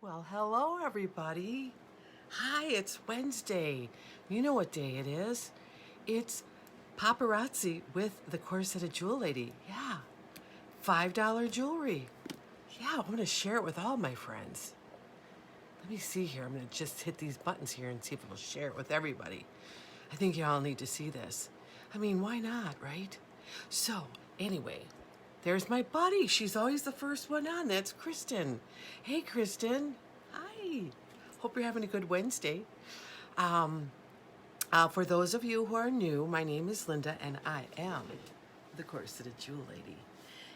Well, hello everybody. Hi, it's Wednesday. You know what day it is. It's Paparazzi with the Corseted Jewel Lady. Yeah, $5 jewelry. Yeah, I'm going to share it with all my friends. Let me see here. I'm going to just hit these buttons here and see if it'll share it with everybody. I think you all need to see this. I mean, why not, right? So, anyway, there's my buddy. She's always the first one on. That's Kristen. Hey, Kristen. Hi. Hope you're having a good Wednesday. For those of you who are new, my name is Linda, and I am the Corseted Jewel Lady.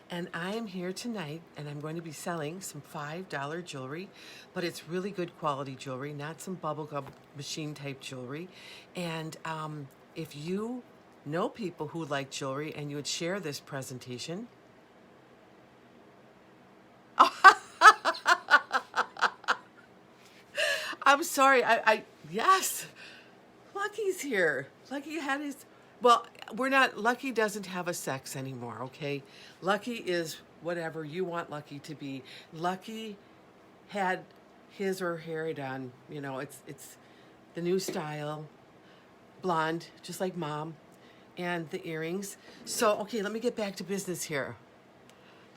And I am here tonight, and I'm going to be selling some $5 jewelry, but it's really good quality jewelry, not some bubblegum machine type jewelry. And if you know people who like jewelry and you would share this presentation, I'm sorry. Yes, Lucky's here. Lucky had his, well, we're not, Lucky doesn't have a sex anymore, okay? Lucky is whatever you want Lucky to be. Lucky had his or her hair done. You know, it's the new style, blonde, just like Mom, and the earrings. So, okay, let me get back to business here.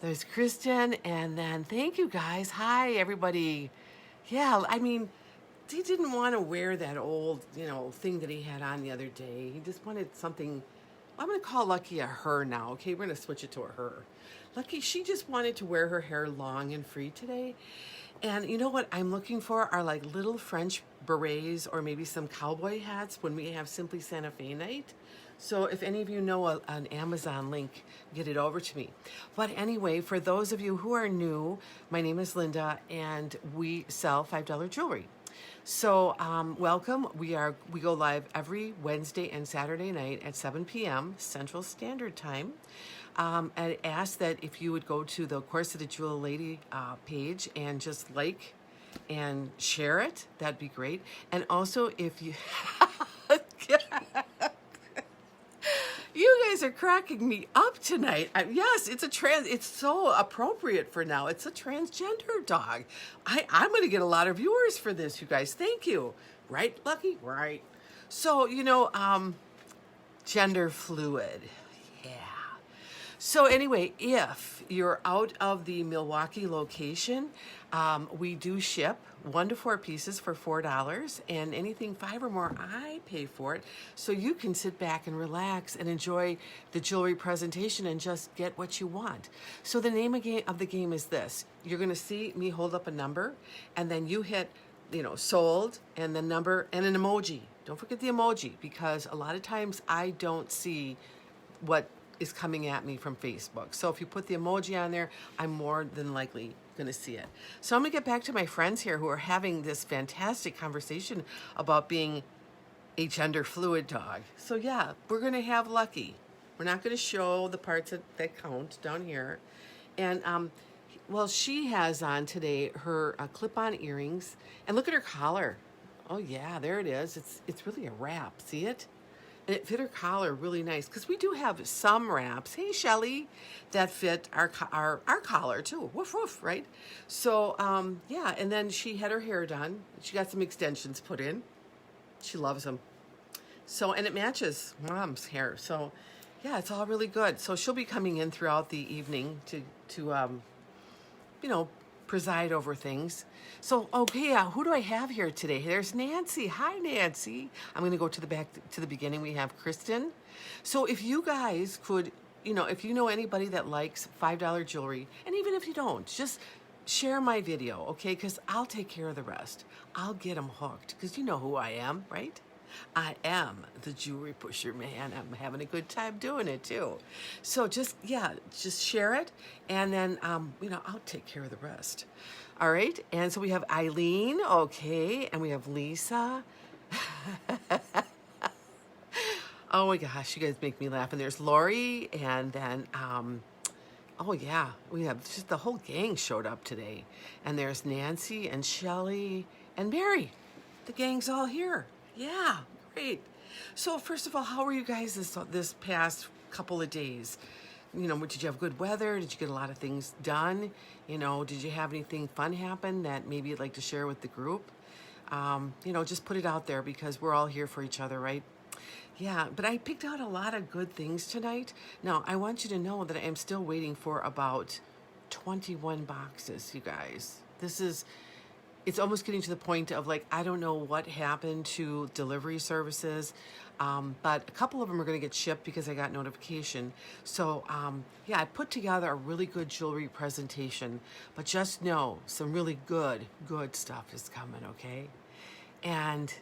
There's Kristen, and then thank you guys. Hi, everybody. Yeah, I mean, he didn't want to wear that old, thing that he had on the other day. He just wanted something. I'm going to call Lucky a her now, okay? We're going to switch it to a her. Lucky, she just wanted to wear her hair long and free today. And you know what I'm looking for are like little French berets or maybe some cowboy hats when we have Simply Santa Fe night. So if any of you know an Amazon link, get it over to me. But anyway, for those of you who are new, my name is Linda, and we sell $5 jewelry. So welcome. We go live every Wednesday and Saturday night at 7 p.m. Central Standard Time. I ask that if you would go to the Corseted Jewel Lady page and just like and share it, that'd be great. And also if you... You guys are cracking me up tonight. Yes, it's so appropriate for now. It's a transgender dog. I'm going to get a lot of viewers for this, you guys. Thank you. Right, Lucky? Right. So, gender fluid. Yeah. So anyway, if you're out of the Milwaukee location, we do ship 1 to 4 pieces for $4, and anything 5 or more, I pay for it. So you can sit back and relax and enjoy the jewelry presentation and just get what you want. So the name of the game is this. You're going to see me hold up a number, and then you hit, sold, and the number, and an emoji. Don't forget the emoji, because a lot of times I don't see what is coming at me from Facebook. So if you put the emoji on there, I'm more than likely going to see it. So I'm going to get back to my friends here who are having this fantastic conversation about being a gender fluid dog. So yeah, we're going to have Lucky. We're not going to show the parts that count down here. And well, she has on today her clip-on earrings, and look at her collar. Oh yeah, there it is. It's really a wrap. See it? And it fit her collar really nice, because we do have some wraps, hey Shelly, that fit our collar too. Woof woof, right? So yeah, and then she had her hair done. She got some extensions put in. She loves them. So, and it matches Mom's hair. So yeah, it's all really good. So she'll be coming in throughout the evening to preside over things. So, okay, who do I have here today? There's Nancy. Hi, Nancy. I'm going to go to the beginning. We have Kristen. So if you guys could, if you know anybody that likes $5 jewelry, and even if you don't, just share my video, okay? Because I'll take care of the rest. I'll get them hooked, because you know who I am, right? I am the jewelry pusher, man. I'm having a good time doing it too. So just share it, and then I'll take care of the rest. All right. And so we have Eileen, okay, and we have Lisa. Oh my gosh, you guys make me laugh. And there's Lori, and then oh yeah, we have just the whole gang showed up today. And there's Nancy and Shelly and Mary. The gang's all here. Yeah, great. So first of all, how were you guys this past couple of days? did you have good weather? Did you get a lot of things done? Did you have anything fun happen that maybe you'd like to share with the group? Just put it out there because we're all here for each other, right? Yeah, but I picked out a lot of good things tonight. Now, I want you to know that I'm still waiting for about 21 boxes, you guys. It's almost getting to the point of like, I don't know what happened to delivery services, but a couple of them are going to get shipped because I got notification. So, yeah, I put together a really good jewelry presentation, but just know some really good stuff is coming, okay? And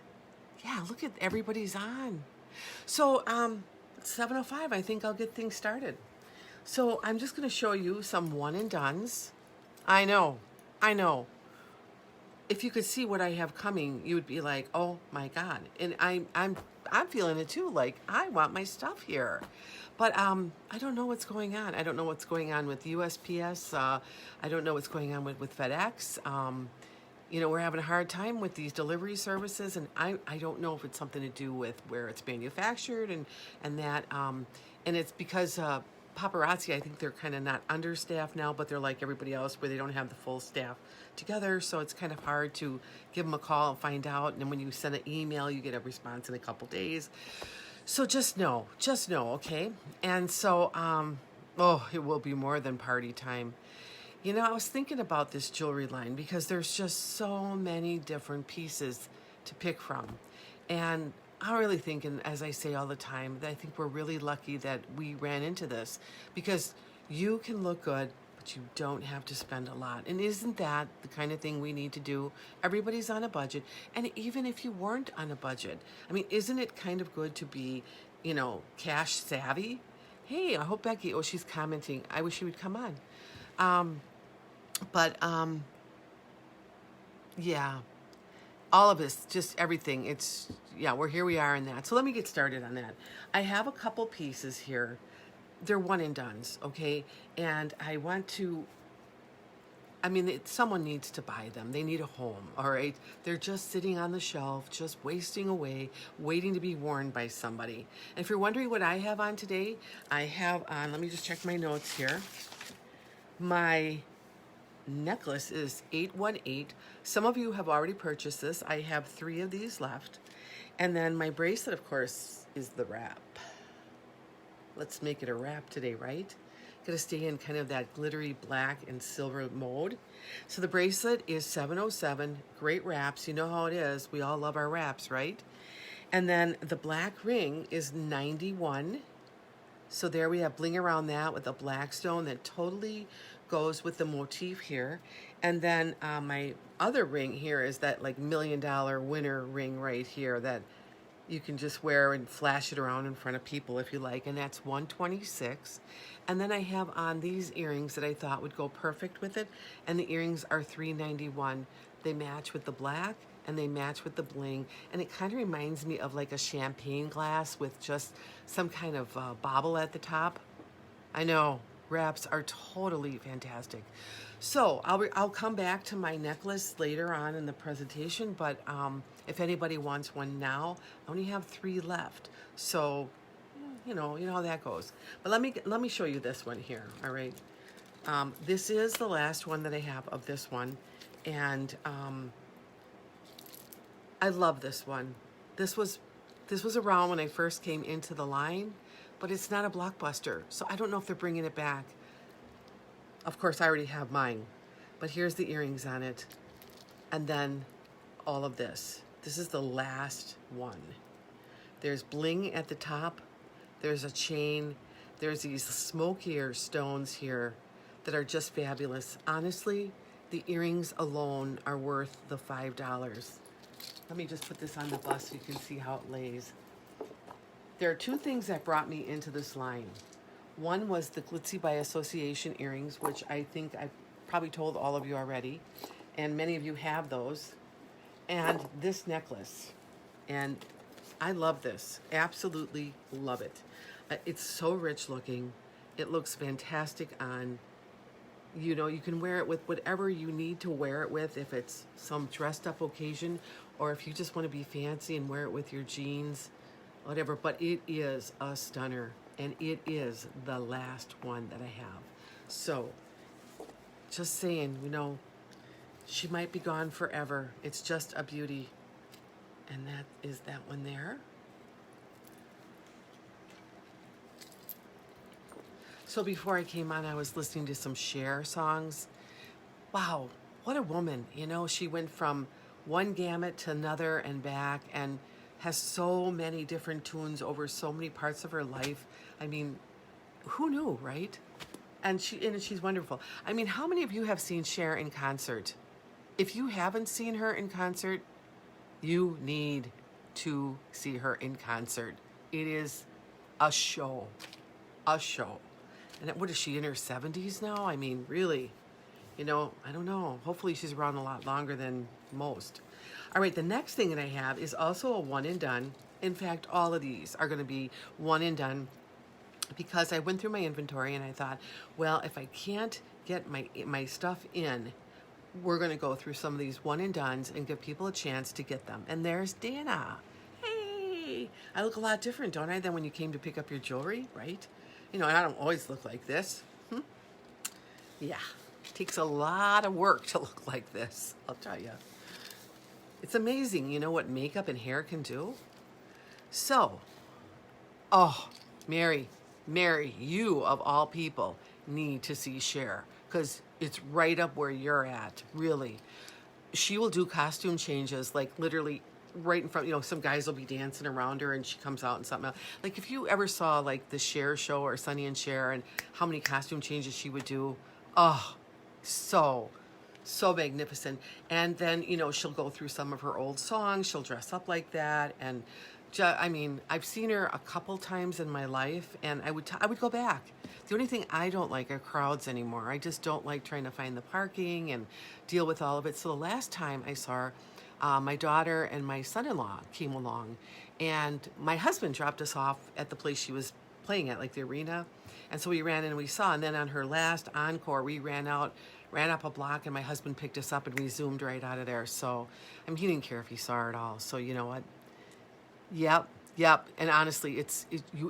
yeah, look at everybody's on. So, 7:05, I think I'll get things started. So I'm just going to show you some one and dones. I know. If you could see what I have coming, you would be like, "Oh my God!" And I'm feeling it too. Like I want my stuff here, but I don't know what's going on. I don't know what's going on with USPS. I don't know what's going on with FedEx. We're having a hard time with these delivery services, and I don't know if it's something to do with where it's manufactured and that, and it's because Paparazzi, I think they're kind of not understaffed now, but they're like everybody else where they don't have the full staff together, so it's kind of hard to give them a call and find out, and then when you send an email, you get a response in a couple days. So just know, okay? And so, it will be more than party time. I was thinking about this jewelry line because there's just so many different pieces to pick from. And I'm really thinking, as I say all the time, that I think we're really lucky that we ran into this because you can look good, but you don't have to spend a lot. And isn't that the kind of thing we need to do? Everybody's on a budget. And even if you weren't on a budget, I mean, isn't it kind of good to be, cash savvy? Hey, I hope Becky, she's commenting. I wish she would come on. Yeah, all of this, just everything. Here we are in that. So let me get started on that. I have a couple pieces here. They're one and dones, okay? And someone needs to buy them. They need a home, all right? They're just sitting on the shelf, just wasting away, waiting to be worn by somebody. And if you're wondering what I have on today, I have on, let me just check my notes here. My necklace is 818. Some of you have already purchased this. I have 3 of these left. And then my bracelet, of course, is the wrap. Let's make it a wrap today, right? Gonna stay in kind of that glittery black and silver mode. So the bracelet is 707. Great wraps. You know how it is. We all love our wraps, right? And then the black ring is 91. So there we have bling around that with a black stone that totally goes with the motif here. And then my other ring here is that like $1 million winner ring right here that you can just wear and flash it around in front of people if you like, and that's 126. And then I have on these earrings that I thought would go perfect with it, and the earrings are 391. They match with the black and they match with the bling, and it kind of reminds me of like a champagne glass with just some kind of bauble at the top. I know, wraps are totally fantastic. So I'll come back to my necklace later on in the presentation, but if anybody wants one now, I only have 3 left. So, you know how that goes. But let me show you this one here. All right, this is the last one that I have of this one, and I love this one. This was around when I first came into the line, but it's not a blockbuster, so I don't know if they're bringing it back. Of course, I already have mine, but here's the earrings on it, and then all of this. This is the last one. There's bling at the top. There's a chain. There's these smokier stones here that are just fabulous. Honestly, the earrings alone are worth the $5. Let me just put this on the bus so you can see how it lays. There are 2 things that brought me into this line. One was the Glitzy by Association earrings, which I think I've probably told all of you already, and many of you have those, and this necklace. And I love this, absolutely love it. It's so rich looking. It looks fantastic on. You can wear it with whatever you need to wear it with, if it's some dressed up occasion, or if you just want to be fancy and wear it with your jeans, whatever. But it is a stunner. and it is the last one that I have. So, just saying, she might be gone forever. It's just a beauty. And that is that one there. So before I came on, I was listening to some Cher songs. Wow, what a woman. She went from one gamut to another and back, and has so many different tunes over so many parts of her life. I mean, who knew, right? And she's wonderful. I mean, how many of you have seen Cher in concert? If you haven't seen her in concert, you need to see her in concert. It is a show. A show. And what is she, in her 70s now? I mean, really, I don't know. Hopefully she's around a lot longer than most. All right, the next thing that I have is also a one and done. In fact, all of these are going to be one and done, because I went through my inventory and I thought, well, if I can't get my stuff in, we're going to go through some of these one and dones and give people a chance to get them. And there's Dana. Hey, I look a lot different, don't I, than when you came to pick up your jewelry, right? And I don't always look like this. Yeah, it takes a lot of work to look like this, I'll tell you. It's amazing, what makeup and hair can do. So, Mary, you of all people need to see Cher, because it's right up where you're at, really. She will do costume changes, like literally right in front. Some guys will be dancing around her and she comes out in something else. Like if you ever saw like the Cher show or Sonny and Cher, and how many costume changes she would do, so magnificent. And then, she'll go through some of her old songs. She'll dress up like that. And I've seen her a couple times in my life, and I would go back. The only thing I don't like are crowds anymore. I just don't like trying to find the parking and deal with all of it. So the last time I saw her, my daughter and my son-in-law came along, and my husband dropped us off at the place she was playing at, like the arena. And so we ran in and we saw, and then on her last encore, we ran up a block, and my husband picked us up, and we zoomed right out of there. So, he didn't care if he saw her at all. So you know what? Yep. And honestly,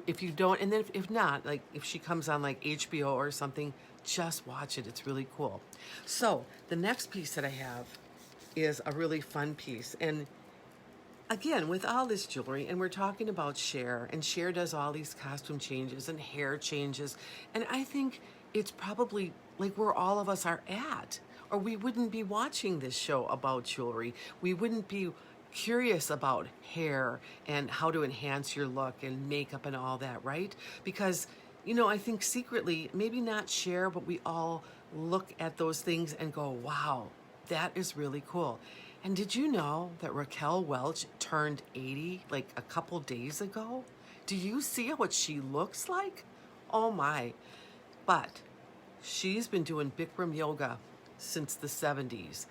if you don't, and then if not, like if she comes on like HBO or something, just watch it. It's really cool. So the next piece that I have is a really fun piece. And again, with all this jewelry, and we're talking about Cher, and Cher does all these costume changes and hair changes. And I think it's probably like where all of us are at, or we wouldn't be watching this show about jewelry. We wouldn't be curious about hair and how to enhance your look and makeup and all that, right? Because, I think secretly, maybe not Cher, but we all look at those things and go, wow, that is really cool. And did you know that Raquel Welch turned 80 like a couple days ago? Do you see what she looks like? Oh my. But she's been doing Bikram yoga since the 70s.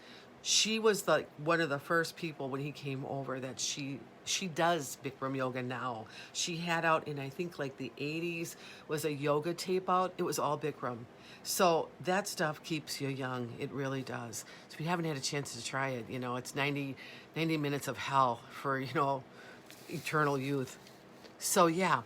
She was one of the first people when he came over that she does Bikram yoga now. She had out in, I think, like the 80s was a yoga tape out. It was all Bikram. So that stuff keeps you young. It really does. So if you haven't had a chance to try it, it's 90 minutes of hell for, eternal youth. So yeah.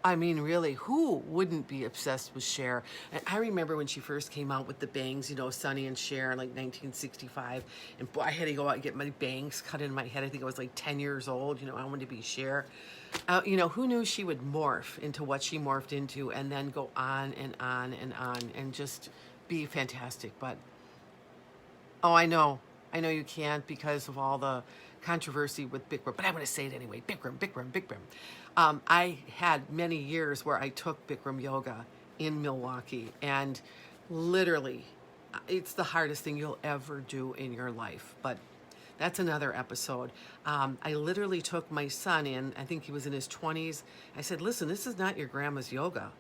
Really, who wouldn't be obsessed with Cher? And I remember when she first came out with the bangs, Sonny and Cher in like 1965. And boy, I had to go out and get my bangs cut in my head. I think I was like 10 years old. I wanted to be Cher. Who knew she would morph into what she morphed into and then go on and on and on and just be fantastic. But, I know you can't because of all the controversy with Bikram, but I'm going to say it anyway. Bikram. I had many years where I took Bikram yoga in Milwaukee, and literally, it's the hardest thing you'll ever do in your life. But that's another episode. I literally took my son in, I think he was in his 20s. I said, listen, this is not your grandma's yoga.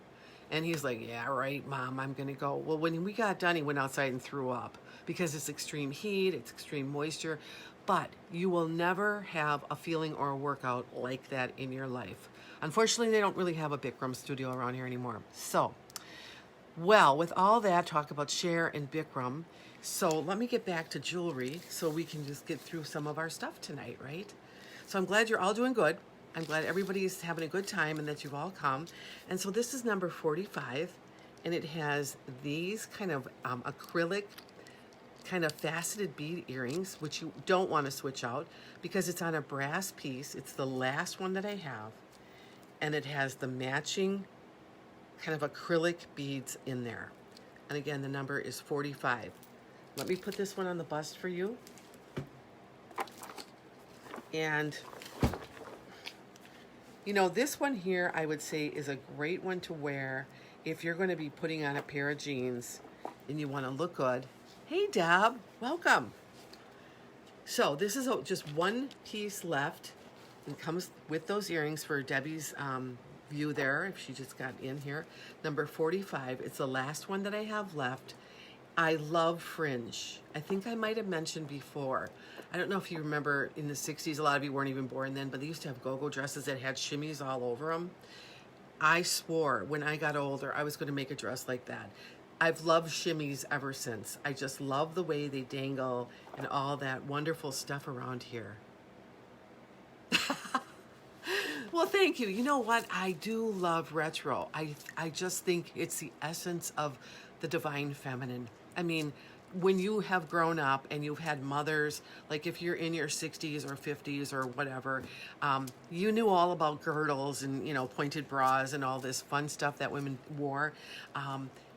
And he's like, yeah, right, Mom, I'm going to go. Well, when we got done, he went outside and threw up because it's extreme heat, it's extreme moisture. But you will never have a feeling or a workout like that in your life. Unfortunately, they don't really have a Bikram studio around here anymore. So, well, with all that talk about Cher and Bikram, so let me get back to jewelry so we can just get through some of our stuff tonight, right? So I'm glad you're all doing good. I'm glad everybody's having a good time and that you've all come. And so this is number 45, and it has these kind of acrylic, kind of faceted bead earrings, which you don't want to switch out because it's on a brass piece. It's the last one that I have, and it has the matching kind of acrylic beads in there. And again, the number is 45. Let me put this one on the bust for you. And you know, this one here, I would say, is a great one to wear if you're going to be putting on a pair of jeans and you want to look good. Hey, Deb, welcome. So this is just one piece left. It comes with those earrings for Debbie's view there, if she just got in here. Number 45. It's the last one that I have left. I love fringe. I think I might have mentioned before. I don't know if you remember in the 60s, a lot of you weren't even born then, but they used to have go-go dresses that had shimmies all over them. I swore when I got older I was going to make a dress like that. I've loved shimmies ever since. I just love the way they dangle and all that wonderful stuff around here. Well, thank you. You know what? I do love retro. I just think it's the essence of the divine feminine. I mean, when you have grown up and you've had mothers, like if you're in your 60s or 50s or whatever, you knew all about girdles and, you know, pointed bras and all this fun stuff that women wore.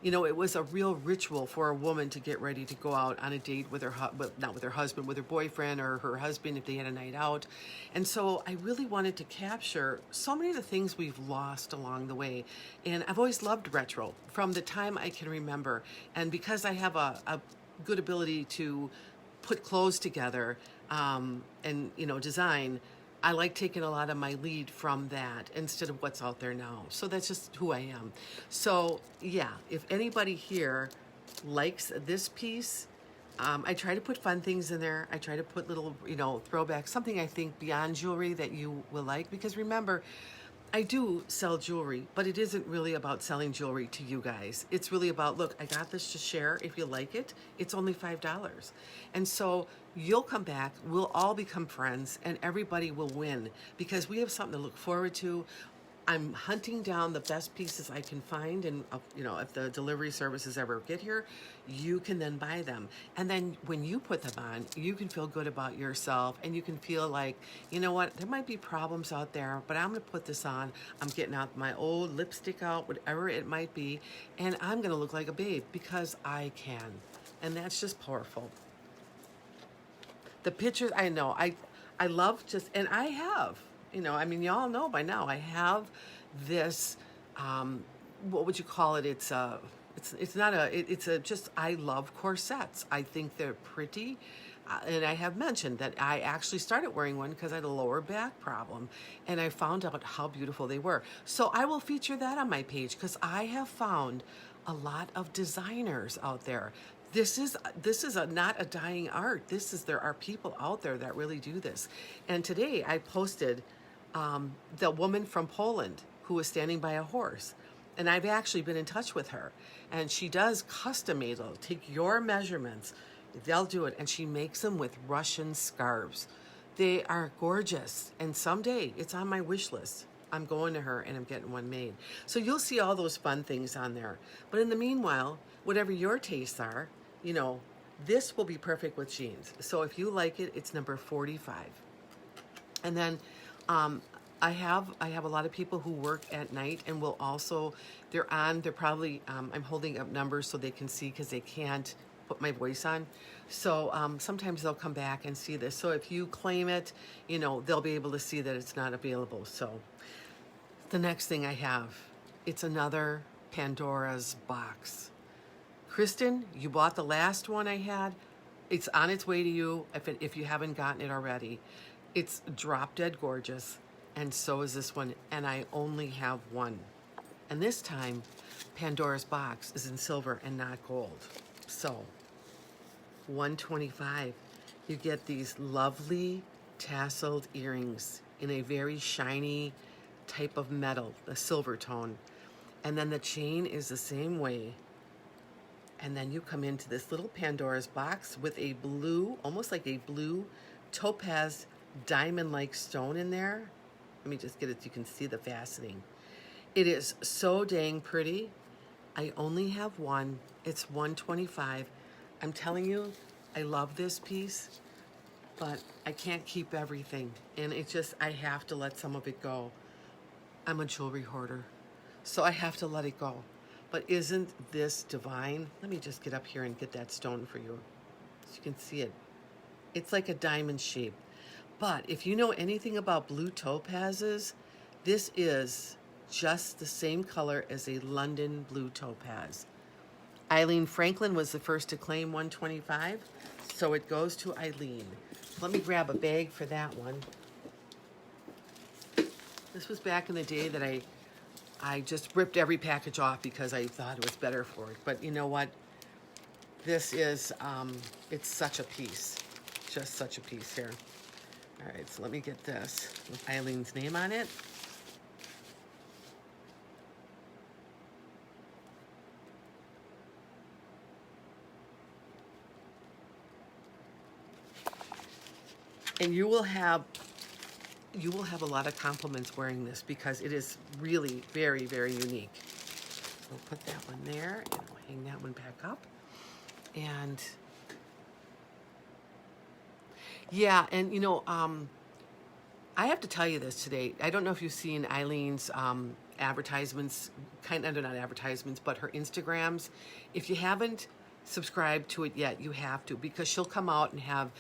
You know, it was a real ritual for a woman to get ready to go out on a date with her, not with her husband, with her boyfriend or her husband if they had a night out. And so I really wanted to capture so many of the things we've lost along the way. And I've always loved retro from the time I can remember. And because I have a good ability to put clothes together and, you know, design, I like taking a lot of my lead from that instead of what's out there now. So that's just who I am. So yeah, if anybody here likes this piece, I try to put fun things in there. I try to put little, you know, throwbacks, something I think beyond jewelry that you will like. Because remember, I do sell jewelry, but it isn't really about selling jewelry to you guys. It's really about, look, I got this to share. If you like it, it's only $5. And so you'll come back, we'll all become friends, and everybody will win because we have something to look forward to. I'm hunting down the best pieces I can find, and you know, if the delivery services ever get here, you can then buy them. And then when you put them on, you can feel good about yourself, and you can feel like, you know what, there might be problems out there, but I'm going to put this on. I'm getting out my old lipstick out, whatever it might be, and I'm going to look like a babe because I can. And that's just powerful. The pictures, I know, I love just, and I have, you know, I mean, y'all know by now, I have this, what would you call it? It's not a, it's a, just, I love corsets. I think they're pretty. And I have mentioned that I actually started wearing one because I had a lower back problem, and I found out how beautiful they were. So I will feature that on my page because I have found a lot of designers out there. This is not a dying art. There are people out there that really do this. And today I posted the woman from Poland who was standing by a horse. And I've actually been in touch with her. And she does custom made. They'll take your measurements. They'll do it. And she makes them with Russian scarves. They are gorgeous. And someday, it's on my wish list. I'm going to her and I'm getting one made. So you'll see all those fun things on there. But in the meanwhile, whatever your tastes are, you know, this will be perfect with jeans. So if you like it, it's number 45. And then I have a lot of people who work at night and will also, they're probably, I'm holding up numbers so they can see because they can't put my voice on. So sometimes they'll come back and see this. So if you claim it, you know, they'll be able to see that it's not available. So the next thing I have, it's another Pandora's box. Kristen, you bought the last one I had. It's on its way to you if you haven't gotten it already. It's drop dead gorgeous, and so is this one, and I only have one. And this time, Pandora's box is in silver and not gold. So, $125. You get these lovely tasseled earrings in a very shiny type of metal, a silver tone. And then the chain is the same way. And then you come into this little Pandora's box with a blue, almost like a blue topaz diamond-like stone in there. Let me just get it so you can see the fastening. It is so dang pretty. I only have one. It's $125. I'm telling you, I love this piece, but I can't keep everything. And it just, I have to let some of it go. I'm a jewelry hoarder, so I have to let it go. But isn't this divine? Let me just get up here and get that stone for you so you can see it. It's like a diamond shape. But if you know anything about blue topazes, this is just the same color as a London blue topaz. Eileen Franklin was the first to claim 125, so it goes to Eileen. Let me grab a bag for that one. This was back in the day that I just ripped every package off because I thought it was better for it. But you know what? This is, it's such a piece. Just such a piece here. All right, so let me get this with Eileen's name on it. And you will have a lot of compliments wearing this because it is really very, very unique. We'll put that one there and we'll hang that one back up. And yeah, and you know, I have to tell you this today. I don't know if you've seen Eileen's advertisements, kind of not advertisements, but her Instagrams. If you haven't subscribed to it yet, you have to, because she'll come out and have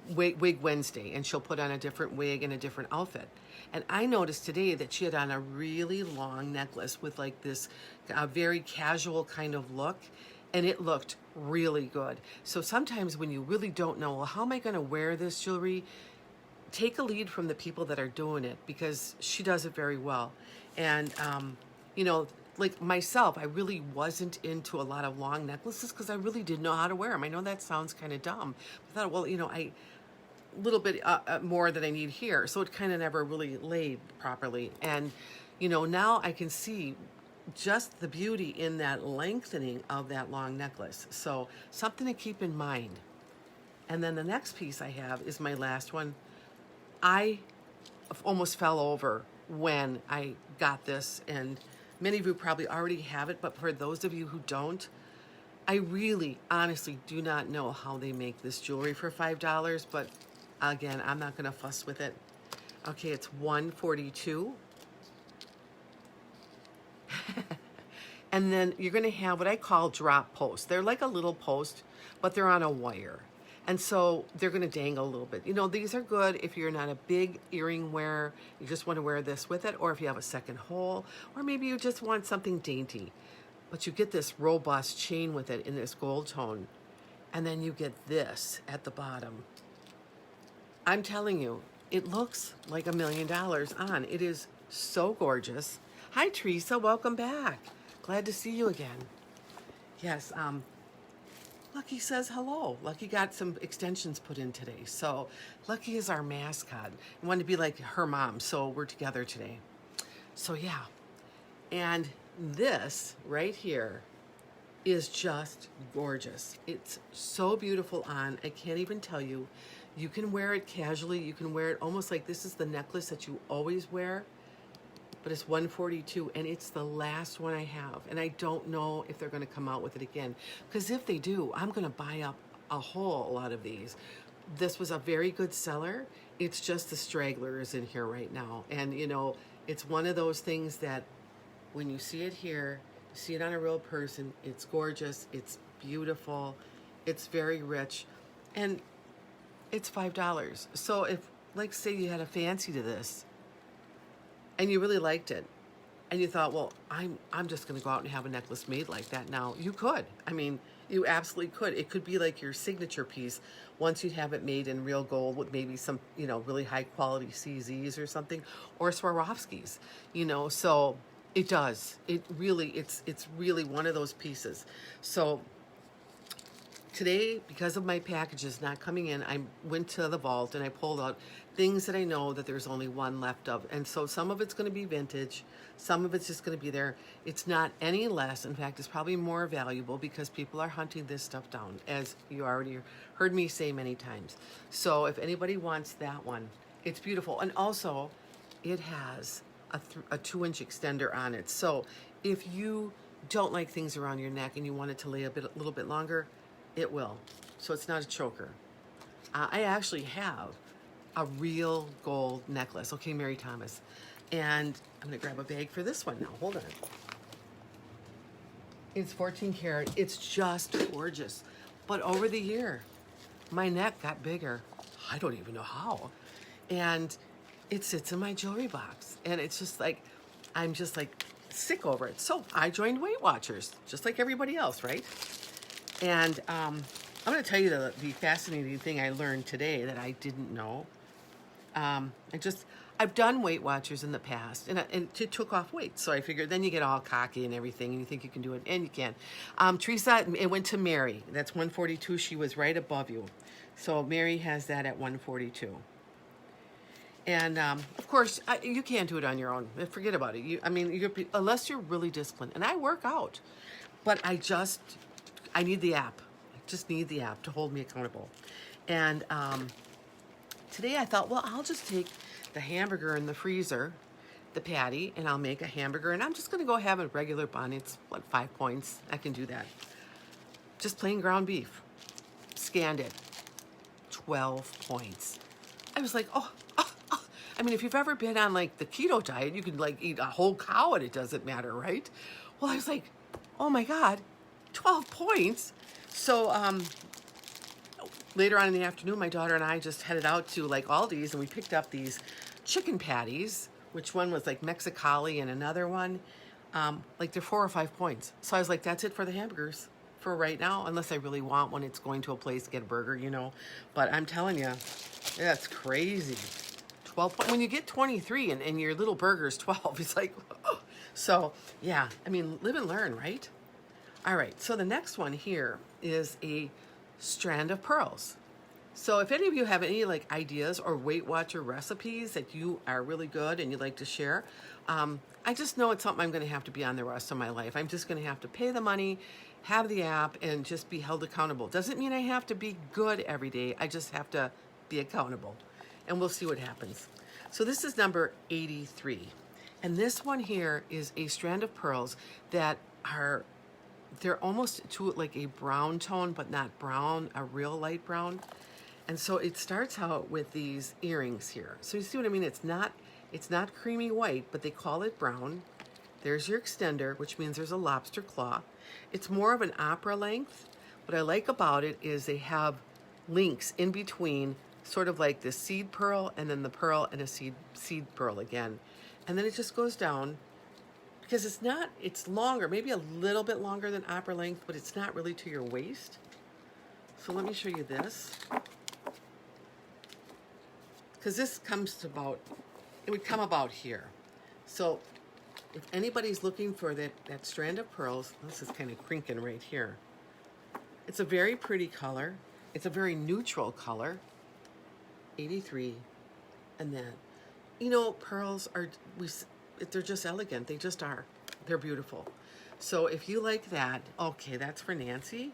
Wig Wednesday, and she'll put on a different wig and a different outfit. And I noticed today that she had on a really long necklace with like this very casual kind of look, and it looked really good. So sometimes when you really don't know, well, how am I going to wear this jewelry? Take a lead from the people that are doing it, because she does it very well. And, you know, like myself, I really wasn't into a lot of long necklaces because I really didn't know how to wear them. I know that sounds kind of dumb. I thought, well, you know, a little bit more than I need here. So it kind of never really laid properly. And, you know, now I can see just the beauty in that lengthening of that long necklace. So something to keep in mind. And then the next piece I have is my last one. I almost fell over when I got this, and many of you probably already have it, but for those of you who don't, I really, honestly do not know how they make this jewelry for $5, but again, I'm not gonna fuss with it. Okay, it's $142. And then you're gonna have what I call drop posts. They're like a little post, but they're on a wire. And so they're going to dangle a little bit. You know, these are good if you're not a big earring wearer, you just want to wear this with it, or if you have a second hole, or maybe you just want something dainty. But you get this robust chain with it in this gold tone, and then you get this at the bottom. I'm telling you, it looks like $1 million on. It is so gorgeous. Hi, Teresa. Welcome back. Glad to see you again. Yes, Lucky says hello. Lucky got some extensions put in today. So Lucky is our mascot. I wanted to be like her mom, so we're together today. So yeah. And this right here is just gorgeous. It's so beautiful on. I can't even tell you. You can wear it casually. You can wear it almost like this is the necklace that you always wear. But it's $142, and it's the last one I have. And I don't know if they're going to come out with it again. Because if they do, I'm going to buy up a whole lot of these. This was a very good seller. It's just the straggler is in here right now. And, you know, it's one of those things that when you see it here, you see it on a real person, it's gorgeous, it's beautiful, it's very rich, and it's $5. So if, like, say you had a fancy to this, and you really liked it, and you thought, well, I'm just going to go out and have a necklace made like that now. You could. I mean, you absolutely could. It could be like your signature piece once you have it made in real gold with maybe some, you know, really high quality CZs or something, or Swarovskis, you know. So it does. It really, it's really one of those pieces. So today, because of my packages not coming in, I went to the vault and I pulled out things that I know that there's only one left of. And so some of it's going to be vintage. Some of it's just going to be there. It's not any less. In fact, it's probably more valuable because people are hunting this stuff down, as you already heard me say many times. So if anybody wants that one, it's beautiful. And also, it has a 2-inch extender on it. So if you don't like things around your neck and you want it to lay a little bit longer, it will. So it's not a choker. I actually have a real gold necklace. Okay, Mary Thomas. And I'm gonna grab a bag for this one now. Hold on. It's 14 karat. It's just gorgeous. But over the year, my neck got bigger. I don't even know how. And it sits in my jewelry box. And it's just like, I'm just like sick over it. So I joined Weight Watchers, just like everybody else, right? And I'm going to tell you the fascinating thing I learned today that I didn't know. I've done Weight Watchers in the past, and it took off weight. So I figured then you get all cocky and everything, and you think you can do it, and you can. Teresa, it went to Mary. That's 142. She was right above you. So Mary has that at 142. And of course, you can't do it on your own. Forget about it. Unless you're really disciplined. And I work out, but I need the app. I just need the app to hold me accountable. And today I thought, well, I'll just take the hamburger in the freezer, the patty, and I'll make a hamburger. And I'm just going to go have a regular bun. It's, 5 points? I can do that. Just plain ground beef. Scanned it. 12 points. I was like, oh. If you've ever been on like the keto diet, you can like eat a whole cow and it doesn't matter, right? Well, I was like, oh my God, 12 points. So later on in the afternoon, my daughter and I just headed out to like Aldi's and we picked up these chicken patties, which one was like Mexicali and another one. Like they're 4 or 5 points. So I was like, that's it for the hamburgers for right now, unless I really want one. It's going to a place to get a burger, But I'm telling you, that's crazy. 12 points. When you get 23 and your little burger is 12, it's like, oh. So yeah, live and learn, right? All right, so the next one here is a strand of pearls. So if any of you have any like ideas or Weight Watcher recipes that you are really good and you'd like to share, I just know it's something I'm going to have to be on the rest of my life. I'm just going to have to pay the money, have the app, and just be held accountable. Doesn't mean I have to be good every day. I just have to be accountable. And we'll see what happens. So this is number 83. And this one here is a strand of pearls that they're almost to like a brown tone, but not brown, a real light brown. And so it starts out with these earrings here. So you see what I mean? It's not creamy white, but they call it brown. There's your extender, which means there's a lobster claw. It's more of an opera length. What I like about it is they have links in between, sort of like the seed pearl and then the pearl and a seed pearl again. And then it just goes down because it's longer, maybe a little bit longer than opera length, but it's not really to your waist. So let me show you this. Because this it would come about here. So if anybody's looking for that strand of pearls, this is kind of crinking right here. It's a very pretty color. It's a very neutral color. 83. And then, pearls they're just elegant. They just are. They're beautiful. So if you like that, okay, that's for Nancy.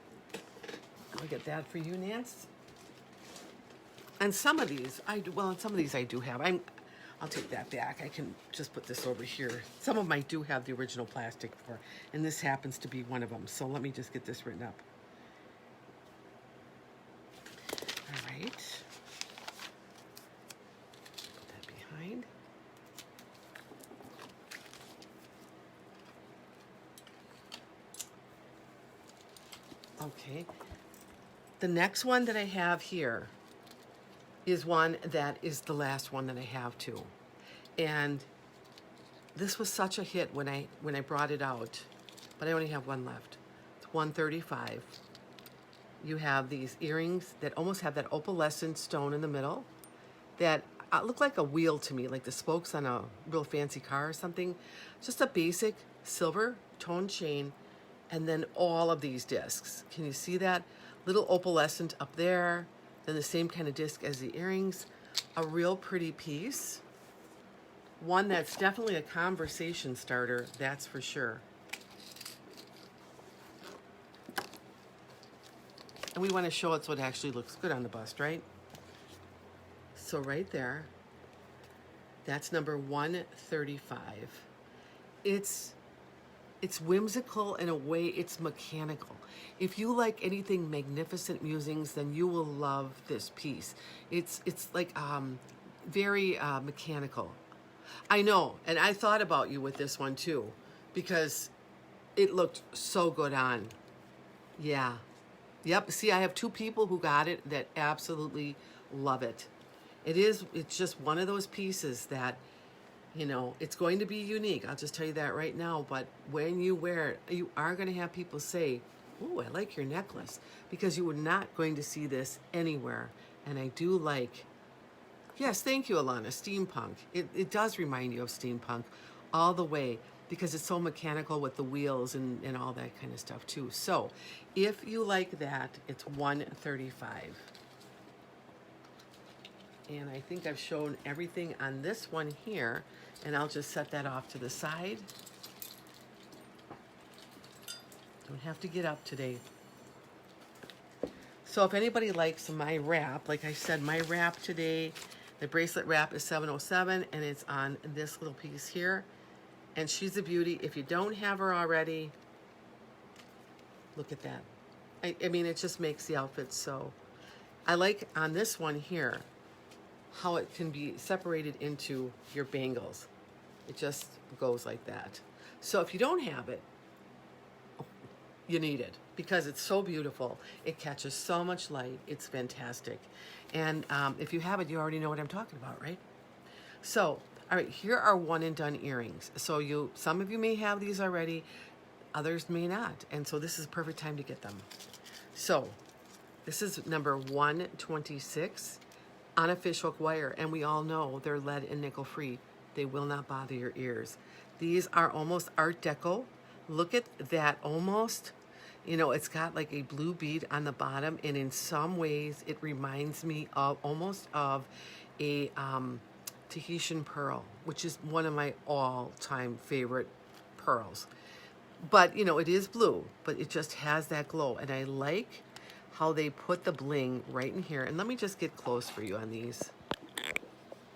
I'll get that for you, Nance. And some of these I do have. I'll take that back. I can just put this over here. Some of them I do have the original plastic for, and this happens to be one of them. So let me just get this written up. All right. Put that behind. Okay. The next one that I have here is one that is the last one that I have too. And this was such a hit when I brought it out, but I only have one left. It's 135. You have these earrings that almost have that opalescent stone in the middle that look like a wheel to me, like the spokes on a real fancy car or something. Just a basic silver tone chain, and then all of these discs. Can you see that? Little opalescent up there, then the same kind of disc as the earrings. A real pretty piece. One that's definitely a conversation starter, that's for sure. And we want to show it so it actually looks good on the bust, right? So right there. That's number 135. It's it's whimsical in a way, it's mechanical. If you like anything magnificent musings, then you will love this piece. It's like very mechanical. I know, and I thought about you with this one too, because it looked so good on. Yeah. Yep. See, I have two people who got it that absolutely love it. It's just one of those pieces that, it's going to be unique. I'll just tell you that right now. But when you wear it, you are going to have people say, "Ooh, I like your necklace," because you are not going to see this anywhere. And I do like, yes, thank you, Alana, steampunk. It does remind you of steampunk all the way, because it's so mechanical with the wheels and all that kind of stuff too. So if you like that, it's 135. And I think I've shown everything on this one here, and I'll just set that off to the side. Don't have to get up today. So if anybody likes my wrap, like I said, my wrap today, the bracelet wrap is $707, and it's on this little piece here. And she's a beauty. If you don't have her already, look at that. I mean, it just makes the outfit so. I like on this one here how it can be separated into your bangles. It just goes like that. So if you don't have it, you need it, because it's so beautiful. It catches so much light. It's fantastic. And if you have it, you already know what I'm talking about, right? So, all right, here are one and done earrings. So some of you may have these already, others may not. And so this is a perfect time to get them. So this is number 126 on a fishhook wire. And we all know they're lead and nickel free. They will not bother your ears. These are almost Art Deco. Look at that, almost, it's got like a blue bead on the bottom. And in some ways, it reminds me of almost of a Tahitian pearl, which is one of my all-time favorite pearls. But, it is blue, but it just has that glow. And I like how they put the bling right in here. And let me just get close for you on these.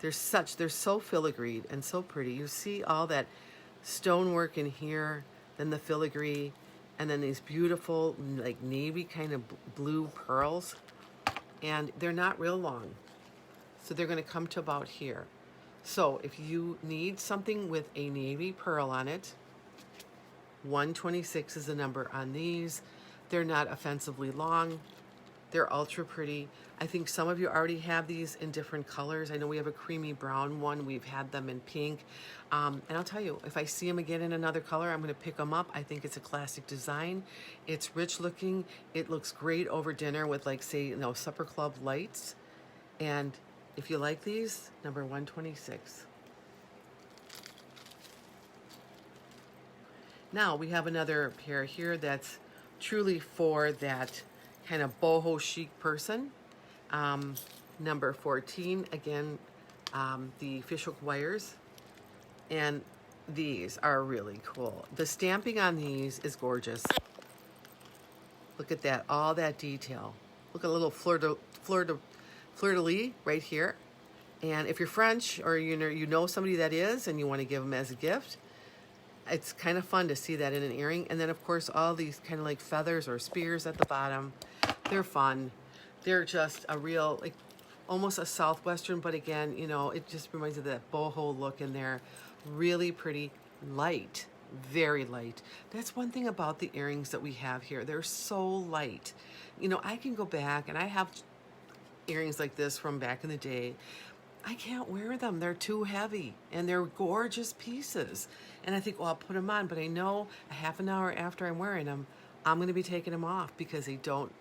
They're so filigreed and so pretty. You see all that stonework in here, then the filigree, and then these beautiful, like navy kind of blue pearls. And they're not real long. So they're going to come to about here. So if you need something with a navy pearl on it, 126 is the number on these. They're not offensively long. They're ultra pretty. I think some of you already have these in different colors. I know we have a creamy brown one. We've had them in pink. And I'll tell you, if I see them again in another color, I'm going to pick them up. I think it's a classic design. It's rich looking. It looks great over dinner with, like, say, supper club lights. And if you like these, number 126. Now we have another pair here that's truly for that kind of boho chic person. Number 14, again, the fishhook wires. And these are really cool. The stamping on these is gorgeous. Look at that, all that detail. Look at a little fleur-de-lis right here. And if you're French, or you know somebody that is, and you want to give them as a gift, it's kind of fun to see that in an earring. And then, of course, all these kind of like feathers or spears at the bottom. They're fun. They're just a real, like, almost a Southwestern, but again, it just reminds me of that boho look in there. Really pretty, light, very light. That's one thing about the earrings that we have here. They're so light. I can go back, and I have earrings like this from back in the day. I can't wear them. They're too heavy, and they're gorgeous pieces. And I think, well, I'll put them on, but I know a half an hour after I'm wearing them, I'm going to be taking them off because they don't.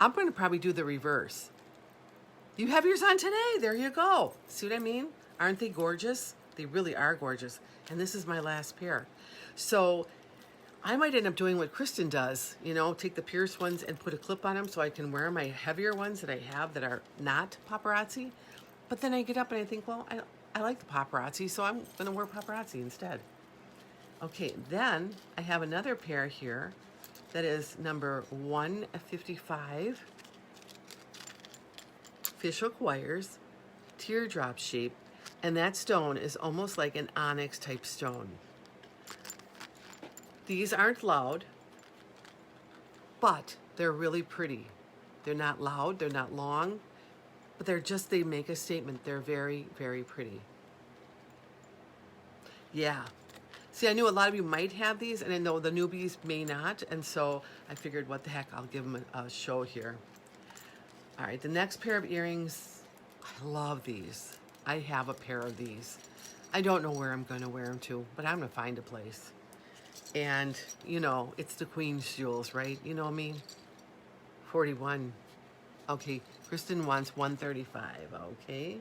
I'm going to probably do the reverse. You have yours on today. There you go. See what I mean? Aren't they gorgeous? They really are gorgeous. And this is my last pair. So I might end up doing what Kristen does, take the pierced ones and put a clip on them so I can wear my heavier ones that I have that are not paparazzi. But then I get up and I think, well, I like the paparazzi, so I'm going to wear paparazzi instead. Okay, then I have another pair here that is number 155. Fishhook wires, teardrop shape. And that stone is almost like an onyx type stone. These aren't loud, but they're really pretty. They're not loud, they're not long, but they make a statement. They're very, very pretty. Yeah. See, I knew a lot of you might have these, and I know the newbies may not, and so I figured, what the heck, I'll give them a show here. All right, the next pair of earrings, I love these. I have a pair of these. I don't know where I'm going to wear them to, but I'm going to find a place. And, you know, it's the Queen's jewels, right? You know me? 41. Okay, Kristen wants 135, okay?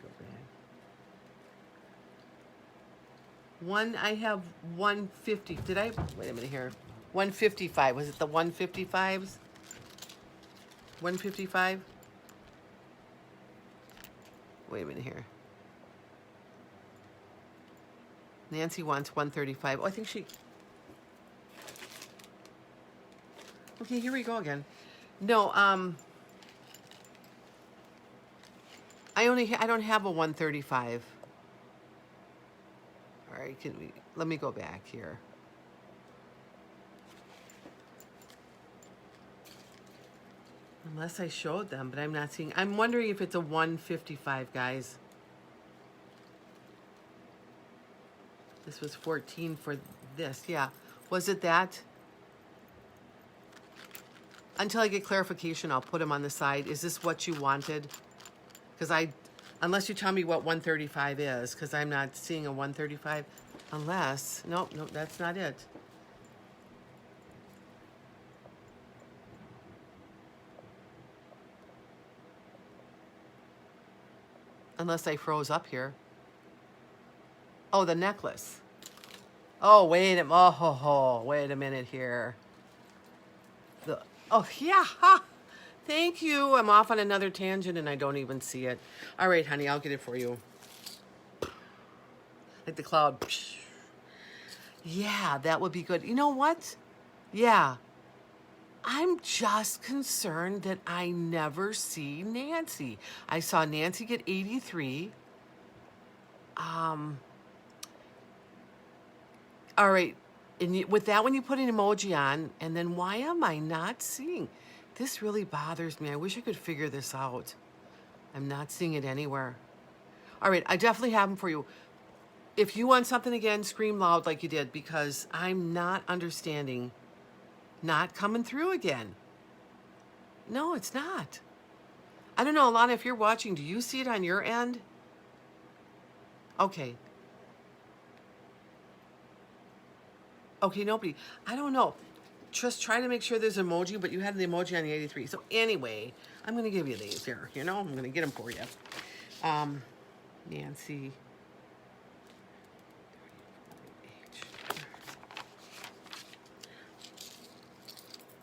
Go back. I have 150. Did I? Wait a minute here. 155. Was it the 155s? 155? Wait a minute here. Nancy wants 135. Oh, I think she... Okay, here we go again. No, I don't have a 135. All right, let me go back here. Unless I showed them, but I'm not seeing. I'm wondering if it's a 155, guys. This was 14 for this. Yeah. Was it that? Until I get clarification, I'll put them on the side. Is this what you wanted? Because unless you tell me what 135 is, because I'm not seeing a 135. Unless, nope, that's not it. Unless I froze up here. Oh, the necklace. Oh, wait a minute here. Oh, yeah. Ha. Thank you. I'm off on another tangent and I don't even see it. All right, honey, I'll get it for you. Like the cloud. Yeah, that would be good. You know what? Yeah. I'm just concerned that I never see Nancy. I saw Nancy get 83. All right. And with that one, you put an emoji on, and then why am I not seeing? This really bothers me. I wish I could figure this out. I'm not seeing it anywhere. All right, I definitely have them for you. If you want something again, scream loud like you did, because I'm not understanding. Not coming through again. No, it's not. I don't know, Alana, if you're watching, do you see it on your end? Okay. Okay, nobody. I don't know. Just try to make sure there's an emoji, but you had the emoji on the 83. So anyway, I'm going to give you these here. You know, I'm going to get them for you. Nancy.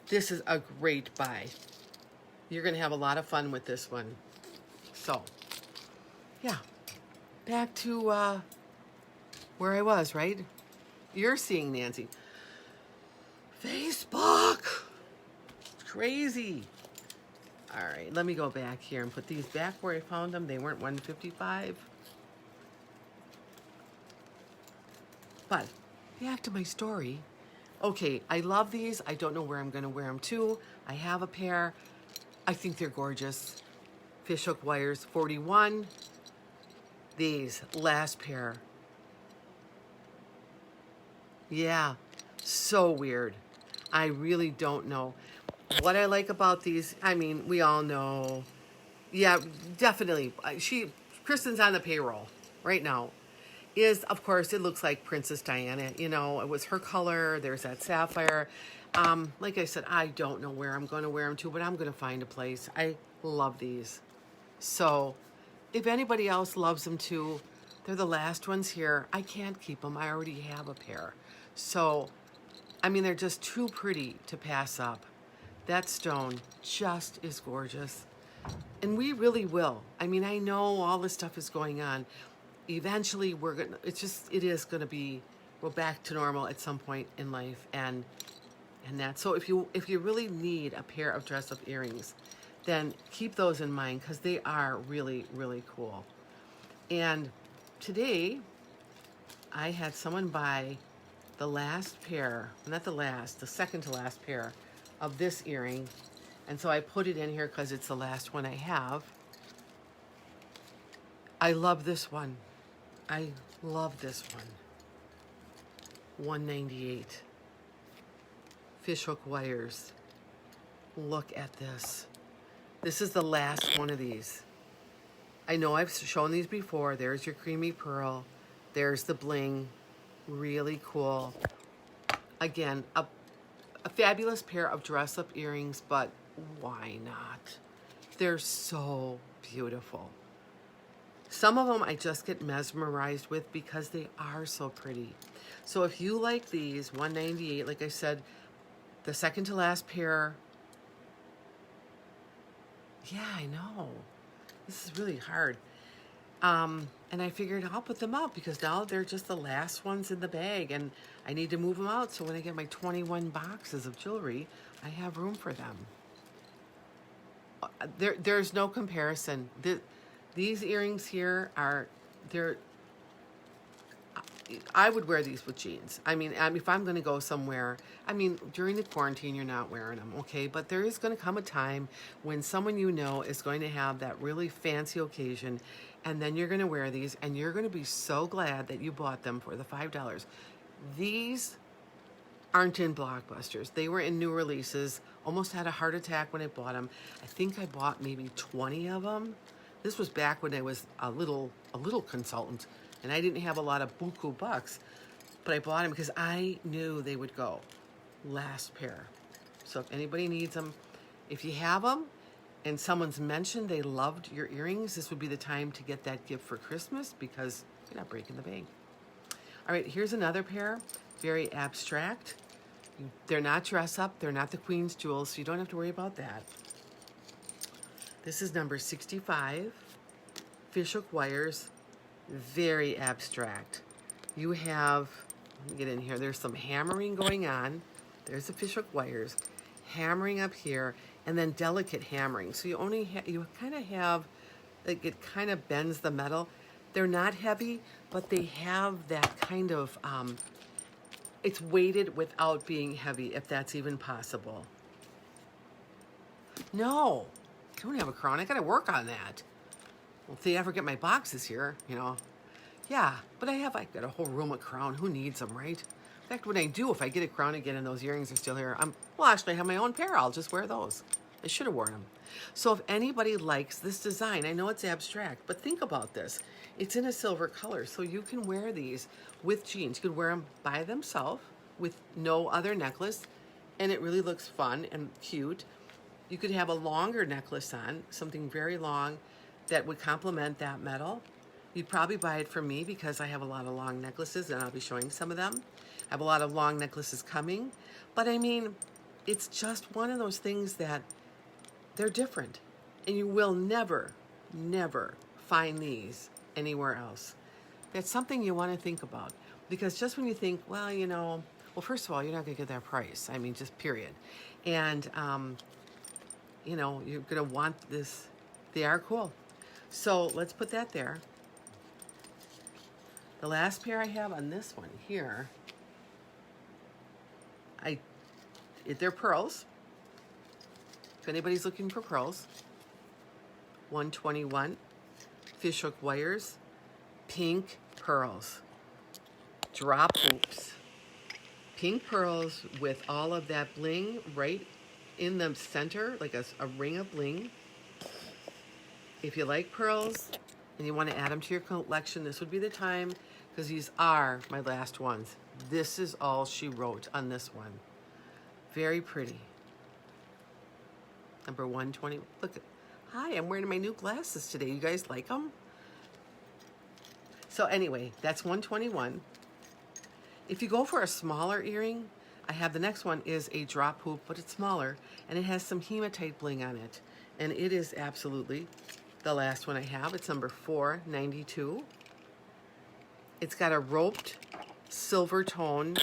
This is a great buy. You're going to have a lot of fun with this one. So, yeah. Back to where I was, right? You're seeing Nancy. Facebook. It's crazy. All right, let me go back here and put these back where I found them. They weren't 155. But back to my story. Okay, I love these. I don't know where I'm going to wear them to. I have a pair. I think they're gorgeous. Fishhook wires, 41. These, last pair. Yeah, so weird. I really don't know. What I like about these, I mean, we all know. Yeah, definitely. Kristen's on the payroll right now. Of course, it looks like Princess Diana. You know, it was her color. There's that sapphire. Like I said, I don't know where I'm going to wear them to, but I'm going to find a place. I love these. So if anybody else loves them too, they're the last ones here. I can't keep them. I already have a pair. So, I mean, they're just too pretty to pass up. That stone just is gorgeous. And we really will. I mean, I know all this stuff is going on. Eventually, it is going to be, we're back to normal at some point in life. And that. So if you really need a pair of dress-up earrings, then keep those in mind because they are really, really cool. And today, I had someone buy the last pair, not the last, the second to last pair of this earring. And so I put it in here because it's the last one I have. I love this one. I love this one. $198. Fishhook wires. Look at this. This is the last one of these. I know I've shown these before. There's your creamy pearl. There's the bling. Really cool. Again, a fabulous pair of dress-up earrings, but why not? They're so beautiful. Some of them I just get mesmerized with because they are so pretty. So if you like these, $198, like I said, the second to last pair. Yeah, I know. This is really hard. And I figured I'll put them out because now they're just the last ones in the bag and I need to move them out so when I get my 21 boxes of jewelry, I have room for them. There's no comparison. These earrings here I would wear these with jeans. I mean, if I'm going to go somewhere, I mean, during the quarantine, you're not wearing them, okay? But there is going to come a time when someone you know is going to have that really fancy occasion, and then you're going to wear these, and you're going to be so glad that you bought them for the $5. These aren't in Blockbusters. They were in new releases. Almost had a heart attack when I bought them. I think I bought maybe 20 of them. This was back when I was a little consultant. And I didn't have a lot of buku bucks, but I bought them because I knew they would go. Last pair. So if anybody needs them, if you have them and someone's mentioned they loved your earrings, this would be the time to get that gift for Christmas because you're not breaking the bank. All right, here's another pair. Very abstract. They're not dress up. They're not the Queen's jewels, so you don't have to worry about that. This is number 65. Fishhook wires. Very abstract. You have, let me get in here, there's some hammering going on. There's the fishhook wires, hammering up here, and then delicate hammering. So you kind of have, like it kind of bends the metal. They're not heavy, but they have that kind of, it's weighted without being heavy, if that's even possible. No, I don't have a crown. I got to work on that. Well, if they ever get my boxes here, you know. Yeah, but I got a whole room of crown. Who needs them, right? In fact, when I do, if I get a crown again and those earrings are still here, well, actually, I have my own pair. I'll just wear those. I should have worn them. So if anybody likes this design, I know it's abstract, but think about this. It's in a silver color, so you can wear these with jeans. You could wear them by themselves with no other necklace, and it really looks fun and cute. You could have a longer necklace on, something very long, that would complement that metal. You'd probably buy it from me because I have a lot of long necklaces and I'll be showing some of them. I have a lot of long necklaces coming. But I mean, it's just one of those things that they're different. And you will never, never find these anywhere else. That's something you want to think about. Because just when you think, well, you know, well, first of all, you're not going to get that price. I mean, just period. And, you know, you're going to want this. They are cool. So let's put that there. The last pair I have on this one here, they're pearls. If anybody's looking for pearls, $121. Fishhook wires, pink pearls, drop hoops, pink pearls with all of that bling right in the center, like a ring of bling. If you like pearls and you want to add them to your collection, this would be the time because these are my last ones. This is all she wrote on this one. Very pretty. Number 120. Look, hi, I'm wearing my new glasses today. You guys like them? So anyway, that's 121. If you go for a smaller earring, I have the next one is a drop hoop, but it's smaller, and it has some hematite bling on it. And it is absolutely the last one I have. It's number 492. It's got a roped silver tone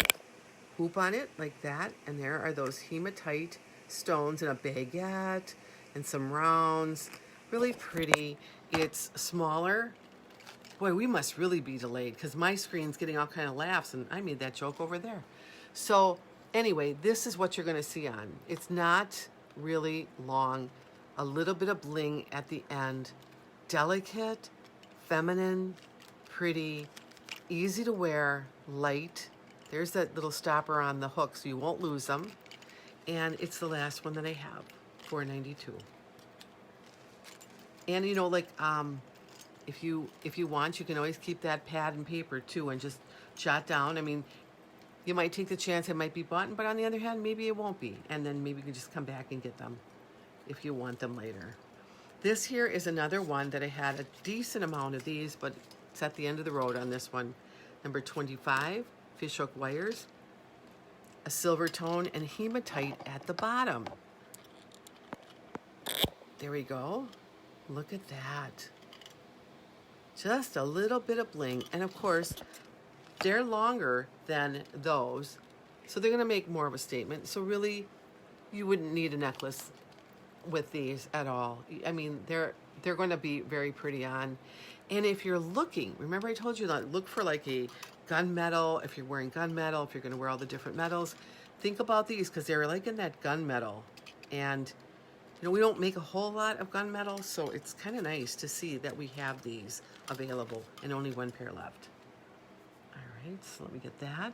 hoop on it like that, and there are those hematite stones and a baguette and some rounds. Really pretty. It's smaller. Boy, we must really be delayed because my screen's getting all kind of laughs, and I made that joke over there. So anyway, this is what you're going to see on. It's not really long. A little bit of bling at the end. Delicate, feminine, pretty, easy to wear, light. There's that little stopper on the hook so you won't lose them. And it's the last one that I have, $4.92. And you know, like if you want, you can always keep that pad and paper too and just jot down. I mean, you might take the chance it might be bought, but on the other hand, maybe it won't be. And then maybe you can just come back and get them if you want them later. This here is another one that I had a decent amount of these, but it's at the end of the road on this one. Number 25, fishhook wires, a silver tone, and hematite at the bottom. There we go. Look at that. Just a little bit of bling. And of course, they're longer than those, so they're gonna make more of a statement. So really, you wouldn't need a necklace with these at all. I mean, they're going to be very pretty on. And if you're looking, remember I told you that look for like a gunmetal. If you're wearing gunmetal, if you're going to wear all the different metals, think about these because they're like in that gunmetal. And you know, we don't make a whole lot of gunmetal, so it's kind of nice to see that we have these available and only one pair left. All right, so let me get that.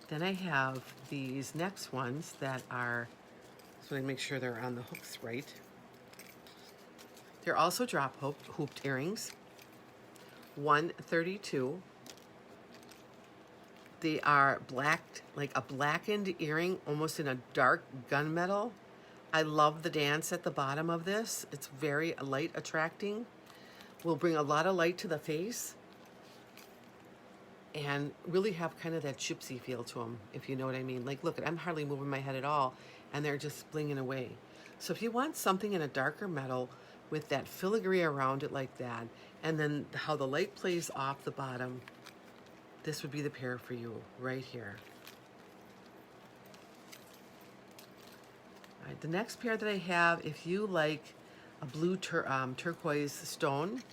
Then I have these next ones that are, so I make sure they're on the hooks right. They're also drop hooped earrings, $132. They are black, like a blackened earring, almost in a dark gunmetal. I love the dance at the bottom of this. It's very light attracting. Will bring a lot of light to the face and really have kind of that gypsy feel to them, if you know what I mean. Like, look, I'm hardly moving my head at all, and they're just blinging away. So if you want something in a darker metal with that filigree around it like that, and then how the light plays off the bottom, this would be the pair for you right here. All right, the next pair that I have, if you like a blue turquoise stone,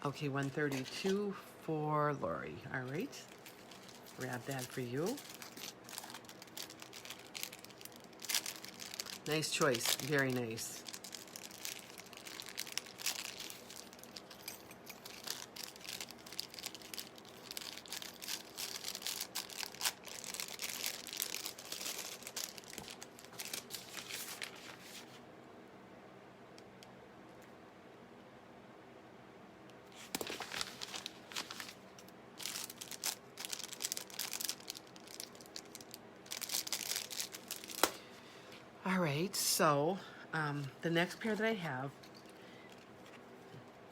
okay, $132 for Lori. All right, grab that for you. Nice choice, very nice. All right, so the next pair that I have,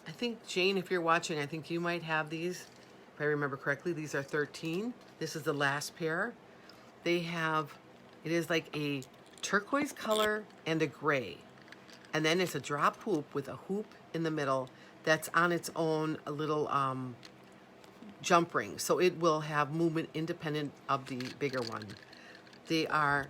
I think, Jane, if you're watching, I think you might have these. If I remember correctly, these are 13. This is the last pair. They have, it is like a turquoise color and a gray. And then it's a drop hoop with a hoop in the middle that's on its own a little jump ring. So it will have movement independent of the bigger one. They are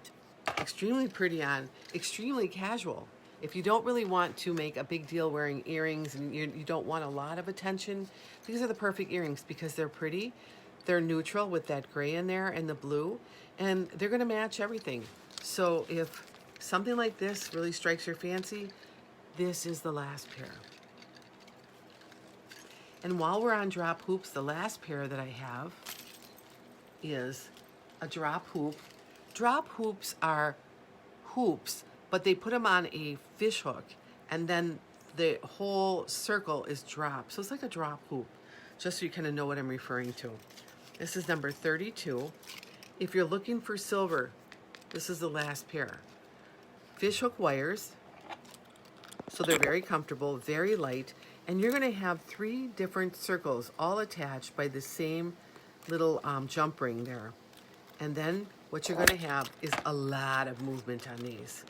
extremely pretty on, extremely casual. If you don't really want to make a big deal wearing earrings and you don't want a lot of attention, these are the perfect earrings because they're pretty. They're neutral with that gray in there and the blue, and they're going to match everything. So if something like this really strikes your fancy, this is the last pair. And while we're on drop hoops, the last pair that I have is a drop hoop. Drop hoops are hoops, but they put them on a fish hook, and then the whole circle is drop. So it's like a drop hoop, just so you kind of know what I'm referring to. This is number 32. If you're looking for silver, this is the last pair. Fish hook wires, so they're very comfortable, very light, and you're going to have 3 different circles all attached by the same little jump ring there. And then what you're going to have is a lot of movement on these.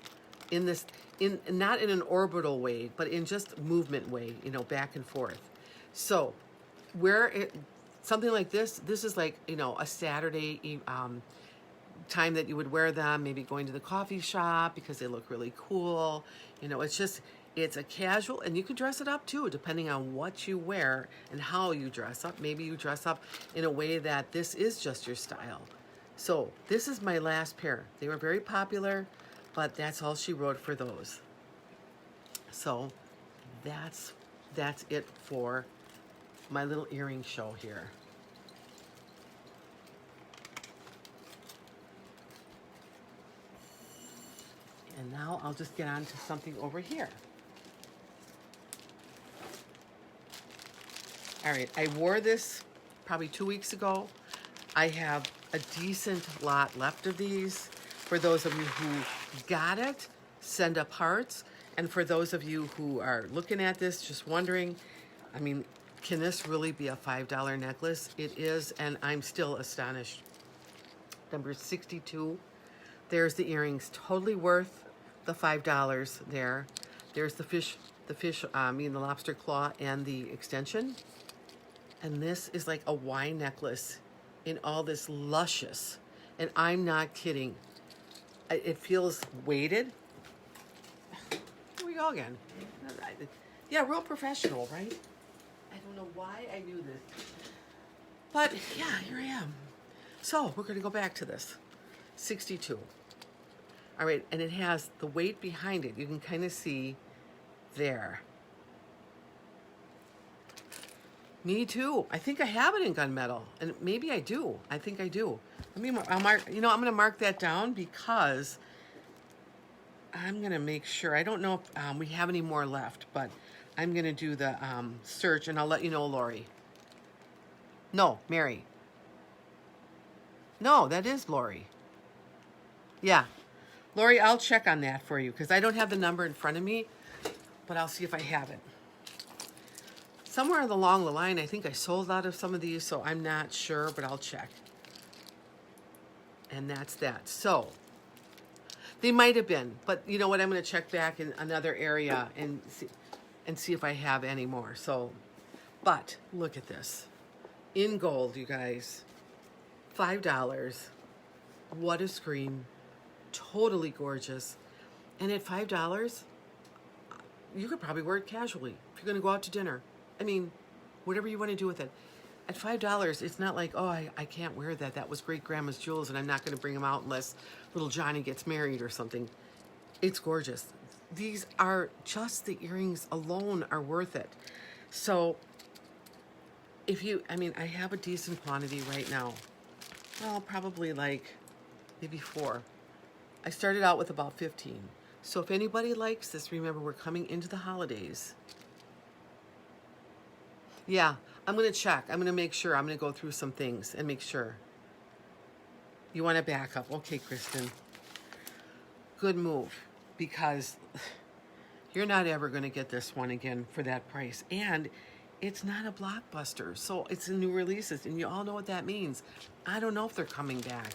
Not in an orbital way, but in just movement way, you know, back and forth. So something like this is like, you know, a Saturday time that you would wear them, maybe going to the coffee shop because they look really cool. You know, it's a casual, and you can dress it up too, depending on what you wear and how you dress up. Maybe you dress up in a way that this is just your style. So this is my last pair. They were very popular, but that's all she wrote for those. So that's it for my little earring show here. And now I'll just get on to something over here. All right, I wore this probably 2 weeks ago. I have a decent lot left of these. For those of you who got it, send up hearts. And for those of you who are looking at this, just wondering, I mean, can this really be a $5 necklace? It is, and I'm still astonished. Number 62. There's the earrings, totally worth the $5 there. There's the lobster claw and the extension. And this is like a wine necklace in all this luscious, and I'm not kidding. It feels weighted. Here we go again. Yeah, real professional, right? I don't know why I knew this. But yeah, here I am. So we're gonna go back to this. 62. All right, and it has the weight behind it. You can kind of see there. Me too. I think I have it in gunmetal, and maybe I do. I think I do. I'll mark. You know, I'm going to mark that down because I'm going to make sure. I don't know if we have any more left, but I'm going to do the search, and I'll let you know, Lori. No, Mary. No, that is Lori. Yeah, Lori, I'll check on that for you because I don't have the number in front of me, but I'll see if I have it. Somewhere along the line, I think I sold out of some of these, so I'm not sure, but I'll check. And that's that. So, they might have been, but you know what? I'm going to check back in another area and see if I have any more. So, but look at this. In gold, you guys. $5. What a scream. Totally gorgeous. And at $5, you could probably wear it casually if you're going to go out to dinner. I mean, whatever you want to do with it. At $5, it's not like, oh, I can't wear that. That was great grandma's jewels, and I'm not going to bring them out unless little Johnny gets married or something. It's gorgeous. These are just the earrings alone are worth it. So, I have a decent quantity right now. Well, probably like maybe 4. I started out with about 15. So if anybody likes this, remember we're coming into the holidays. Yeah, I'm going to check. I'm going to make sure. I'm going to go through some things and make sure. You want to back up. Okay, Kristen. Good move, because you're not ever going to get this one again for that price. And it's not a blockbuster, so it's a new releases, and you all know what that means. I don't know if they're coming back.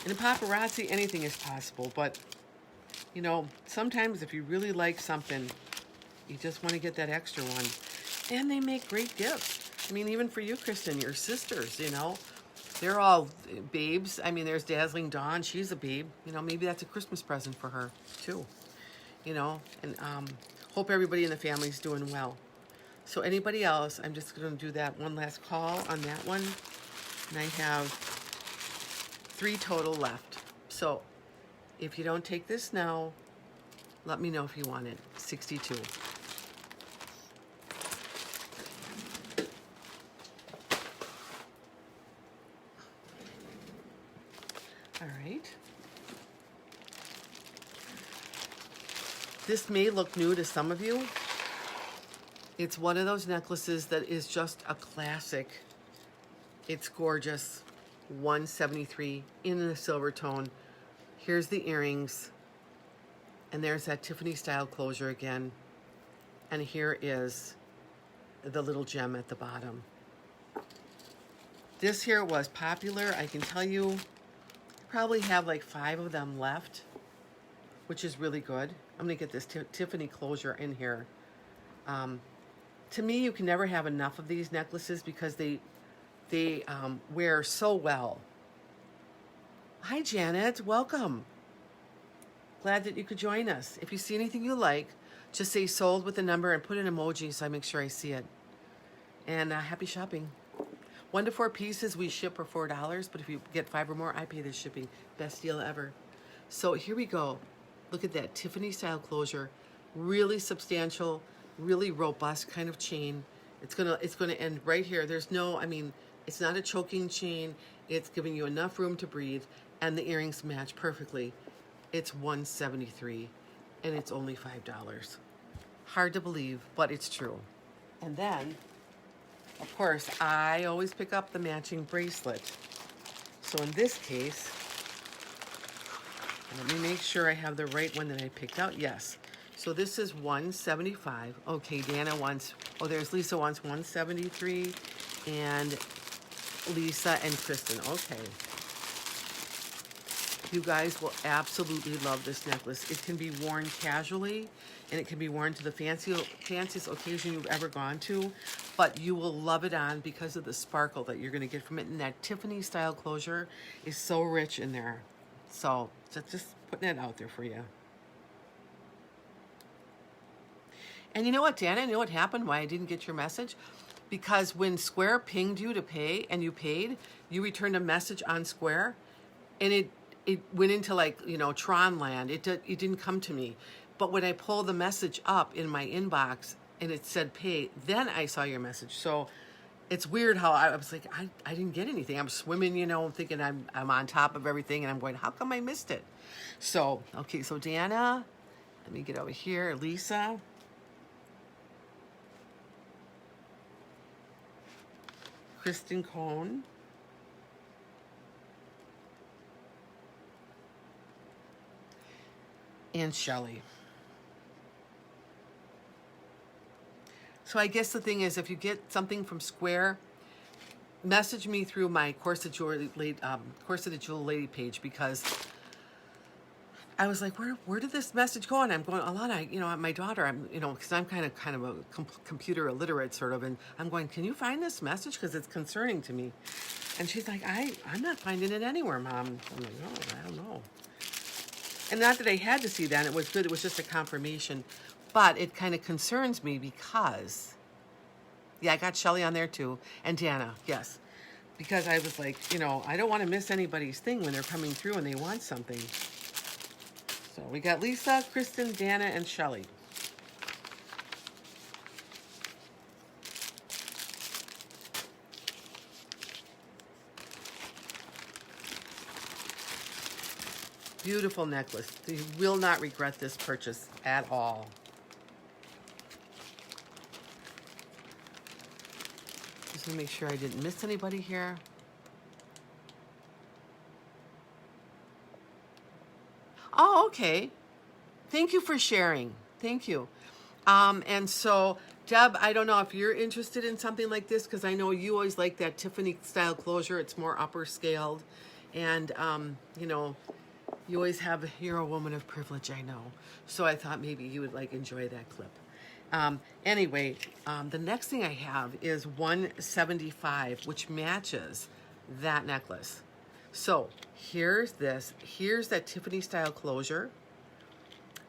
And in Paparazzi, anything is possible, but, you know, sometimes if you really like something, you just want to get that extra one. And they make great gifts. I mean, even for you, Kristen, your sisters, you know, they're all babes. I mean, there's Dazzling Dawn. She's a babe. You know, maybe that's a Christmas present for her, too. You know, and hope everybody in the family's doing well. So anybody else, I'm just going to do that one last call on that one. And I have 3 total left. So if you don't take this now, let me know if you want it. 62. All right. This may look new to some of you. It's one of those necklaces that is just a classic. It's gorgeous. $173 in the silver tone. Here's the earrings. And there's that Tiffany style closure again. And here is the little gem at the bottom. This here was popular. I can tell you, probably have like 5 of them left, which is really good. I'm gonna get this Tiffany closure in here To me, you can never have enough of these necklaces because they wear so well. Hi, Janet. Welcome. Glad that you could join us. If you see anything you like, just say sold with a number and put an emoji so I make sure I see it. And happy shopping. 1 to 4 pieces we ship for $4, but if you get 5 or more, I pay the shipping. Best deal ever. So here we go. Look at that Tiffany style closure. Really substantial, really robust kind of chain. It's gonna end right here. There's no, I mean, it's not a choking chain. It's giving you enough room to breathe, and the earrings match perfectly. It's $173, and it's only $5. Hard to believe, but it's true. And then, of course, I always pick up the matching bracelet. So in this case, let me make sure I have the right one that I picked out. Yes. So this is $175. Okay, Dana wants, oh, there's Lisa wants $173, and Lisa and Kristen. Okay. You guys will absolutely love this necklace. It can be worn casually, and it can be worn to the fanciest occasion you've ever gone to, but you will love it on because of the sparkle that you're going to get from it. And that Tiffany style closure is so rich in there. So just putting it out there for you. And you know what, Dana? You know what happened? Why I didn't get your message? Because when Square pinged you to pay and you paid, you returned a message on Square, and it went into, like, you know, Tron land. It didn't come to me. But when I pulled the message up in my inbox and it said pay, then I saw your message. So it's weird how I was like, I didn't get anything. I'm swimming, you know, thinking I'm on top of everything, and I'm going, how come I missed it? So, okay, so Dana, let me get over here. Lisa. Kristen Cohn. And Shelley. So I guess the thing is, if you get something from Square, message me through my Corseted Jewelry Lady page, because I was like, where did this message go? And I'm going, Alana, you know, my daughter, because I'm kind of a computer illiterate sort of, and I'm going, can you find this message? Because it's concerning to me. And she's like, I'm not finding it anywhere, Mom. I'm like, no, I don't know. And not that I had to see that. It was good. It was just a confirmation. But it kind of concerns me because, yeah, I got Shelley on there too. And Dana, yes. Because I was like, you know, I don't want to miss anybody's thing when they're coming through and they want something. So we got Lisa, Kristen, Dana, and Shelley. Beautiful necklace. You will not regret this purchase at all. Just want to make sure I didn't miss anybody here. Oh, okay. Thank you for sharing. Thank you. And so, Deb, I don't know if you're interested in something like this, because I know you always like that Tiffany style closure. It's more upper scaled. And, you know, you always you're a woman of privilege, I know. So I thought maybe you would enjoy that clip. Anyway, the next thing I have is $175, which matches that necklace. So here's that Tiffany style closure,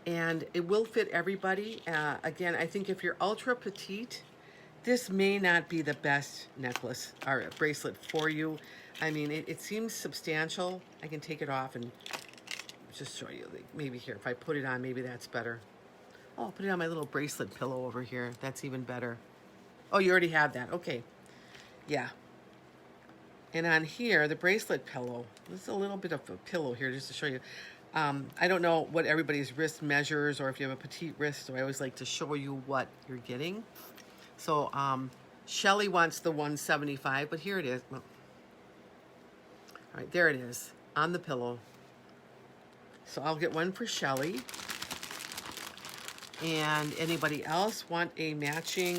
and it will fit everybody. Again, I think if you're ultra petite, this may not be the best necklace or bracelet for you. I mean, it seems substantial. I can take it off and just show you, maybe here, if I put it on, maybe that's better. Oh, I'll put it on my little bracelet pillow over here. That's even better. Oh, you already have that. Okay. Yeah. And on here, the bracelet pillow, there's a little bit of a pillow here just to show you. I don't know what everybody's wrist measures, or if you have a petite wrist, so I always like to show you what you're getting. So Shelley wants the $175, but here it is. All right, there it is on the pillow. So I'll get one for Shelley. And anybody else want a matching?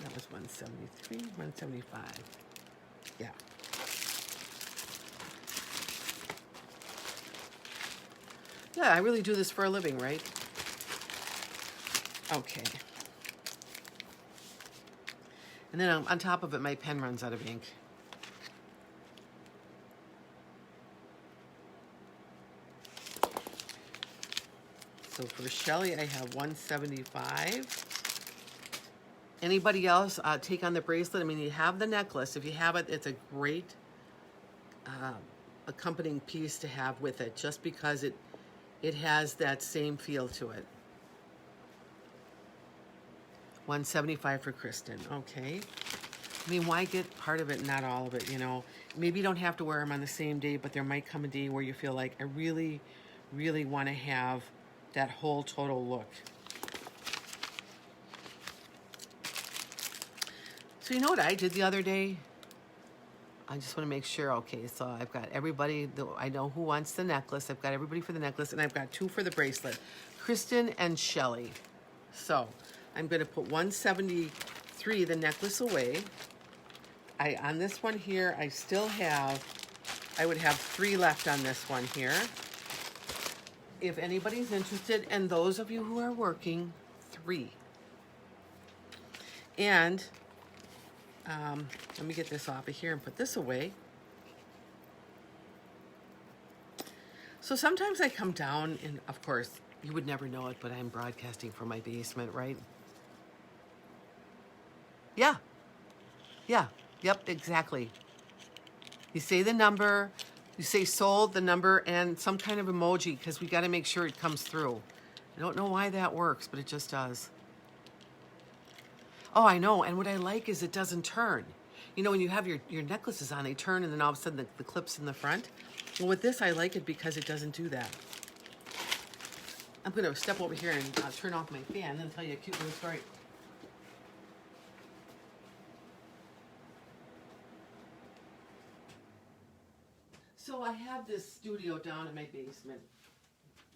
That was 173, 175. Yeah. Yeah, I really do this for a living, right? Okay. And then on top of it, my pen runs out of ink. So for Shelly, I have 175. Anybody else take on the bracelet? I mean, you have the necklace. If you have it, it's a great accompanying piece to have with it, just because it has that same feel to it. 175 for Kristen. Okay. I mean, why get part of it, not all of it, you know? Maybe you don't have to wear them on the same day, but there might come a day where you feel like, I really, really want to have that whole total look. So you know what I did the other day? I just want to make sure. Okay, so I've got everybody. I know who wants the necklace. I've got everybody for the necklace, and I've got 2 for the bracelet. Kristen and Shelly. So I'm going to put 173, the necklace, away. On this one here, I would have 3 left on this one here. If anybody's interested, and those of you who are working, 3. And let me get this off of here and put this away. So sometimes I come down, and of course, you would never know it, but I'm broadcasting from my basement, right? Yeah. Yeah. Yep, exactly. You say the number, you say sold, the number, and some kind of emoji, because we got to make sure it comes through. I don't know why that works, but it just does. Oh, I know. And what I like is it doesn't turn. You know, when you have your necklaces on, they turn, and then all of a sudden the clip's in the front. Well, with this, I like it because it doesn't do that. I'm going to step over here and turn off my fan and then tell you a cute little story. So I have this studio down in my basement.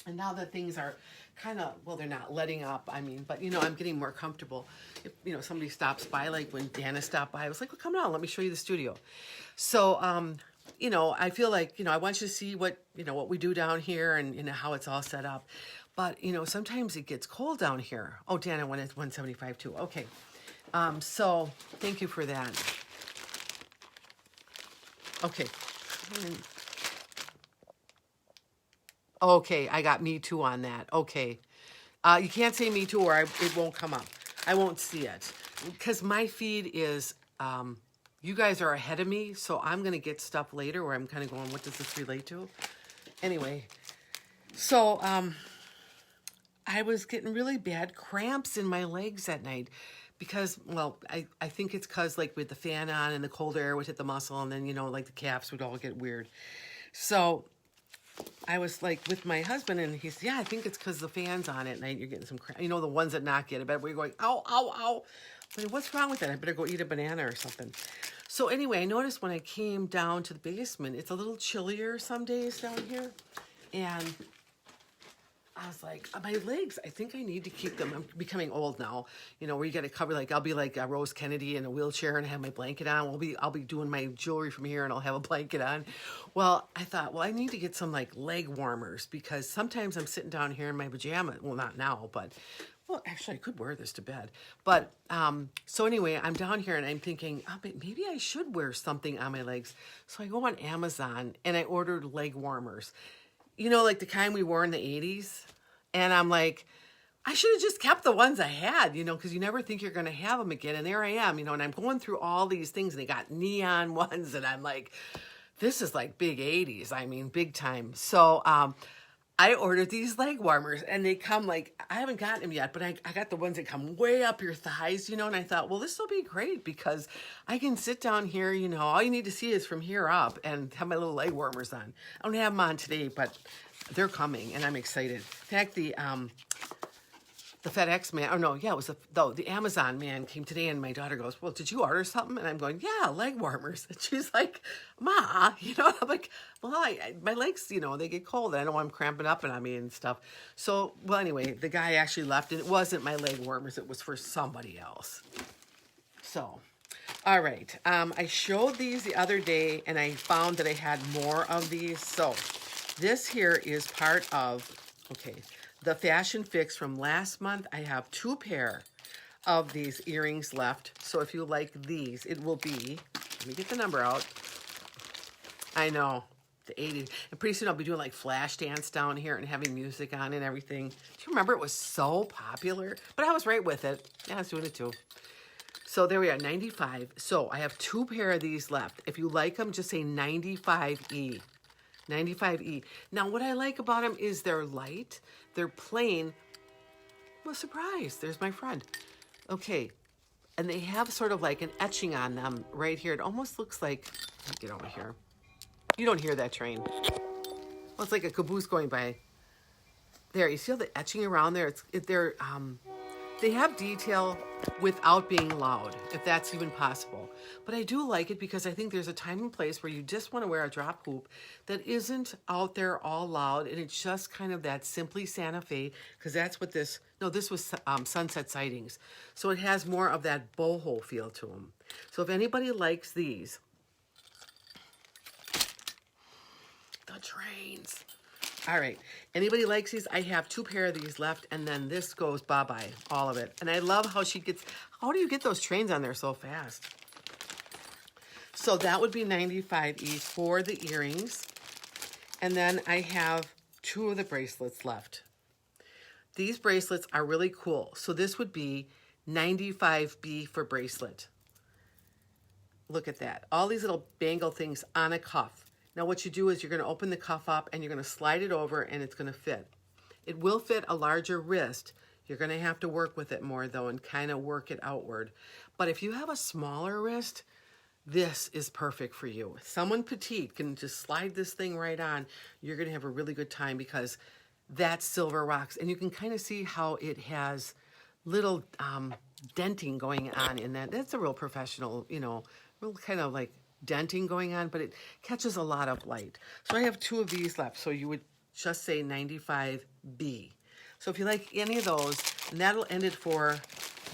And now that things are kind of, well, they're not letting up, I mean, but, you know, I'm getting more comfortable. If, you know, somebody stops by, like when Dana stopped by, I was like, well, come on, let me show you the studio. So, you know, I feel like, you know, I want you to see what, you know, what we do down here and, you know, how it's all set up. But, you know, sometimes it gets cold down here. Oh, Dana wanted 175 too. Okay. So thank you for that. Okay. Okay, I got me too on that. Okay. You can't say me too or it won't come up. I won't see it. Because my feed is, you guys are ahead of me, so I'm going to get stuff later where I'm kind of going, what does this relate to? Anyway, so I was getting really bad cramps in my legs at night because, well, I think it's because, like, with the fan on and the cold air would hit the muscle and then, you know, like the calves would all get weird. So I was like with my husband and he said, yeah, I think it's because the fan's on at night. You're getting some cramp. You know, the ones that knock you out of bed where you're going, ow, ow, ow. But what's wrong with that? I better go eat a banana or something. So anyway, I noticed when I came down to the basement, it's a little chillier some days down here. And I was like, my legs, I think I need to keep them. I'm becoming old now, you know, where you got to cover, like, I'll be like Rose Kennedy in a wheelchair and have my blanket on. I'll be doing my jewelry from here and I'll have a blanket on. Well, I thought, well, I need to get some like leg warmers because sometimes I'm sitting down here in my pajamas. Well, not now, but, well, actually I could wear this to bed. But, so anyway, I'm down here and I'm thinking, oh, maybe I should wear something on my legs. So I go on Amazon and I ordered leg warmers. You know, like the kind we wore in the 80s. And I'm like, I should have just kept the ones I had, you know, because you never think you're going to have them again. And there I am, you know, and I'm going through all these things and they got neon ones. And I'm like, this is like big 80s. I mean, big time. So I ordered these leg warmers and they come like, I haven't gotten them yet, but I got the ones that come way up your thighs, you know, and I thought, well, this will be great because I can sit down here, you know, all you need to see is from here up and have my little leg warmers on. I don't have them on today, but they're coming and I'm excited. In fact, the FedEx man, oh no, yeah, it was the Amazon man came today and my daughter goes, well, did you order something? And I'm going, yeah, leg warmers. And she's like, Ma, you know, and I'm like, well, my legs, you know, they get cold. And I know I'm cramping up and I mean stuff. So, well, anyway, the guy actually left and it wasn't my leg warmers. It was for somebody else. So, all right. I showed these the other day and I found that I had more of these. So this here is part of, okay, the fashion fix from last month. I have 2 pair of these earrings left. So if you like these, it will be, let me get the number out. I know, the 80s. And pretty soon I'll be doing like flash dance down here and having music on and everything. Do you remember it was so popular? But I was right with it. Yeah, I was doing it too. So there we are, 95. So I have 2 pair of these left. If you like them, just say 95E. 95E. Now what I like about them is they're light, they're plain. Well, surprise, there's my friend. Okay, and they have sort of like an etching on them right here. It almost looks like, let me get over here. You don't hear that train. Well, it's like a caboose going by. There, you see all the etching around there? They have detail without being loud, if that's even possible. But I do like it because I think there's a time and place where you just want to wear a drop hoop that isn't out there all loud, and it's just kind of that Simply Santa Fe, because that's what this was Sunset Sightings. So it has more of that boho feel to them. So if anybody likes these, the trains. All right, anybody likes these? I have 2 pair of these left, and then this goes bye-bye, all of it. And I love how how do you get those trains on there so fast? So that would be 95 each for the earrings. And then I have 2 of the bracelets left. These bracelets are really cool. So this would be 95B for bracelet. Look at that. All these little bangle things on a cuff. Now what you do is you're going to open the cuff up and you're going to slide it over and it's going to fit. It will fit a larger wrist. You're going to have to work with it more though and kind of work it outward. But if you have a smaller wrist, this is perfect for you. Someone petite can just slide this thing right on. You're going to have a really good time because that's silver rocks. And you can kind of see how it has little denting going on in that. That's a real professional, real kind of like denting going on, but it catches a lot of light. So I have 2 of these left. So you would just say 95B. So if you like any of those, and that'll end it for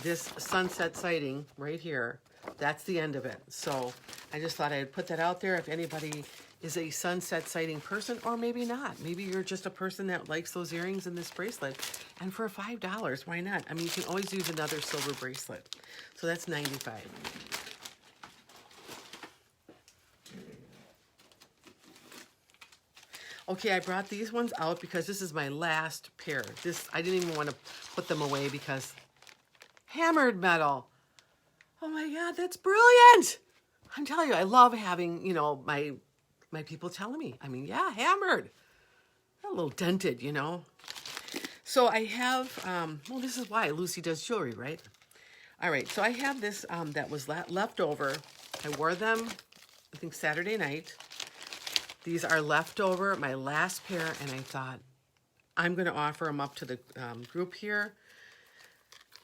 this sunset sighting right here. That's the end of it. So I just thought I'd put that out there. If anybody is a sunset sighting person, or maybe not. Maybe you're just a person that likes those earrings and this bracelet. And for $5, why not? I mean, you can always use another silver bracelet. So that's 95. Okay, I brought these ones out because this is my last pair. I didn't even want to put them away because hammered metal. Oh my God, that's brilliant. I'm telling you, I love having, my people telling me. I mean, yeah, hammered. A little dented, So I have, this is why Lucy does jewelry, right? All right, so I have this that was left over. I wore them, I think, Saturday night. These are leftover, my last pair, and I thought I'm going to offer them up to the group here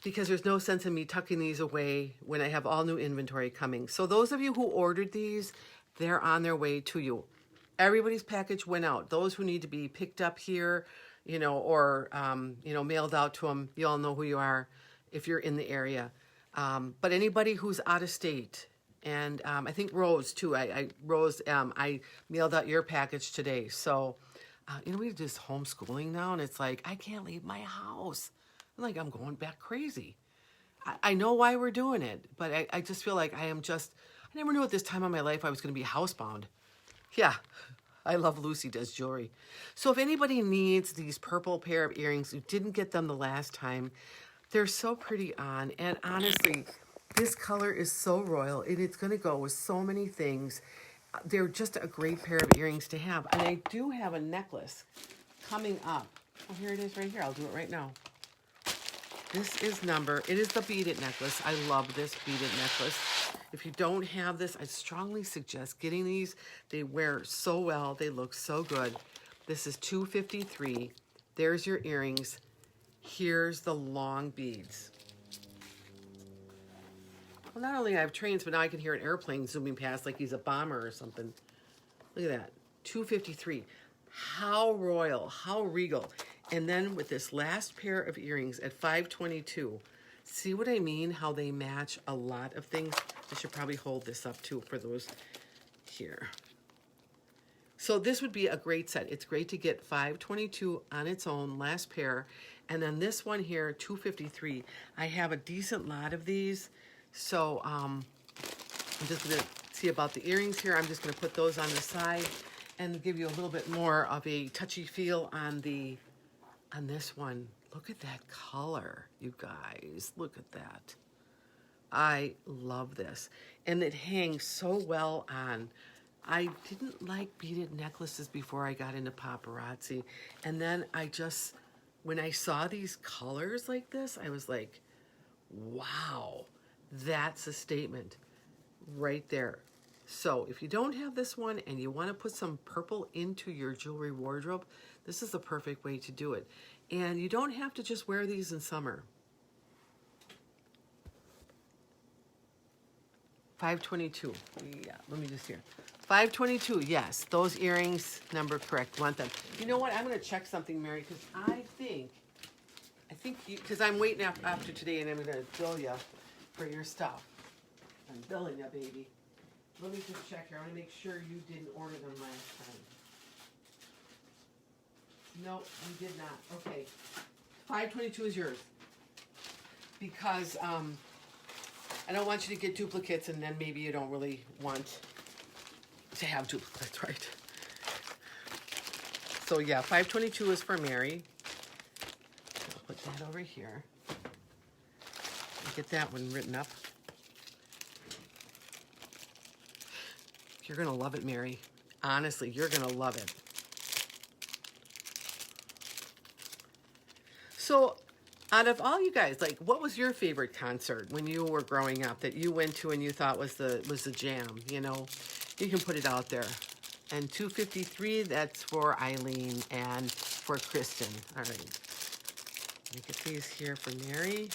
because there's no sense in me tucking these away when I have all new inventory coming. So those of you who ordered these, they're on their way to you. Everybody's package went out. Those who need to be picked up here, or mailed out to them, you all know who you are if you're in the area. But anybody who's out of state, and I think Rose too. Rose, I mailed out your package today. So, we're just homeschooling now, and it's like I can't leave my house. I'm going back crazy. I know why we're doing it, but I just feel like I never knew at this time of my life I was going to be housebound. Yeah, I love Lucy Does Jewelry. So if anybody needs these purple pair of earrings, who didn't get them the last time, they're so pretty on, and honestly, this color is so royal, and it's going to go with so many things. They're just a great pair of earrings to have. And I do have a necklace coming up. Oh, here it is right here. I'll do it right now. It is the beaded necklace. I love this beaded necklace. If you don't have this, I strongly suggest getting these. They wear so well. They look so good. This is $253. There's your earrings. Here's the long beads. Well, not only I have trains, but now I can hear an airplane zooming past like he's a bomber or something. Look at that, $253. How royal, how regal. And then with this last pair of earrings at $522, see what I mean? How they match a lot of things. I should probably hold this up too for those here. So this would be a great set. It's great to get 522 on its own, last pair. And then this one here, 253. I have a decent lot of these. So I'm just going to see about the earrings here. I'm just going to put those on the side and give you a little bit more of a touchy feel on this one. Look at that color, you guys. Look at that. I love this. And it hangs so well on. I didn't like beaded necklaces before I got into paparazzi. And then when I saw these colors like this, I was like, wow, that's a statement right there. So if you don't have this one and you want to put some purple into your jewelry wardrobe, this is the perfect way to do it. And you don't have to just wear these in summer. 522. Yeah, let me just hear. 522, yes. Those earrings, number correct. Want them. You know what? I'm going to check something, Mary, because I think because I'm waiting after today and I'm going to bill you for your stuff. I'm billing you, baby. Let me just check here. I want to make sure you didn't order them last time. No, you did not. Okay. 522 is yours. Because I don't want you to get duplicates and then maybe you don't really want to have duplicates, right? So yeah, 522 is for Mary. I'll put that over here. Get that one written up. You're going to love it, Mary. Honestly, you're going to love it. So out of all you guys, like, what was your favorite concert when you were growing up that you went to and you thought was the jam, you know? You can put it out there. And 253, that's for Eileen and for Kristen. All right. Let me get these here for Mary.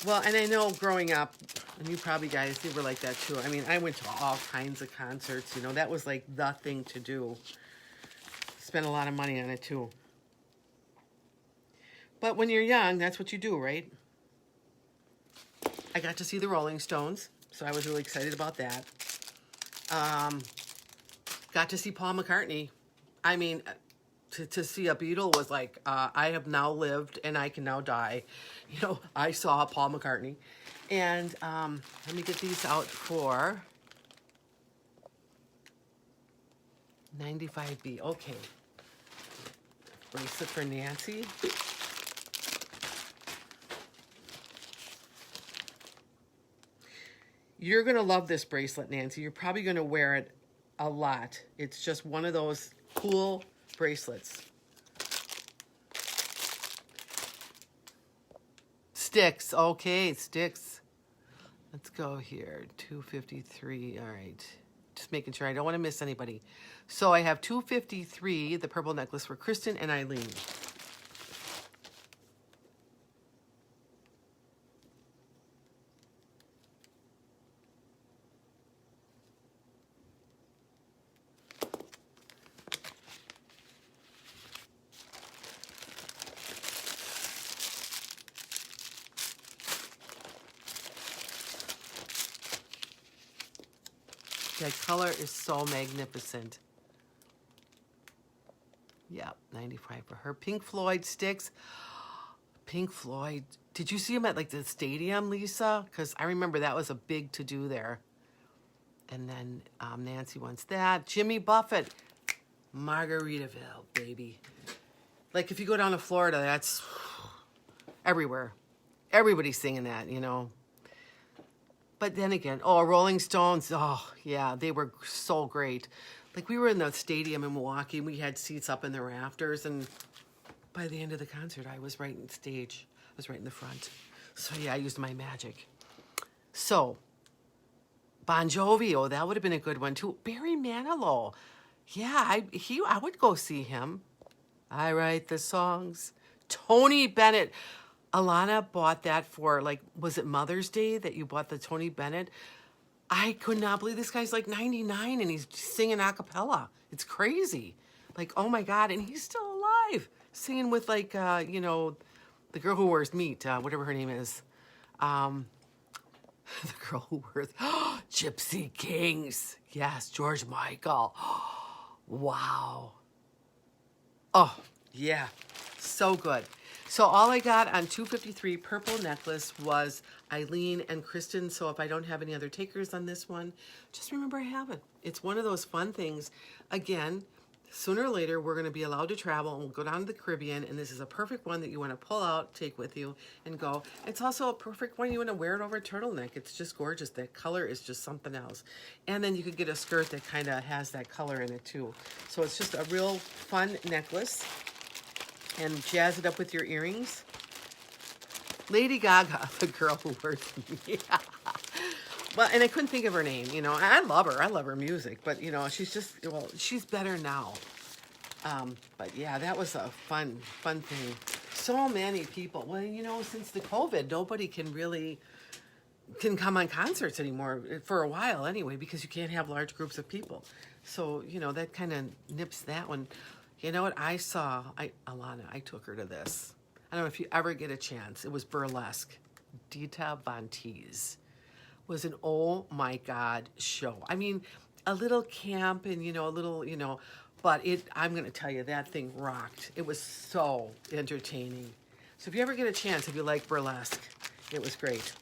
Well, and I know growing up, and you probably guys, you were like that too. I mean, I went to all kinds of concerts, you know. That was like the thing to do. Spent a lot of money on it too. But when you're young, that's what you do, right? I got to see the Rolling Stones, so I was really excited about that. Got to see Paul McCartney. I mean, to see a Beatle was like, I have now lived and I can now die. You know, I saw Paul McCartney. And let me get these out for 95B. Okay. Bracelet for Nancy. You're going to love this bracelet, Nancy. You're probably going to wear it a lot. It's just one of those cool bracelets. Sticks. Okay, sticks. Let's go here. 253. All right. Just making sure I don't want to miss anybody. So I have 253, the purple necklace for Kristen and Eileen. That color is so magnificent. Yeah, 95 for her. Pink Floyd sticks. Pink Floyd. Did you see them at like the stadium, Lisa? Because I remember that was a big to-do there. And then Nancy wants that. Jimmy Buffett. Margaritaville, baby. Like if you go down to Florida, that's everywhere. Everybody's singing that, you know. But then again, Rolling Stones, yeah, they were so great. Like, we were in the stadium in Milwaukee, and we had seats up in the rafters, and by the end of the concert, I was right in stage. I was right in the front. So, yeah, I used my magic. So, Bon Jovi, that would have been a good one, too. Barry Manilow. Yeah, I would go see him. I write the songs. Tony Bennett. Alana bought that for, like, was it Mother's Day that you bought the Tony Bennett? I could not believe this guy's like 99 and he's singing a cappella. It's crazy. Like, oh my God, and he's still alive. Singing with like, you know, the girl who wears meat, whatever her name is. The girl who wears Gypsy Kings. Yes, George Michael. Wow. Oh, yeah. So good. So all I got on 253 purple necklace was Eileen and Kristen. So if I don't have any other takers on this one, just remember I have it. It's one of those fun things. Again, sooner or later, we're going to be allowed to travel and we'll go down to the Caribbean. And this is a perfect one that you want to pull out, take with you and go. It's also a perfect one you want to wear it over a turtleneck. It's just gorgeous. That color is just something else. And then you could get a skirt that kind of has that color in it too. So it's just a real fun necklace. And jazz it up with your earrings. Lady Gaga, the girl who works me. Well, and I couldn't think of her name, you know. I love her. I love her music. But, you know, she's just, well, she's better now. But, yeah, that was a fun thing. So many people. Well, you know, since the COVID, nobody can come on concerts anymore, for a while anyway, because you can't have large groups of people. So, you know, that kind of nips that one. You know what I saw? Alana, I took her to this. I don't know if you ever get a chance. It was Burlesque. Dita Von Teese was an oh my God show. I mean, a little camp and, you know, a little, you know, but I'm going to tell you, that thing rocked. It was so entertaining. So if you ever get a chance, if you like burlesque, it was great.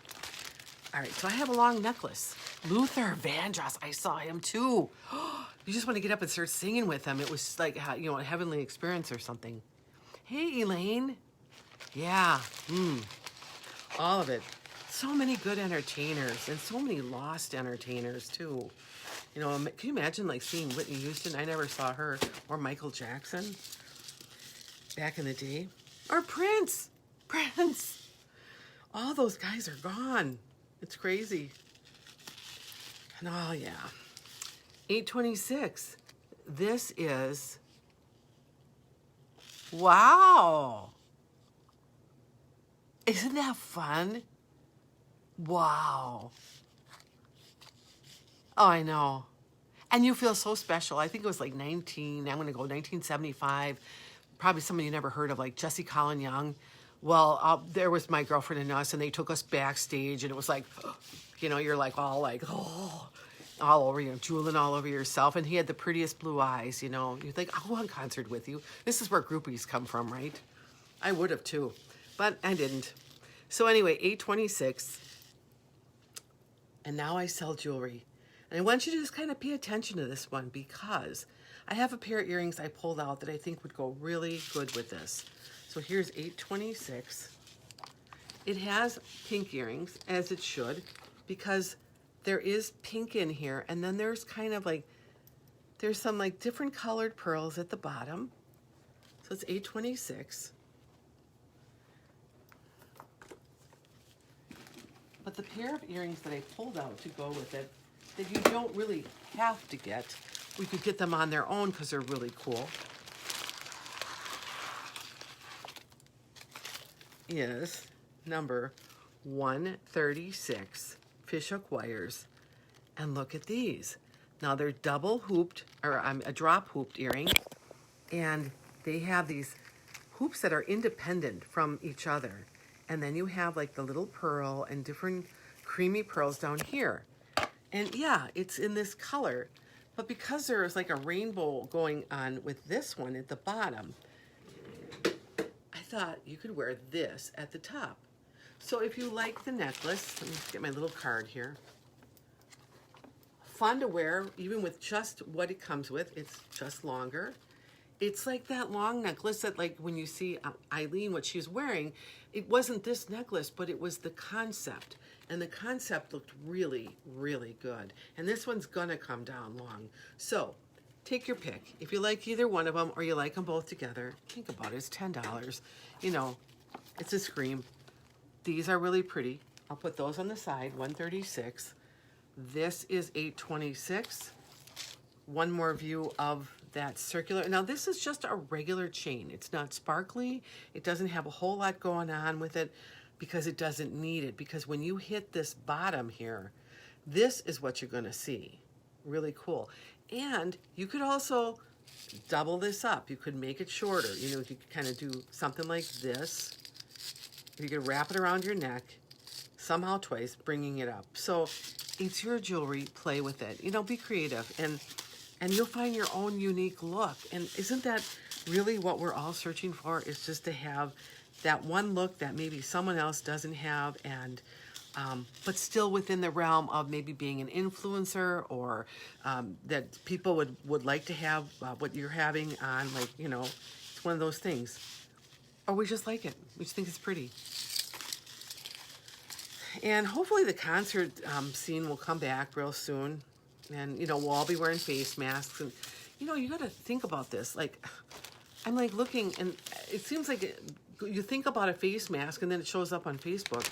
All right, so I have a long necklace. Luther Vandross, I saw him too. You just want to get up and start singing with him. It was like, you know, a heavenly experience or something. Hey, Elaine. Yeah, all of it. So many good entertainers and so many lost entertainers too. You know, can you imagine like seeing Whitney Houston? I never saw her. Or Michael Jackson back in the day. Or Prince. Prince. All those guys are gone. It's crazy. And oh, yeah. 826. This is, wow. Isn't that fun? Wow. Oh, I know. And you feel so special. I think it was like I'm going to go 1975. Probably somebody you never heard of, like Jesse Colin Young. Well, there was my girlfriend and us, and they took us backstage, and it was like, you know, you're like, all over you, drooling all over yourself. And he had the prettiest blue eyes, you know. You think, I'll go on concert with you. This is where groupies come from, right? I would have too, but I didn't. So anyway, 826. And now I sell jewelry. And I want you to just kind of pay attention to this one because I have a pair of earrings I pulled out that I think would go really good with this. So here's 826. It has pink earrings, as it should, because there is pink in here. And then there's kind of like, there's some like different colored pearls at the bottom. So it's 826. But the pair of earrings that I pulled out to go with it, that you don't really have to get, we could get them on their own because they're really cool, is number 136 fishhook wires. And look at these. Now they're double hooped, or a drop hooped earring, and they have these hoops that are independent from each other. And then you have like the little pearl and different creamy pearls down here. And yeah, it's in this color, but because there's like a rainbow going on with this one at the bottom, I thought you could wear this at the top. So if you like the necklace, let me get my little card here. Fun to wear, even with just what it comes with. It's just longer. It's like that long necklace that, like, when you see Eileen, what she's wearing, it wasn't this necklace, but it was the concept. And the concept looked really, really good. And this one's gonna come down long. So take your pick. If you like either one of them or you like them both together, think about it, it's $10. You know, it's a scream. These are really pretty. I'll put those on the side, 136. This is 826. One more view of that circular. Now this is just a regular chain. It's not sparkly. It doesn't have a whole lot going on with it because it doesn't need it. Because when you hit this bottom here, this is what you're gonna see. Really cool. And you could also double this up. You could make it shorter. You know, you could kind of do something like this. You could wrap it around your neck. somehow twice, bringing it up. So it's your jewelry, play with it. You know, be creative, and you'll find your own unique look. And isn't that really what we're all searching for? Is just to have that one look that maybe someone else doesn't have, and but still within the realm of maybe being an influencer, or that people would like to have what you're having on, like, you know, it's one of those things. Or we just like it. We just think it's pretty. And hopefully the concert scene will come back real soon. And, you know, we'll all be wearing face masks. And, you know, you got to think about this. Like, I'm like looking, and it seems like you think about a face mask and then it shows up on Facebook.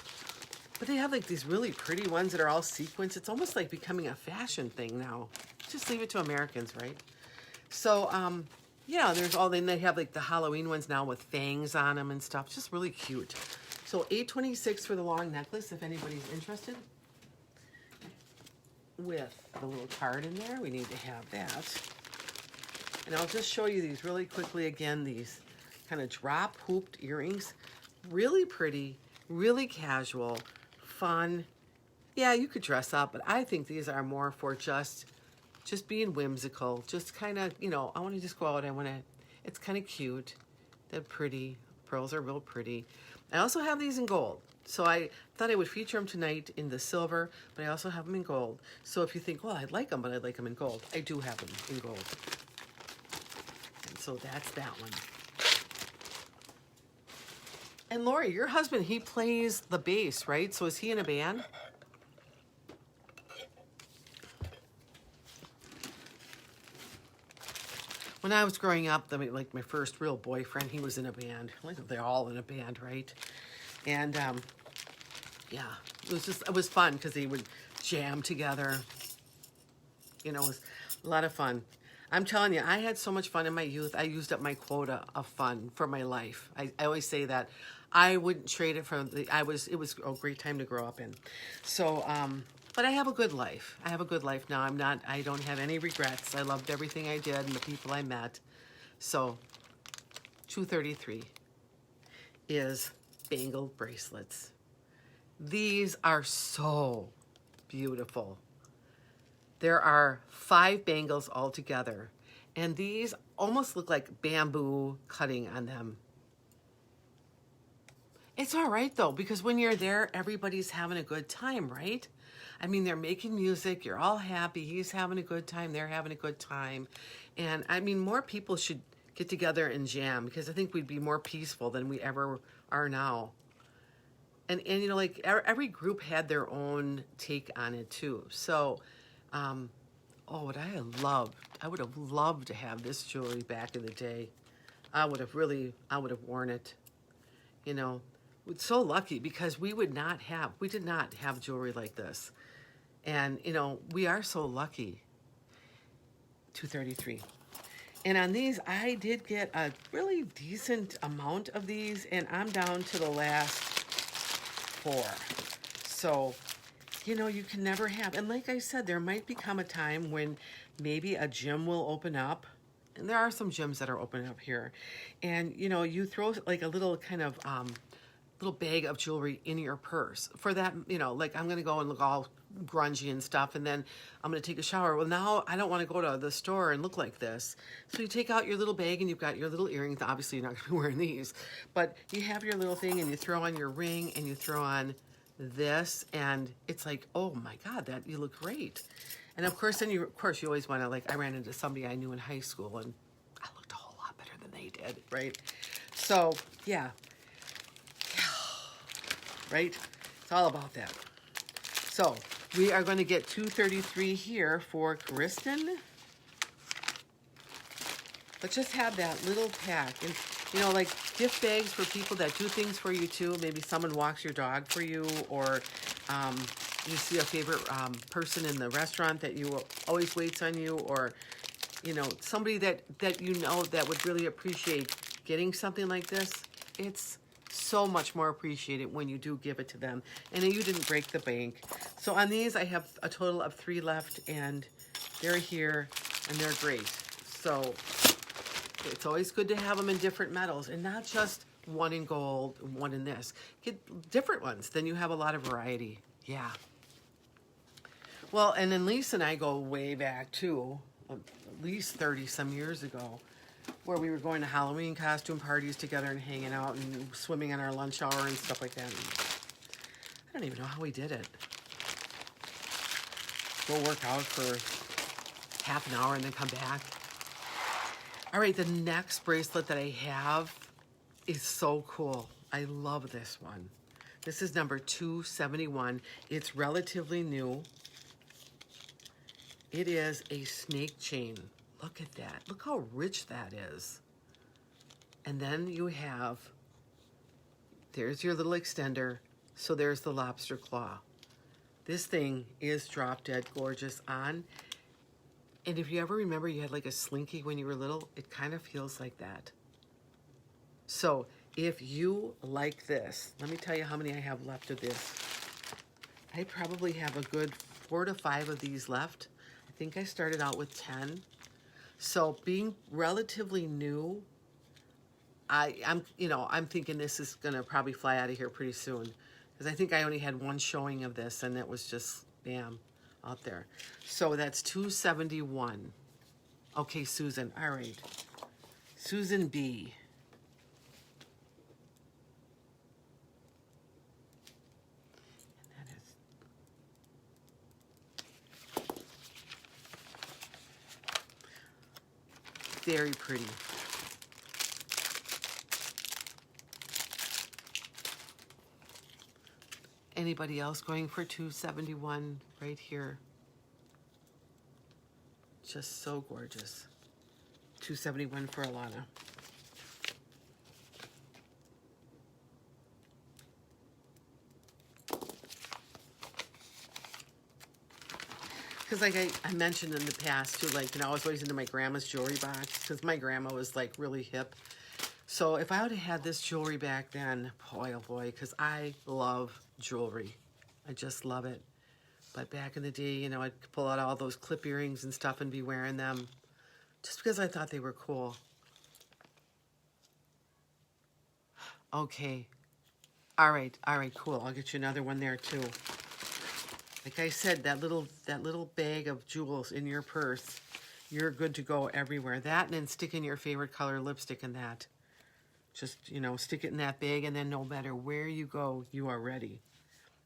But they have like these really pretty ones that are all sequins. It's almost like becoming a fashion thing now. Just leave it to Americans, right? So, yeah, there's all, then they have like the Halloween ones now with fangs on them and stuff. Just really cute. So $8.26 for the long necklace, if anybody's interested. With the little card in there, we need to have that. And I'll just show you these really quickly again, these kind of drop hooped earrings. Really pretty, really casual, fun. Yeah, you could dress up, but I think these are more for just being whimsical. Just kind of, you know, I want to just go out. It's kind of cute. They're pretty. Pearls are real pretty. I also have these in gold. So I thought I would feature them tonight in the silver, but I also have them in gold. So if you think, well, I'd like them, but I'd like them in gold, I do have them in gold. And so that's that one. And Lori, your husband, he plays the bass, right? So is he in a band? When I was growing up, like my first real boyfriend, he was in a band. Like they're all in a band, right? And yeah, it was fun because they would jam together. You know, it was a lot of fun. I'm telling you, I had so much fun in my youth. I used up my quota of fun for my life. I always say that. I wouldn't trade it for it was a great time to grow up in. So, but I have a good life. I have a good life now. I don't have any regrets. I loved everything I did and the people I met. So, $2.33 is bangle bracelets. These are so beautiful. There are 5 bangles altogether, and these almost look like bamboo cutting on them. It's all right, though, because when you're there, everybody's having a good time, right? I mean, they're making music. You're all happy. He's having a good time. They're having a good time. And, I mean, more people should get together and jam, because I think we'd be more peaceful than we ever are now. And you know, like, every group had their own take on it, too. So, what I would have loved to have this jewelry back in the day. I would have worn it, you know. We're so lucky because we did not have jewelry like this. And, you know, we are so lucky. $2.33. And on these, I did get a really decent amount of these, and I'm down to the last 4. So, you know, you can never have. And like I said, there might become a time when maybe a gym will open up. And there are some gyms that are opening up here. And, you know, you throw like a little kind of little bag of jewelry in your purse for that, you know, like I'm going to go and look all grungy and stuff, and then I'm going to take a shower. Well, now I don't want to go to the store and look like this. So you take out your little bag and you've got your little earrings. Obviously, you're not going to be wearing these, but you have your little thing and you throw on your ring and you throw on this, and it's like, oh my God, that you look great. And of course, then you always want to, like, I ran into somebody I knew in high school and I looked a whole lot better than they did, right? So, yeah. Right? It's all about that. So, we are going to get $2.33 here for Kristen. But just have that little pack. And, you know, like gift bags for people that do things for you too. Maybe someone walks your dog for you, or you see a favorite person in the restaurant that always waits on you, or, you know, somebody that you know that would really appreciate getting something like this. It's so much more appreciated when you do give it to them, and then you didn't break the bank. So on these, I have a total of 3 left, and they're here, and they're great. So it's always good to have them in different metals, and not just one in gold, one in this. Get different ones. Then you have a lot of variety. Yeah. Well, and then Lisa and I go way back too, at least 30 some years ago, where we were going to Halloween costume parties together and hanging out and swimming on our lunch hour and stuff like that. And I don't even know how we did it. Go work out for half an hour and then come back. All right, the next bracelet that I have is so cool. I love this one. This is number 271. It's relatively new. It is a snake chain. Look at that. Look how rich that is. And then you have, there's your little extender. So there's the lobster claw. This thing is drop dead gorgeous on. And if you ever remember you had like a slinky when you were little, it kind of feels like that. So if you like this, let me tell you how many I have left of this. I probably have a good 4 to 5 of these left. I think I started out with 10. So being relatively new, I'm thinking this is gonna probably fly out of here pretty soon. Because I think I only had one showing of this and it was just, bam, out there. So that's 271. Okay, Susan, all right. Susan B. And that is very pretty. Anybody else going for 271 right here? Just so gorgeous. 271 for Alana. Because like I mentioned in the past too, like, I was always into my grandma's jewelry box because my grandma was like really hip. So if I would have had this jewelry back then, boy, oh boy, because I love jewelry. I just love it. But back in the day, I'd pull out all those clip earrings and stuff and be wearing them just because I thought they were cool. Okay. All right, cool. I'll get you another one there too. Like I said, that little bag of jewels in your purse, you're good to go everywhere. That and then stick in your favorite color lipstick in that. Just, stick it in that bag, and then no matter where you go, you are ready.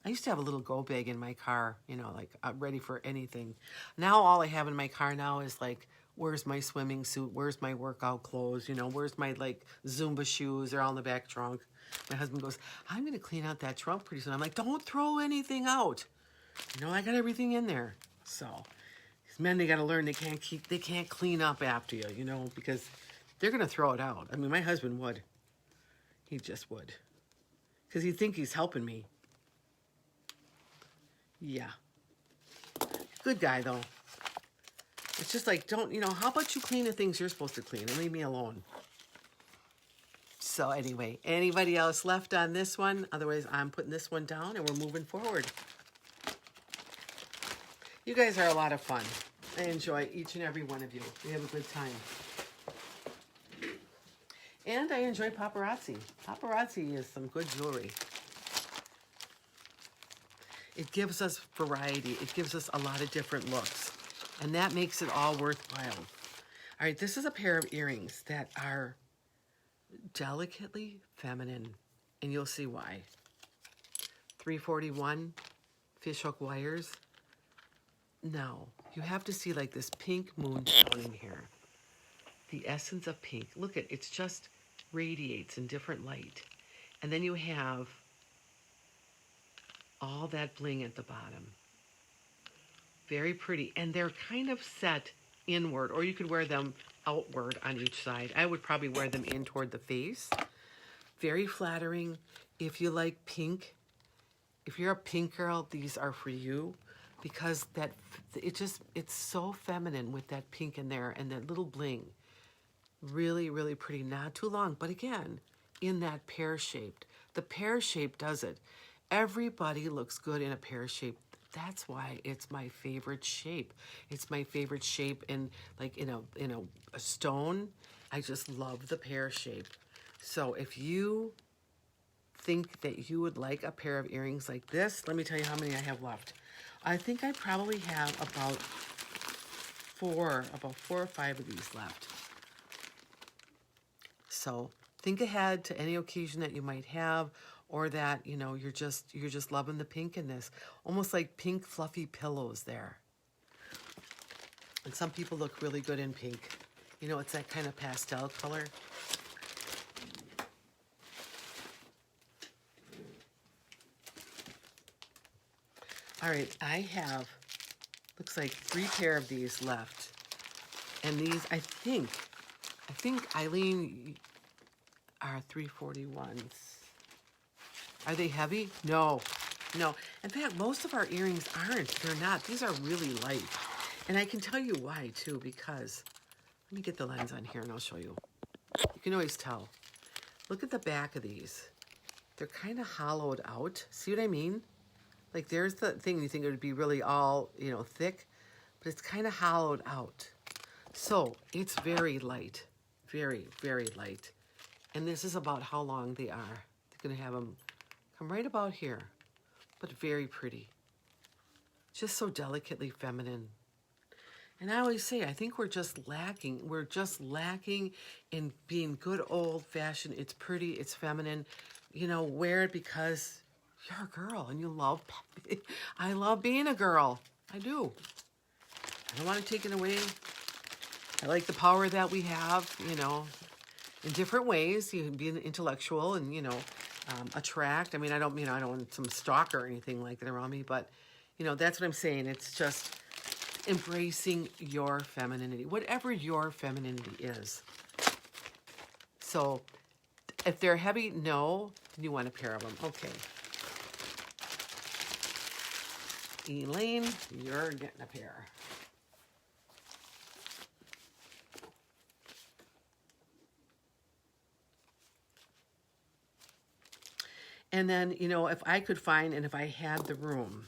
I used to have a little go bag in my car, like ready for anything. Now all I have in my car now is like, where's my swimming suit? Where's my workout clothes? Where's my like Zumba shoes? They're all in the back trunk. My husband goes, I'm going to clean out that trunk pretty soon. I'm like, don't throw anything out. I got everything in there. So these men, they got to learn they can't clean up after you, because they're going to throw it out. I mean, my husband would. He just would. Because he'd think he's helping me. Yeah. Good guy, though. It's just like, how about you clean the things you're supposed to clean and leave me alone? So anyway, anybody else left on this one? Otherwise, I'm putting this one down and we're moving forward. You guys are a lot of fun. I enjoy each and every one of you. We have a good time. And I enjoy Paparazzi. Paparazzi is some good jewelry. It gives us variety. It gives us a lot of different looks. And that makes it all worthwhile. All right, this is a pair of earrings that are delicately feminine. And you'll see why. 341 fishhook wires. Now, you have to see like this pink moonstone in here. The essence of pink. Look at it's just radiates in different light. And then you have all that bling at the bottom. Very pretty. And they're kind of set inward, or you could wear them outward on each side. I would probably wear them in toward the face. Very flattering. If you like pink, if you're a pink girl, these are for you. Because it's so feminine with that pink in there and that little bling. Really, really pretty. Not too long, but again, in that pear shaped. The pear shape does it. Everybody looks good in a pear shape. That's why it's my favorite shape. It's my favorite shape in like in a stone. I just love the pear shape. So if you think that you would like a pair of earrings like this, let me tell you how many I have left. I think I probably have about four or five of these left. So think ahead to any occasion that you might have, or that, you know, you're just loving the pink in this. Almost like pink fluffy pillows there. And some people look really good in pink. You know, it's that kind of pastel color. All right, I have, looks like 3 pair of these left. And these, I think Eileen, are 341s. Are they heavy? No, no. In fact, most of our earrings aren't. They're not. These are really light. And I can tell you why, too, because, let me get the lens on here and I'll show you. You can always tell. Look at the back of these. They're kind of hollowed out. See what I mean? Like, there's the thing, you think it would be really all, you know, thick, but it's kind of hollowed out. So it's very light, very, very light. And this is about how long they are. They're going to have them come right about here, but very pretty. Just so delicately feminine. And I always say, I think we're just lacking in being good old-fashioned. It's pretty, it's feminine. You know, wear it because you're a girl and you love, I love being a girl. I do. I don't want to take it away. I like the power that we have, you know, in different ways. You can be an intellectual and, you know, attract. I mean, I don't want some stalker or anything like that around me, but, you know, that's what I'm saying. It's just embracing your femininity, whatever your femininity is. So if they're heavy, no, then you want a pair of them. Okay. Elaine, you're getting a pair. And then, you know, if I could find, and if I had the room,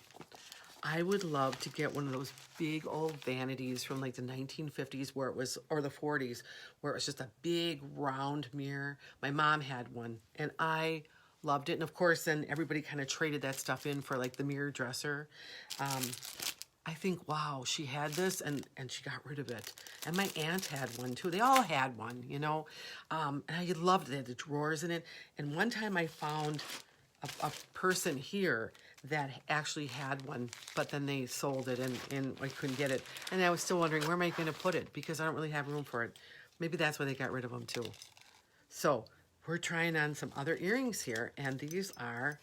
I would love to get one of those big old vanities from like the 1950s where it was, or the 40s, where it was just a big round mirror. My mom had one and I loved it. And of course, then everybody kind of traded that stuff in for like the mirror dresser. I think, wow, she had this and she got rid of it. And my aunt had one too. They all had one, you know. And I loved it. It had the drawers in it. And one time I found a person here that actually had one, but then they sold it and I couldn't get it. And I was still wondering, where am I going to put it? Because I don't really have room for it. Maybe that's why they got rid of them too. So we're trying on some other earrings here. And these are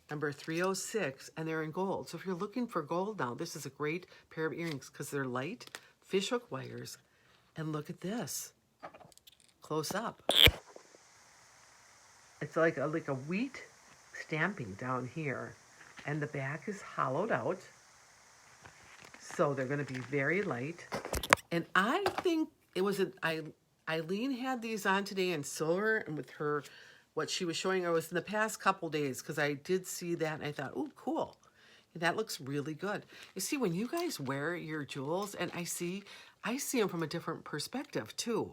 number 306, and they're in gold. So if you're looking for gold now, this is a great pair of earrings because they're light, fishhook wires. And look at this, close up. It's like a wheat stamping down here. And the back is hollowed out. So they're going to be very light. And I think it was, Eileen had these on today in silver, and with her, what she was showing her was in the past couple days, because I did see that and I thought, oh, cool. That looks really good. You see, when you guys wear your jewels, and I see them from a different perspective too.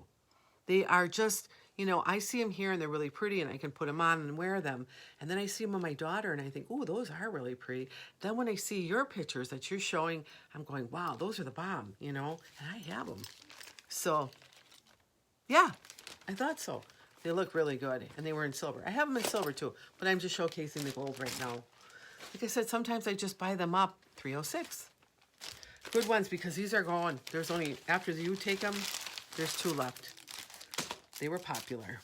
They are just, you know, I see them here and they're really pretty and I can put them on and wear them. And then I see them on my daughter and I think, oh, those are really pretty. Then when I see your pictures that you're showing, I'm going, wow, those are the bomb, you know, and I have them. So, yeah, I thought so. They look really good, and they were in silver. I have them in silver too, but I'm just showcasing the gold right now. Like I said, sometimes I just buy them up. 306. Good ones, because these are gone. There's only, after you take them, there's 2 left. They were popular.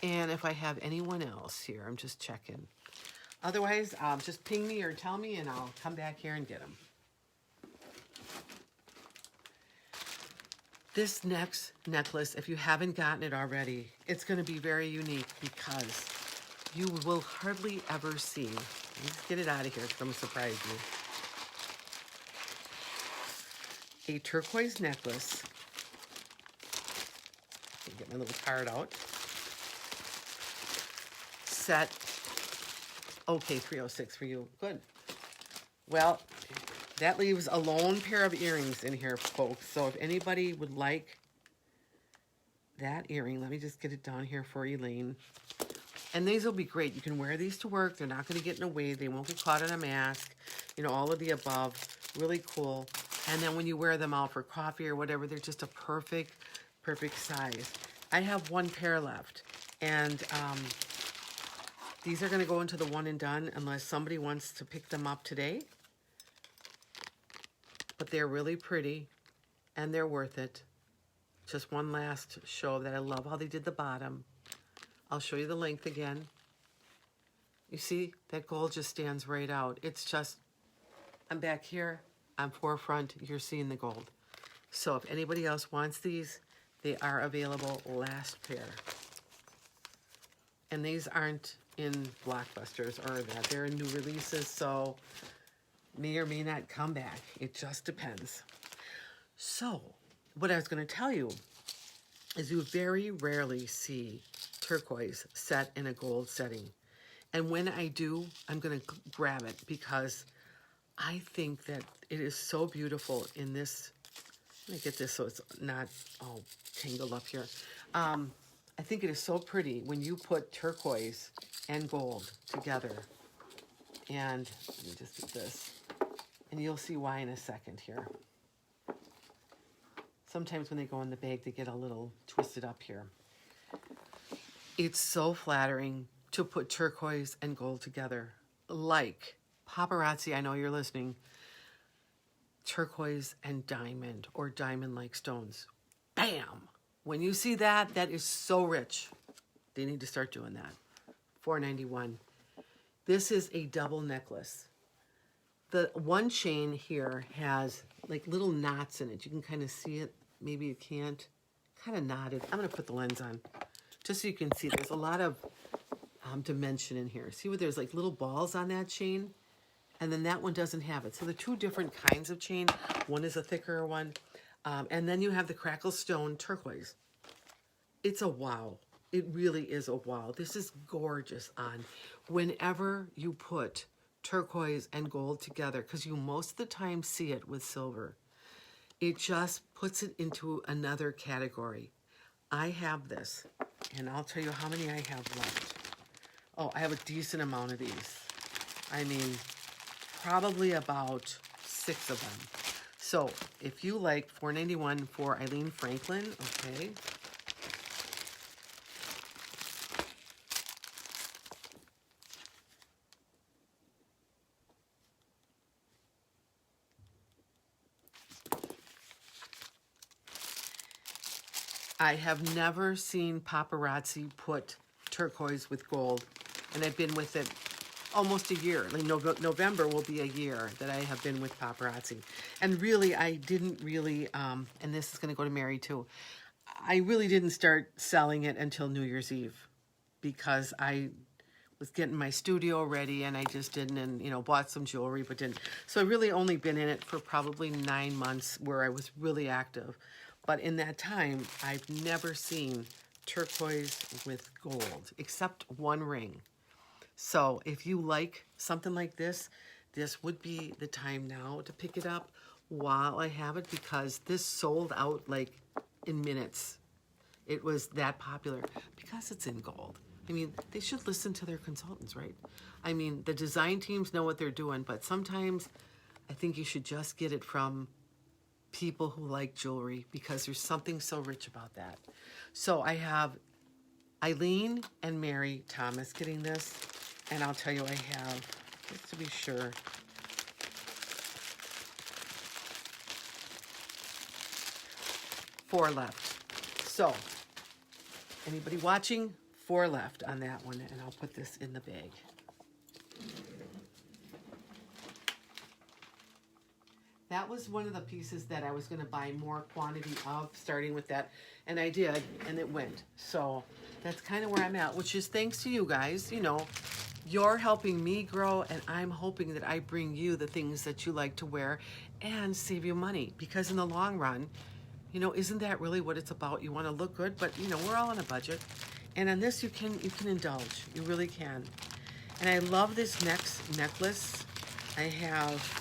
And if I have anyone else here, I'm just checking. Otherwise, just ping me or tell me and I'll come back here and get them. This next necklace, if you haven't gotten it already, it's going to be very unique because you will hardly ever see. Let's get it out of here because I'm going to surprise you. A turquoise necklace. Get my little card out. Set Okay, 306 for you. Good. Well, that leaves a lone pair of earrings in here, folks. So if anybody would like that earring, let me just get it down here for Elaine. And these will be great. You can wear these to work. They're not going to get in the way. They won't get caught in a mask. You know, all of the above. Really cool. And then when you wear them out for coffee or whatever, they're just a perfect size. I have one pair left. And these are going to go into the one and done unless somebody wants to pick them up today. But they're really pretty and they're worth it. Just one last show that I love how they did the bottom. I'll show you the length again. You see, that gold just stands right out. It's just, I'm back here, I'm forefront, you're seeing the gold. So if anybody else wants these, they are available, last pair. And these aren't in Blockbusters or that. They're in new releases, so may or may not come back. It just depends. So, what I was going to tell you is you very rarely see turquoise set in a gold setting. And when I do, I'm going to grab it because I think that it is so beautiful in this. Let me get this so it's not all tangled up here. I think it is so pretty when you put turquoise and gold together. And let me just do this. And you'll see why in a second here. Sometimes when they go in the bag, they get a little twisted up here. It's so flattering to put turquoise and gold together. Like Paparazzi, I know you're listening. Turquoise and diamond or diamond-like stones. Bam! When you see that, that is so rich. They need to start doing that. $4.91. This is a double necklace. The one chain here has like little knots in it. You can kind of see it. Maybe you can't. Kind of knotted. I'm going to put the lens on just so you can see. There's a lot of dimension in here. See where there's like little balls on that chain? And then that one doesn't have it. So they're two different kinds of chain. One is a thicker one. And then you have the crackle stone turquoise. It's a wow. It really is a wow. This is gorgeous on whenever you put turquoise and gold together, because you most of the time see it with silver. It just puts it into another category. I have this, and I'll tell you how many I have left. Oh, I have a decent amount of these. I mean, probably about 6 of them. So if you like $4.91 for Eileen Franklin, okay. I have never seen Paparazzi put turquoise with gold, and I've been with it almost a year. Like November will be a year that I have been with Paparazzi. And really, I didn't really, and this is going to go to Mary too, I really didn't start selling it until New Year's Eve because I was getting my studio ready and I just didn't, and you know, bought some jewelry but didn't. So I really only been in it for probably 9 months where I was really active. But in that time, I've never seen turquoise with gold, except one ring. So if you like something like this, this would be the time now to pick it up while I have it, because this sold out like in minutes. It was that popular because it's in gold. I mean, they should listen to their consultants, right? I mean, the design teams know what they're doing, but sometimes I think you should just get it from people who like jewelry, because there's something so rich about that. So I have Eileen and Mary Thomas getting this, and I'll tell you, I have, just to be sure, four left. So anybody watching, 4 left on that one, and I'll put this in the bag. That was one of the pieces that I was going to buy more quantity of, starting with that, and I did, and it went. So that's kind of where I'm at, which is thanks to you guys. You know, you're helping me grow, and I'm hoping that I bring you the things that you like to wear and save you money, because in the long run, you know, isn't that really what it's about? You want to look good, but you know, we're all on a budget, and on this you can indulge. You really can. And I love this next necklace. I have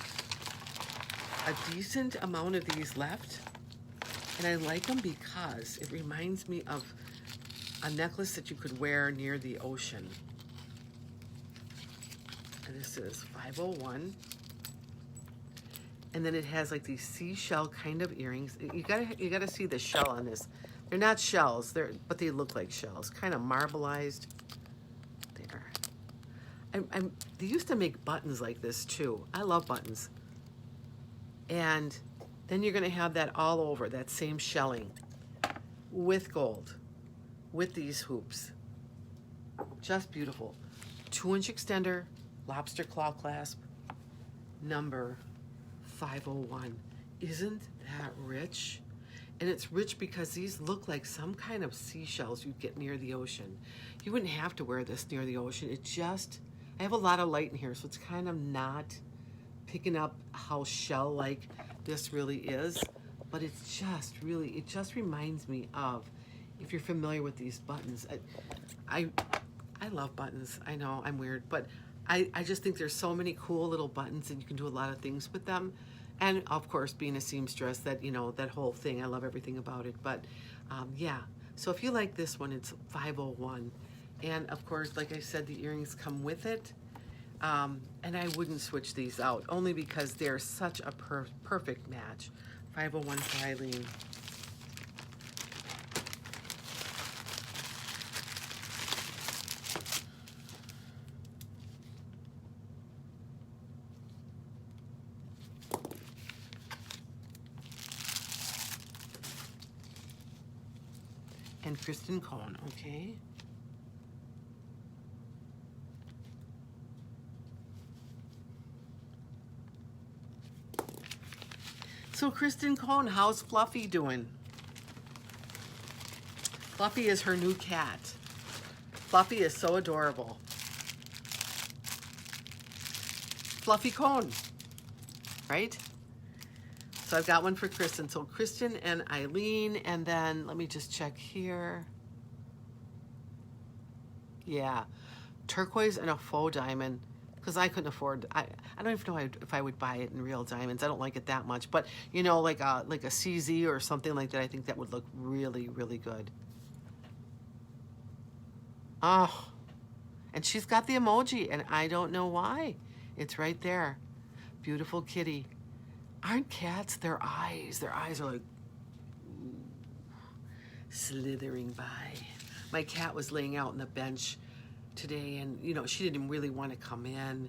a decent amount of these left. And I like them because it reminds me of a necklace that you could wear near the ocean. And this is 501. And then it has like these seashell kind of earrings. You gotta see the shell on this. They're not shells, but they look like shells, kind of marbleized. There. They used to make buttons like this too. I love buttons. And then you're gonna have that all over, that same shelling with gold, with these hoops. Just beautiful. 2-inch extender, lobster claw clasp, number 501. Isn't that rich? And it's rich because these look like some kind of seashells you'd get near the ocean. You wouldn't have to wear this near the ocean. I have a lot of light in here, so it's kind of not picking up how shell-like this really is. But it's just really, it just reminds me of, if you're familiar with these buttons, I love buttons. I know I'm weird, but I just think there's so many cool little buttons and you can do a lot of things with them. And of course, being a seamstress, that, you know, that whole thing, I love everything about it. But yeah, so if you like this one, it's 501. And of course, like I said, the earrings come with it. And I wouldn't switch these out, only because they're such a perfect match. 501 for Eileen. And Kristen Cohn, okay? So Kristen Cohn, how's Fluffy doing? Fluffy is her new cat. Fluffy is so adorable. Fluffy Cohn, right? So I've got one for Kristen. So Kristen and Eileen, and then let me just check here. Yeah, turquoise and a faux diamond, because I couldn't afford. I don't even know if I would buy it in real diamonds. I don't like it that much, but you know, like a CZ or something like that. I think that would look really, really good. Oh, and she's got the emoji, and I don't know why. It's right there. Beautiful kitty. Aren't cats, their eyes are like slithering by. My cat was laying out on the bench today, and you know, she didn't really want to come in, and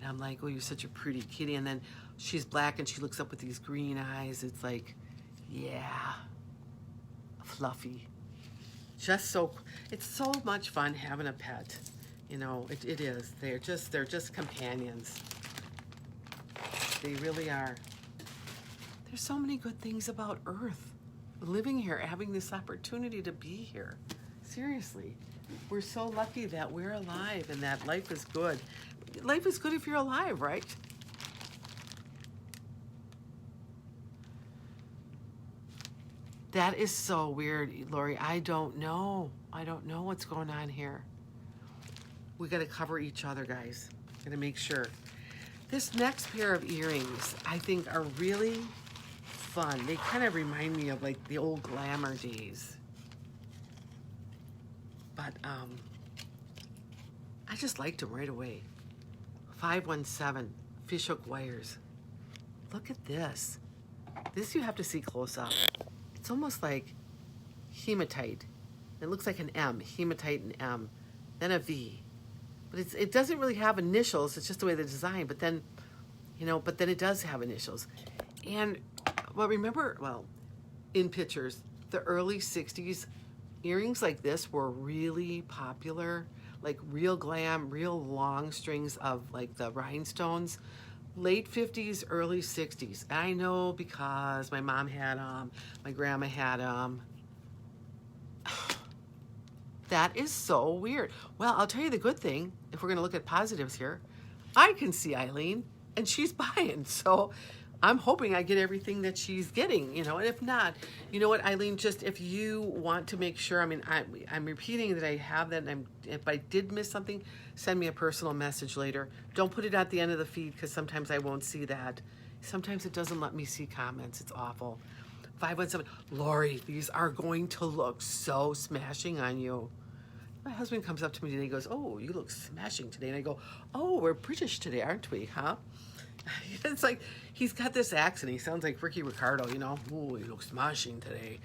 I'm like, oh, you're such a pretty kitty. And then she's black and she looks up with these green eyes. It's like, yeah, Fluffy. Just so, it's so much fun having a pet. You know, it is. They're just companions. They really are. There's so many good things about Earth. Living here, having this opportunity to be here. Seriously, we're so lucky that we're alive and that life is good. Life is good if you're alive, right? That is so weird, Lori. I don't know. I don't know what's going on here. We got to cover each other, guys. Got to make sure. This next pair of earrings, I think, are really fun. They kind of remind me of like the old glamour days. But I just liked them right away. 517 fishhook wires. Look at this. This you have to see close up. It's almost like hematite. It looks like an M, hematite and M, then a V. But it doesn't really have initials. It's just the way they design. But then, you know, but then it does have initials. And well, remember, well, in pictures, the early 60s, earrings like this were really popular. Like real glam, real long strings of like the rhinestones. Late 50s, early 60s. I know because my mom had them, my grandma had them. That is so weird. Well, I'll tell you the good thing, if we're going to look at positives here, I can see Eileen, and she's buying. So I'm hoping I get everything that she's getting, you know, and if not, you know what, Eileen, just if you want to make sure, I mean, I'm repeating that I have that, and if I did miss something, send me a personal message later. Don't put it at the end of the feed, because sometimes I won't see that. Sometimes it doesn't let me see comments. It's awful. 517, Lori, these are going to look so smashing on you. My husband comes up to me today, he goes, oh, you look smashing today. And I go, oh, we're British today, aren't we, huh? It's like, he's got this accent. He sounds like Ricky Ricardo, you know? Oh, he looks smashing today.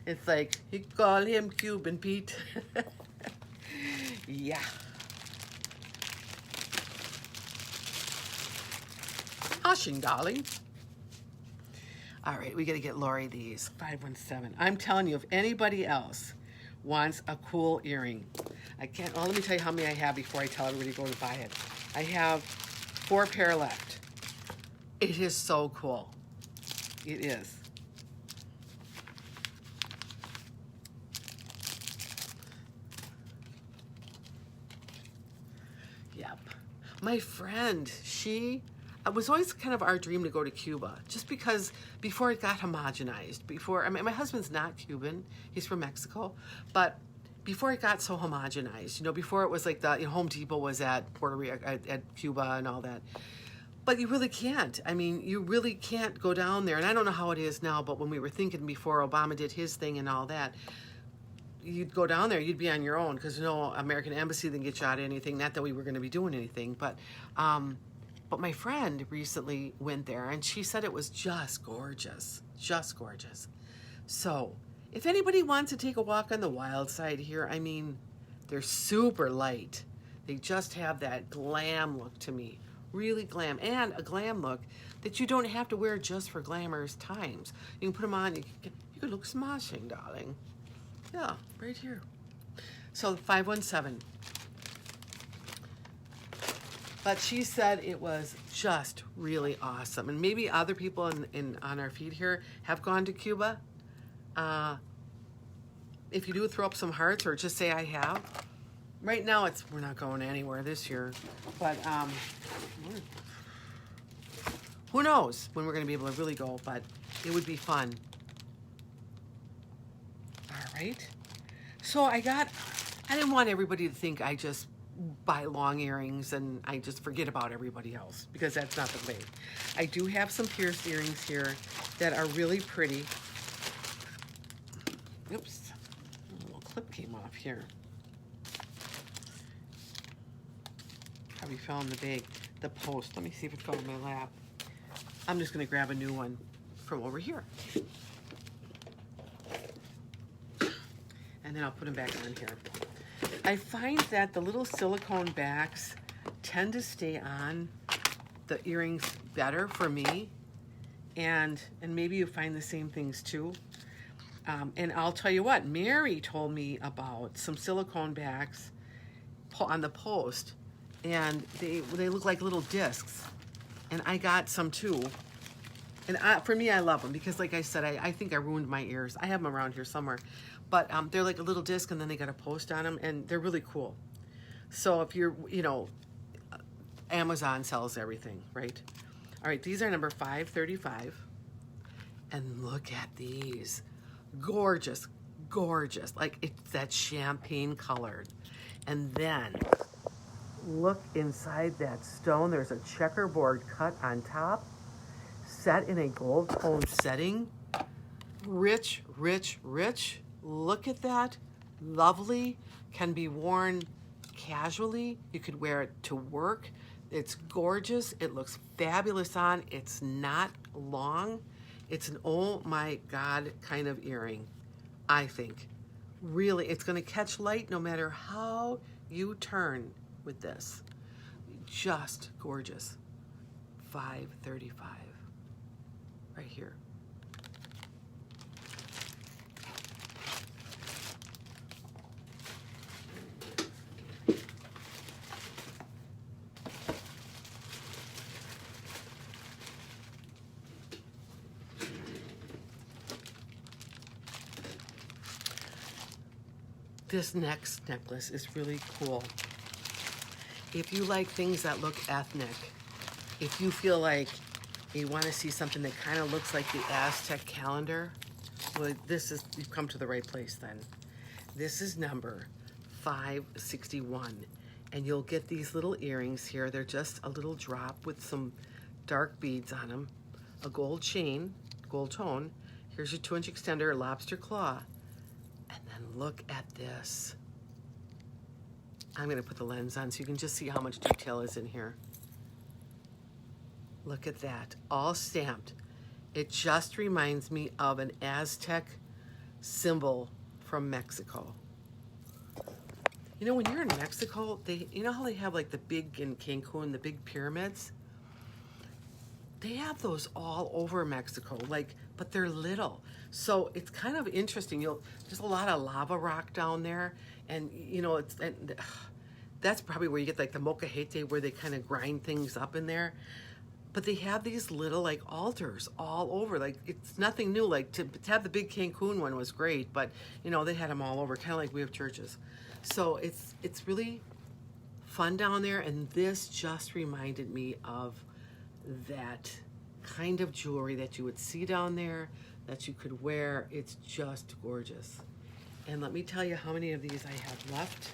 It's like, you call him Cuban Pete. Yeah. Smashing, darling. All right, we got to get Lori these. 517. I'm telling you, if anybody else wants a cool earring, I can't, well, let me tell you how many I have before I tell everybody to go to buy it. I have 4 pair left. It is so cool. It is. Yep. My friend, it was always kind of our dream to go to Cuba, just because before it got homogenized, I mean, my husband's not Cuban, he's from Mexico, but before it got so homogenized, you know, before it was like the, you know, Home Depot was at Puerto Rico, at Cuba and all that. But you really can't. I mean, you really can't go down there. And I don't know how it is now, but when we were thinking before Obama did his thing and all that, you'd go down there, you'd be on your own, because no American embassy didn't get you out of anything. Not that we were going to be doing anything, but my friend recently went there, and she said it was just gorgeous, just gorgeous. So if anybody wants to take a walk on the wild side here, I mean, they're super light. They just have that glam look to me, really glam, and a glam look that you don't have to wear just for glamorous times. You can put them on, you can look smashing, darling. Yeah, right here. So 517. But she said it was just really awesome. And maybe other people on our feed here have gone to Cuba. If you do, throw up some hearts or just say I have. Right now, we're not going anywhere this year. But who knows when we're going to be able to really go. But it would be fun. All right. So I didn't want everybody to think I just buy long earrings and I just forget about everybody else, because that's not the way. I do have some pierced earrings here that are really pretty. Oops, a little clip came off here. Probably fell in the post. Let me see if it fell in my lap. I'm just gonna grab a new one from over here. And then I'll put them back on here. I find that the little silicone backs tend to stay on the earrings better for me, and maybe you find the same things too. And I'll tell you what, Mary told me about some silicone backs on the post, and they look like little discs, and I got some too. And for me, I love them because, like I said, I think I ruined my ears. I have them around here somewhere. But they're like a little disc, and then they got a post on them, and they're really cool. So if you're, you know, Amazon sells everything, right? All right, these are number 535. And look at these. Gorgeous, gorgeous. Like, it's that champagne colored. And then look inside that stone. There's a checkerboard cut on top, set in a gold tone setting. Rich, rich, rich. Look at that. Lovely. Can be worn casually. You could wear it to work. It's gorgeous. It looks fabulous on. It's not long. It's an oh my God kind of earring, I think. Really, it's going to catch light no matter how you turn with this. Just gorgeous. 535. Right here. This next necklace is really cool. If you like things that look ethnic, if you feel like you want to see something that kind of looks like the Aztec calendar, well, you've come to the right place then. This is number 561. And you'll get these little earrings here. They're just a little drop with some dark beads on them. A gold chain, gold tone. Here's your 2-inch extender, lobster claw. And then look at this. I'm gonna put the lens on so you can just see how much detail is in here. Look at that, all stamped. It just reminds me of an Aztec symbol from Mexico. You know, when you're in Mexico, you know how they have like the big, in Cancun, the big pyramids? They have those all over Mexico, but they're little. So it's kind of interesting. There's a lot of lava rock down there, and you know, that's probably where you get like the molcajete, where they kind of grind things up in there. But they have these little like altars all over. Like, it's nothing new. Like to have the big Cancun one was great, but you know, they had them all over, kind of like we have churches. So it's really fun down there, and this just reminded me of that kind of jewelry that you would see down there that you could wear. It's just gorgeous. And let me tell you how many of these I have left.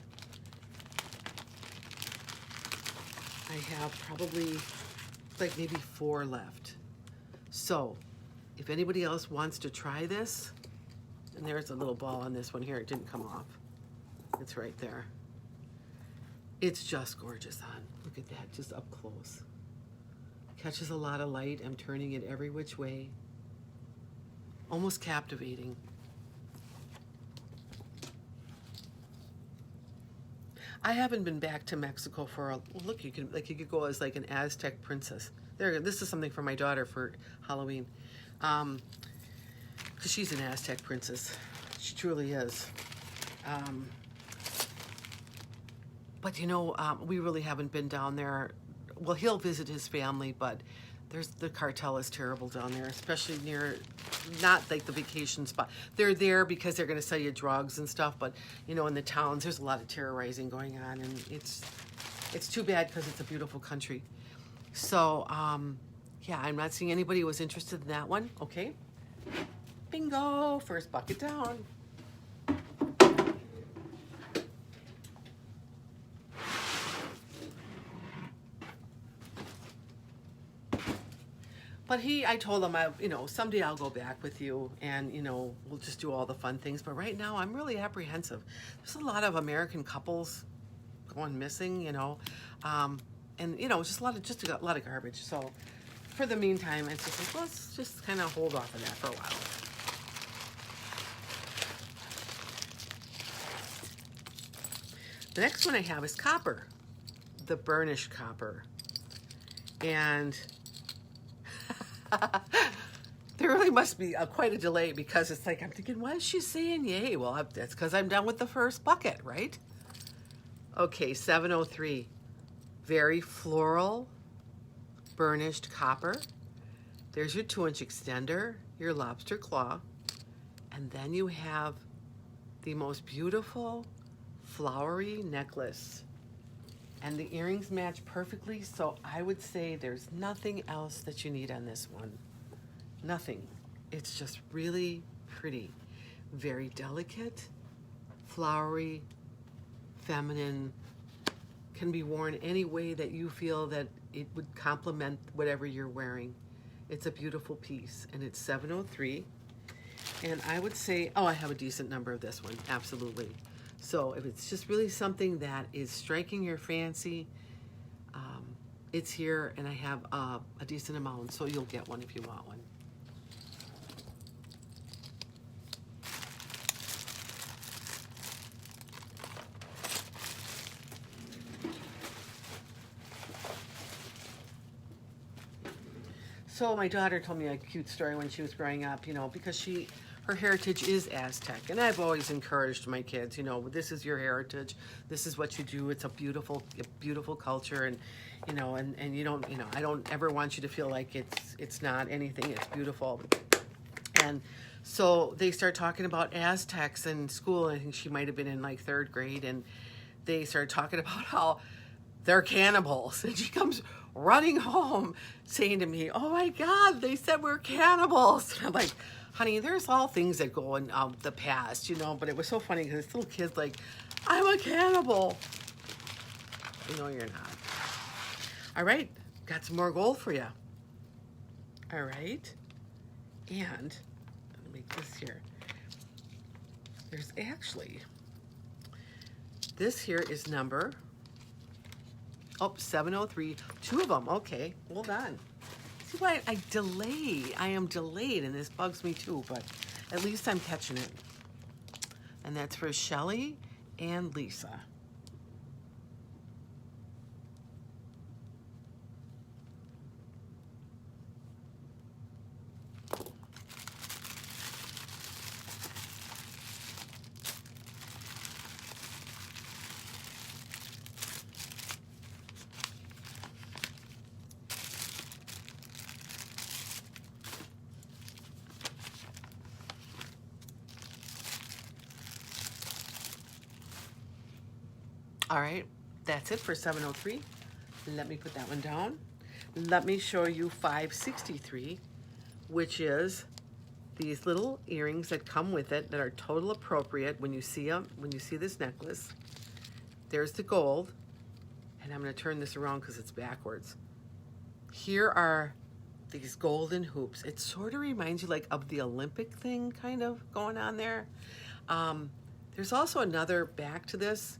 I have probably like maybe 4 left. So if anybody else wants to try this, and there's a little ball on this one here, it didn't come off. It's right there. It's just gorgeous on. Look at that, just up close. Catches a lot of light. I'm turning it every which way. Almost captivating. I haven't been back to Mexico for a look. You could go as like an Aztec princess. There, this is something for my daughter for Halloween, because she's an Aztec princess. She truly is. But you know, we really haven't been down there. Well, he'll visit his family, but the cartel is terrible down there, especially near, not like the vacation spot. They're there because they're going to sell you drugs and stuff, but you know, in the towns, there's a lot of terrorizing going on, and it's too bad because it's a beautiful country. So, yeah, I'm not seeing anybody who was interested in that one. Okay, bingo, first bucket down. But I told him, you know, someday I'll go back with you, and you know, we'll just do all the fun things. But right now, I'm really apprehensive. There's a lot of American couples going missing, you know, and you know, just a lot of garbage. So, for the meantime, it's just like, let's just kind of hold off on that for a while. The next one I have is copper, the burnished copper, and there really must be quite a delay, because it's like, I'm thinking, why is she saying yay? Well, that's because I'm done with the first bucket, right? Okay, 703. Very floral, burnished copper. There's your 2-inch extender, your lobster claw, and then you have the most beautiful flowery necklace. And the earrings match perfectly, so I would say there's nothing else that you need on this one. Nothing. It's just really pretty. Very delicate, flowery, feminine. Can be worn any way that you feel that it would complement whatever you're wearing. It's a beautiful piece, and it's 703. And I would say, oh, I have a decent number of this one, absolutely. So if it's just really something that is striking your fancy, it's here, and I have a decent amount, so you'll get one if you want one. So my daughter told me a cute story when she was growing up, you know, because her heritage is Aztec, and I've always encouraged my kids, you know, this is your heritage, this is what you do. It's a beautiful culture, and you know, and you don't, you know, I don't ever want you to feel like it's not anything. It's beautiful. And so they start talking about Aztecs in school. I think she might have been in like 3rd grade, and they started talking about how they're cannibals, and she comes running home saying to me, oh my God, they said we're cannibals. And I'm like, honey, there's all things that go in the past, you know, but it was so funny because this little kid's like, I'm a cannibal. No, you're not. All right, got some more gold for you. All right, and let me make this here. There's actually, this here is number, 703, 2 of them. Okay, hold on. See why I delay? I am delayed, and this bugs me too, but at least I'm catching it. And that's for Shelly and Lisa. All right, that's it for 703. Let me put that one down. Let me show you 563, which is these little earrings that come with it that are total appropriate when you see them, when you see this necklace. There's the gold, and I'm going to turn this around because it's backwards. Here are these golden hoops. It sort of reminds you like of the Olympic thing kind of going on there. There's also another back to this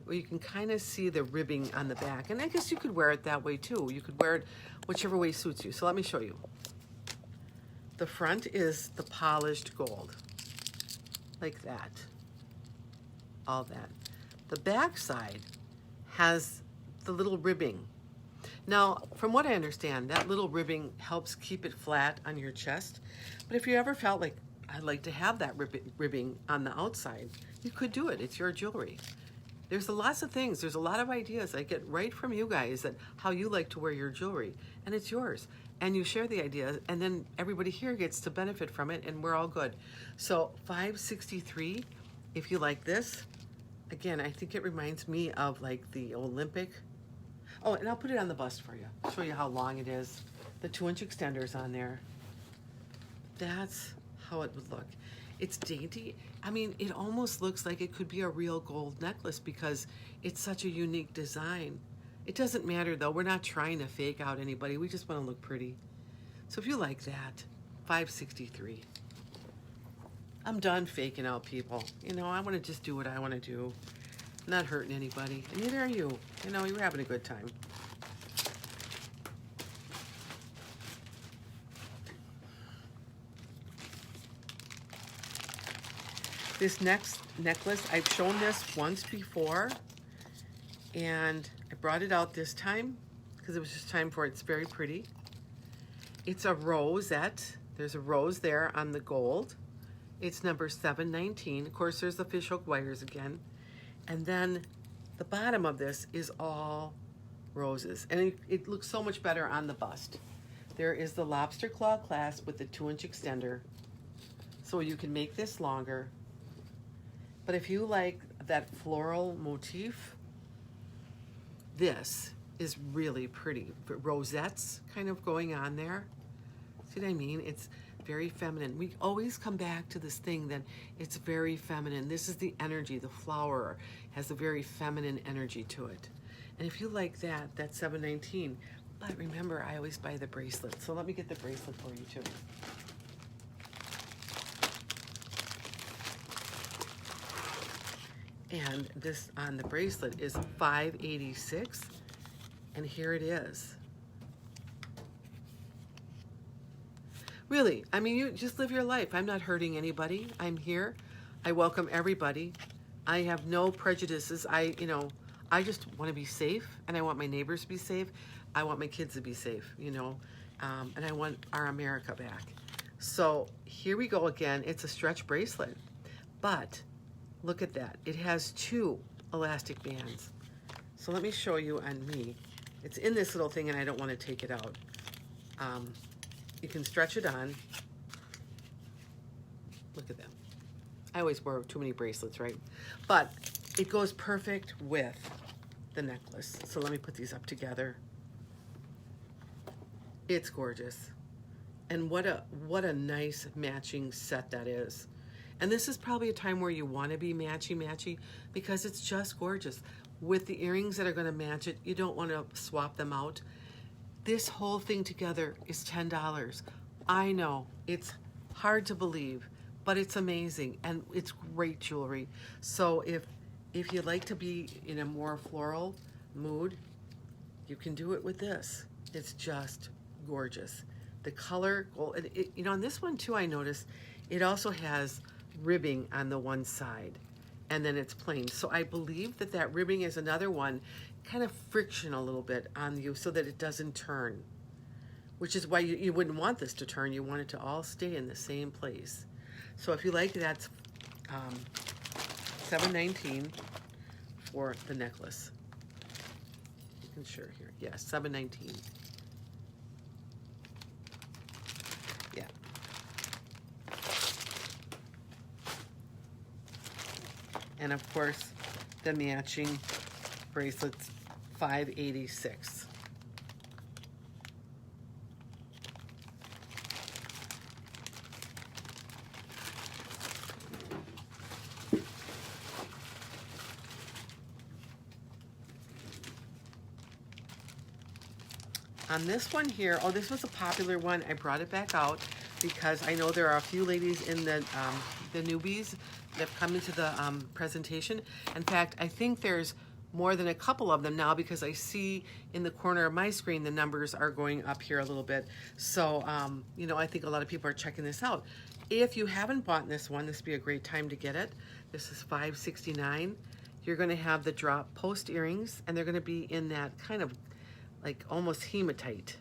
where you can kind of see the ribbing on the back. And I guess you could wear it that way too. You could wear it whichever way suits you. So let me show you. The front is the polished gold, like that, all that. The back side has the little ribbing. Now, from what I understand, that little ribbing helps keep it flat on your chest. But if you ever felt like, I'd like to have that ribbing on the outside, you could do it. It's your jewelry. There's lots of things. There's a lot of ideas I get right from you guys that how you like to wear your jewelry. And it's yours. And you share the ideas, and then everybody here gets to benefit from it, and we're all good. So 563, if you like this, again, I think it reminds me of like the Olympic. Oh, and I'll put it on the bust for you. Show you how long it is. The 2-inch extender's on there. That's how it would look. It's dainty. I mean, it almost looks like it could be a real gold necklace because it's such a unique design. It doesn't matter though. We're not trying to fake out anybody. We just want to look pretty. So if you like that, 563. I'm done faking out people. You know, I want to just do what I want to do. I'm not hurting anybody. And neither are you. You know, you're having a good time. This next necklace, I've shown this once before, and I brought it out this time because it was just time for it. It's very pretty. It's a rosette. There's a rose there on the gold. It's number 719. Of course, there's the fishhook wires again. And then the bottom of this is all roses. And it looks so much better on the bust. There is the lobster claw clasp with the 2-inch extender. So you can make this longer. But if you like that floral motif, this is really pretty. Rosettes kind of going on there. See what I mean? It's very feminine. We always come back to this thing that it's very feminine. This is the energy. The flower has a very feminine energy to it. And if you like that, that's 719. But remember, I always buy the bracelet. So let me get the bracelet for you too. And this on the bracelet is 586, and here it is. Really, I mean, you just live your life. I'm not hurting anybody. I'm here. I welcome everybody. I have no prejudices. I just want to be safe, and I want my neighbors to be safe. I want my kids to be safe, and I want our America back. So here we go again. It's a stretch bracelet, but look at that. It has 2 elastic bands. So let me show you on me. It's in this little thing and I don't want to take it out. You can stretch it on. Look at that. I always wear too many bracelets, right? But it goes perfect with the necklace. So let me put these up together. It's gorgeous. And what a nice matching set that is. And this is probably a time where you want to be matchy because it's just gorgeous. With the earrings that are going to match it, you don't want to swap them out. This whole thing together is $10. I know, it's hard to believe, but it's amazing and it's great jewelry. So if you'd like to be in a more floral mood, you can do it with this. It's just gorgeous. The color, gold, you know, on this one too, I noticed it also has ribbing on the one side, and then it's plain. So I believe that ribbing is another one, kind of friction a little bit on you so that it doesn't turn, which is why you wouldn't want this to turn. You want it to all stay in the same place. So if you like, that's $7.19 for the necklace. Making sure here, yes, $7.19. Yeah. And of course, the matching bracelets, $5.86. On this one here, oh, this was a popular one. I brought it back out because I know there are a few ladies in the newbies that have come into the presentation. In fact, I think there's more than a couple of them now because I see in the corner of my screen the numbers are going up here a little bit. So, you know, I think a lot of people are checking this out. If you haven't bought this one, this would be a great time to get it. This is $5.69. You're going to have the drop post earrings, and they're going to be in that kind of like almost hematite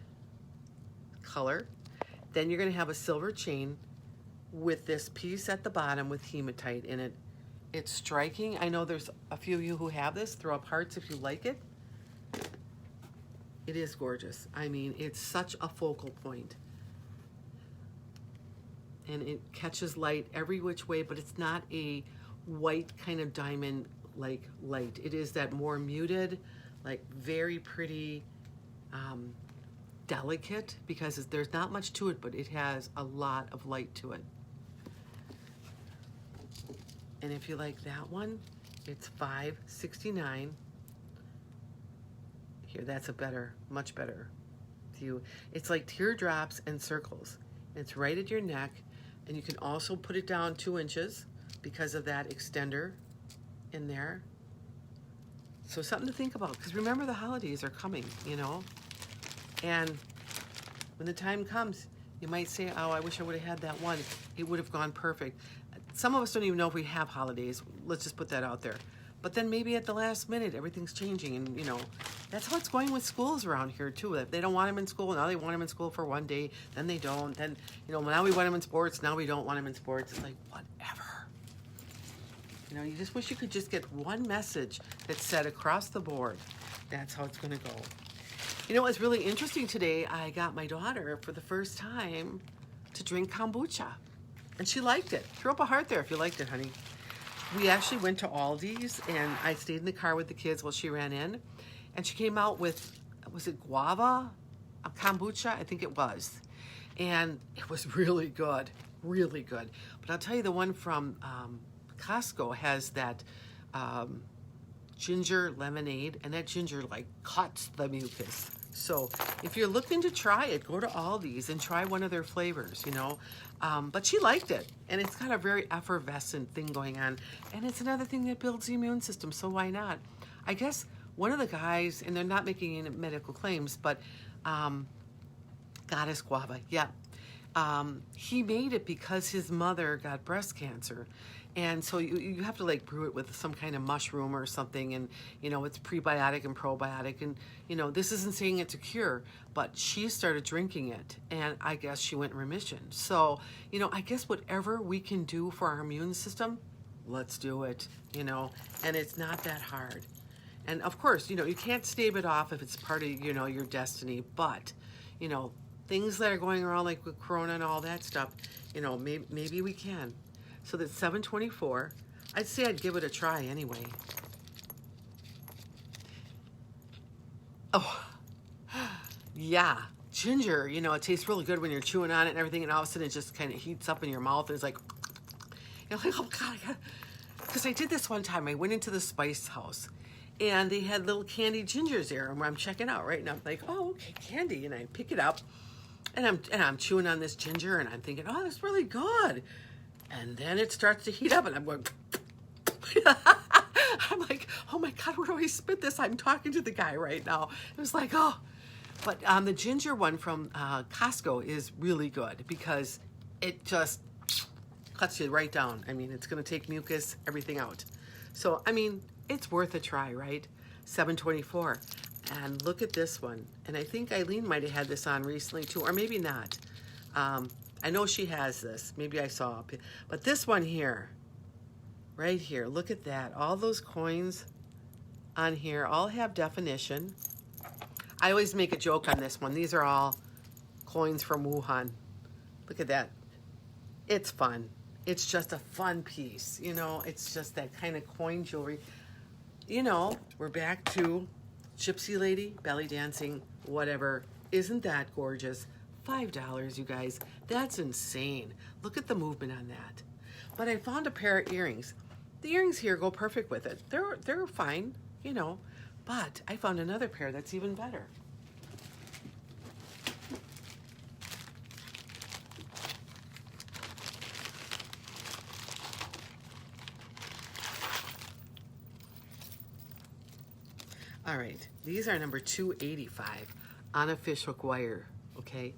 color. Then you're going to have a silver chain with this piece at the bottom with hematite in it. It's striking. I know there's a few of you who have this. Throw up hearts if you like it. It is gorgeous. I mean, it's such a focal point. And it catches light every which way, but it's not a white kind of diamond like light. It is that more muted, like very pretty, delicate, because there's not much to it, but it has a lot of light to it. And if you like that one, it's $5.69. Here, that's a better, much better view. It's like teardrops and circles. It's right at your neck, and you can also put it down 2 inches because of that extender in there. So something to think about, because remember the holidays are coming, you know? And when the time comes, you might say, oh, I wish I would have had that one. It would have gone perfect. Some of us don't even know if we have holidays. Let's just put that out there. But then maybe at the last minute, everything's changing. And, you know, that's how it's going with schools around here, too. If they don't want them in school, now they want them in school for one day, then they don't. Then, you know, now we want them in sports, now we don't want them in sports. It's like, whatever. You know, you just wish you could just get one message that's said across the board. That's how it's going to go. You know, what's really interesting today, I got my daughter for the first time to drink kombucha. And she liked it. Throw up a heart there if you liked it, honey. We actually went to Aldi's, and I stayed in the car with the kids while she ran in. And she came out with, was it guava? A kombucha? I think it was. And it was really good, really good. But I'll tell you, the one from Costco has that ginger lemonade, and that ginger like cuts the mucus. So if you're looking to try it, go to Aldi's and try one of their flavors, you know. But she liked it, and it's got a very effervescent thing going on. And it's another thing that builds the immune system, so why not? I guess one of the guys, and they're not making any medical claims, but Goddess Guava, yeah. He made it because his mother got breast cancer. And so you have to like brew it with some kind of mushroom or something, and you know, it's prebiotic and probiotic, and you know, this isn't saying it's a cure, but she started drinking it, and I guess she went in remission. So, you know, I guess whatever we can do for our immune system, let's do it, you know, and it's not that hard. And of course, you know, you can't stave it off if it's part of, you know, your destiny, but, you know, things that are going around like with Corona and all that stuff, you know, maybe we can. So that's $7.24. I'd say I'd give it a try anyway. Oh, yeah, ginger, you know, it tastes really good when you're chewing on it and everything, and all of a sudden it just kind of heats up in your mouth. And it's like, you're like, oh God, because I did this one time. I went into the spice house, and they had little candy gingers there, and I'm checking out, right? And I'm like, oh, okay, candy, and I pick it up, and I'm chewing on this ginger, and I'm thinking, oh, that's really good. And then it starts to heat up, and I'm going, I'm like, oh my God, where do I spit this? I'm talking to the guy right now. It was like, oh. But the ginger one from Costco is really good because it just cuts you right down. I mean, it's going to take mucus, everything out. So, I mean, it's worth a try, right? $7.24. And look at this one. And I think Eileen might have had this on recently too, or maybe not. I know she has this. Maybe I saw it. But this one here, right here, look at that. All those coins on here all have definition. I always make a joke on this one. These are all coins from Wuhan. Look at that. It's fun. It's just a fun piece. You know, it's just that kind of coin jewelry. You know, we're back to Gypsy Lady, belly dancing, whatever. Isn't that gorgeous? $5, you guys. That's insane. Look at the movement on that. But I found a pair of earrings. The earrings here go perfect with it. They're fine, you know. But I found another pair that's even better. All right, these are number 285 on a fishhook wire, okay?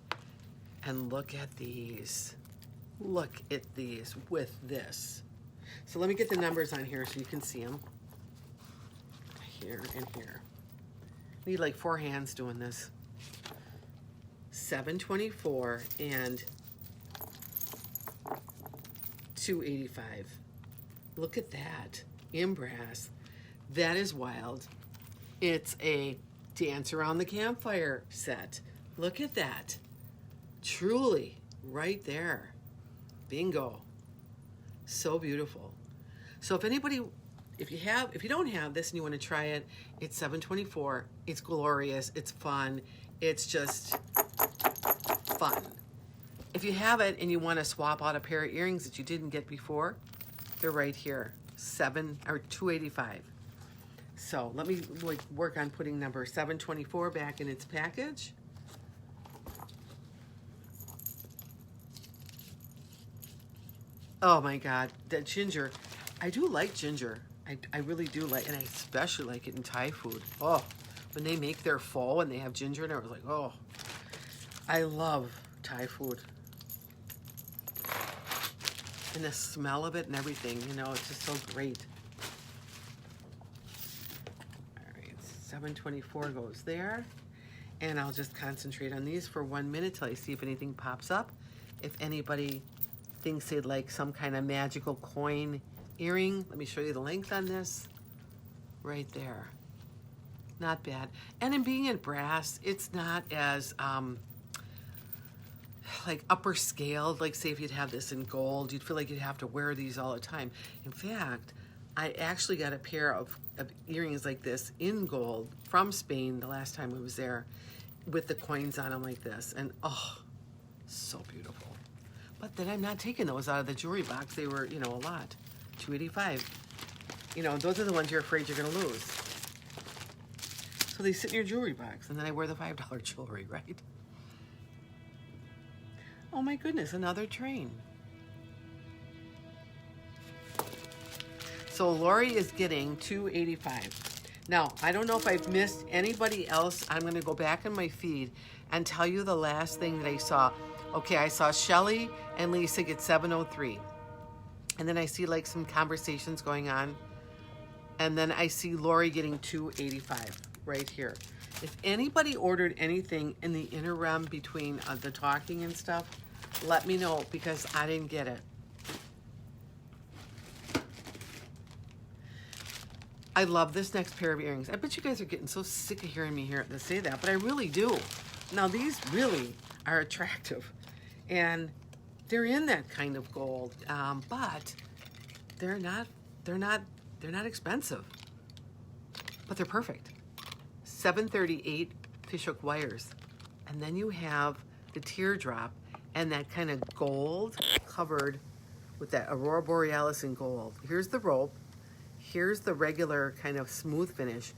And look at these. Look at these with this. So let me get the numbers on here so you can see them. Here and here. Need like 4 hands doing this. 724 and 285. Look at that. In brass. That is wild. It's a dance around the campfire set. Look at that. Truly, right there. Bingo. So beautiful. So if anybody, if you don't have this and you want to try it, it's $7.24. It's glorious. It's fun. It's just fun. If you have it and you want to swap out a pair of earrings that you didn't get before, they're right here. $285. So let me work on putting number 724 back in its package. Oh my God, that ginger. I do like ginger. I really do like, and I especially like it in Thai food. Oh, when they make their pho and they have ginger in it, I was like, oh, I love Thai food. And the smell of it and everything, you know, it's just so great. All right, 724 goes there. And I'll just concentrate on these for 1 minute till I see if anything pops up. If anybody thinks they'd like some kind of magical coin earring, let me show you the length on this. Right there. Not bad. And in being in brass, it's not as like upper scaled. Like say if you'd have this in gold, you'd feel like you'd have to wear these all the time. In fact, I actually got a pair of earrings like this in gold from Spain the last time I was there with the coins on them like this. And oh, so beautiful. But then I'm not taking those out of the jewelry box. They were, you know, a lot. $285. You know, those are the ones you're afraid you're going to lose. So they sit in your jewelry box, and then I wear the $5 jewelry, right? Oh my goodness, another train. So Lori is getting $285. Now, I don't know if I've missed anybody else. I'm going to go back in my feed and tell you the last thing that I saw. Okay, I saw Shelly and Lisa get $703. And then I see like some conversations going on. And then I see Lori getting $285 right here. If anybody ordered anything in the interim between the talking and stuff, let me know because I didn't get it. I love this next pair of earrings. I bet you guys are getting so sick of hearing me say that, but I really do. Now these really are attractive, and they're in that kind of gold, but they're not expensive, but they're perfect. 738 fishhook wires, And then you have the teardrop and that kind of gold covered with that Aurora Borealis in gold. Here's the rope. Here's the regular kind of smooth finish.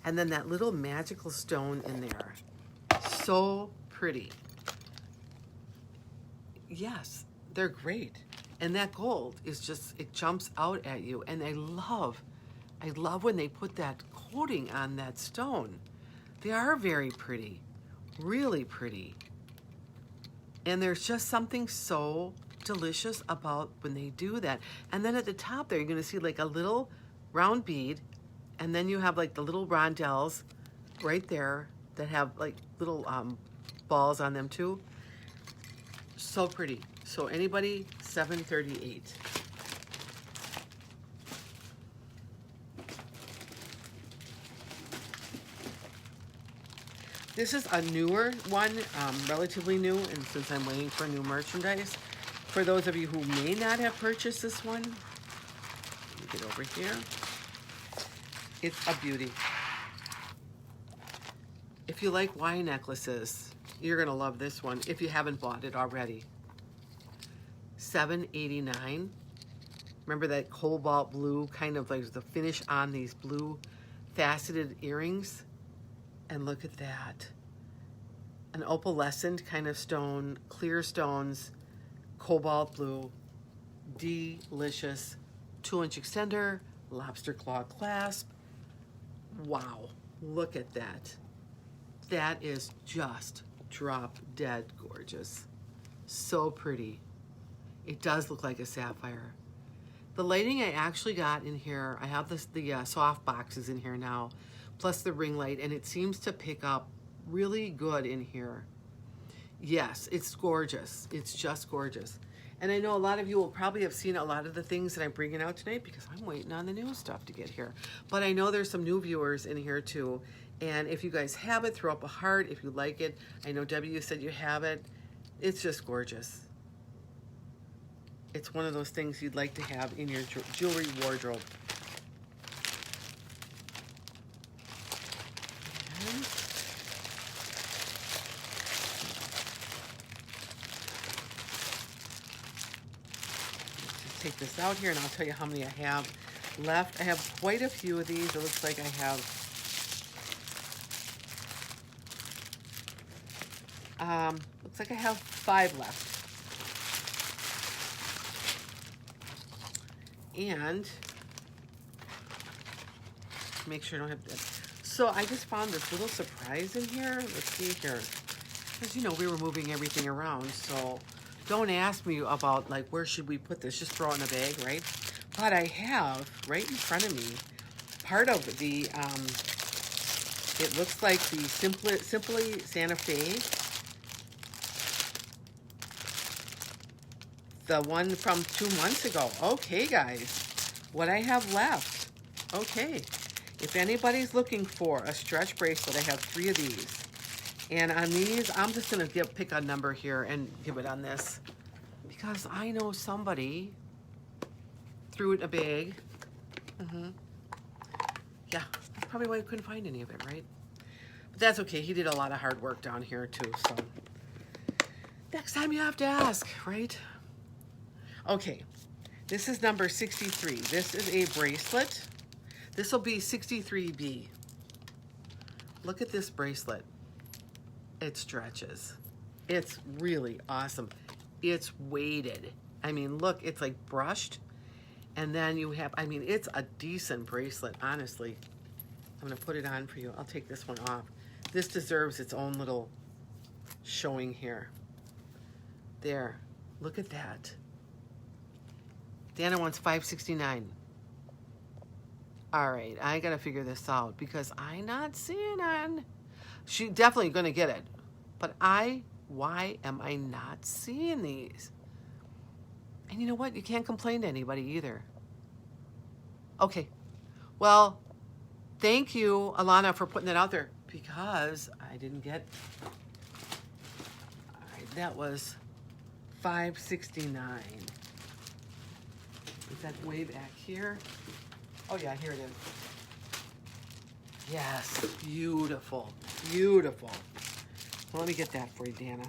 And then that little magical stone in there. So pretty. Yes, they're great. And that gold is just, it jumps out at you. And I love when they put that coating on that stone. They are very pretty, really pretty. And there's just something so delicious about when they do that. And then at the top there, you're gonna see like a little round bead, and then you have like the little rondelles right there that have like little balls on them too. So pretty. So anybody, $7.38. This is a newer one, relatively new, and since I'm waiting for new merchandise, for those of you who may not have purchased this one, let me get over here. It's a beauty. If you like wine necklaces, you're gonna love this one if you haven't bought it already. $7.89. Remember that cobalt blue, kind of like the finish on these blue faceted earrings? And look at that. An opalescent kind of stone, clear stones, cobalt blue, delicious. 2-inch extender, lobster claw clasp. Wow, look at that. That is just drop dead gorgeous. So pretty. It does look like a sapphire. The lighting I actually got in here, I have the soft boxes in here now, plus the ring light, and it seems to pick up really good in here. Yes, it's gorgeous. It's just gorgeous. And I know a lot of you will probably have seen a lot of the things that I'm bringing out tonight because I'm waiting on the new stuff to get here. But I know there's some new viewers in here too. And if you guys have it, throw up a heart if you like it. I know Debbie, you said you have it. It's just gorgeous. It's one of those things you'd like to have in your jewelry wardrobe. Take this out here and I'll tell you how many I have left. I have quite a few of these. It looks like I have looks like I have 5 left. And make sure I don't have that. So I just found this little surprise in here. Let's see here. Because you know we were moving everything around, so don't ask me about like where should we put this. Just throw it in a bag, right? But I have right in front of me part of the it looks like the Simply Santa Fe. The one from 2 months ago. Okay, guys, what I have left. Okay, if anybody's looking for a stretch bracelet, I have 3 of these. And on these, I'm just gonna pick a number here and give it on this because I know somebody threw it in a bag. Yeah, that's probably why I couldn't find any of it, right? But that's okay. He did a lot of hard work down here too. So next time you have to ask, right? Okay, this is number 63. This is a bracelet. This will be 63B. Look at this bracelet. It stretches. It's really awesome. It's weighted. I mean, look, it's like brushed. And then you have, I mean, it's a decent bracelet, honestly. I'm gonna put it on for you. I'll take this one off. This deserves its own little showing here. There, look at that. Dana wants $5.69. All right, I gotta figure this out because I'm not seeing it. She's definitely gonna get it, but why am I not seeing these? And you know what? You can't complain to anybody either. Okay, well, thank you, Alana, for putting that out there because I didn't get. All right, that was $5.69. Is that way back here? Oh yeah, here it is. Yes, beautiful, beautiful. Well, let me get that for you, Dana.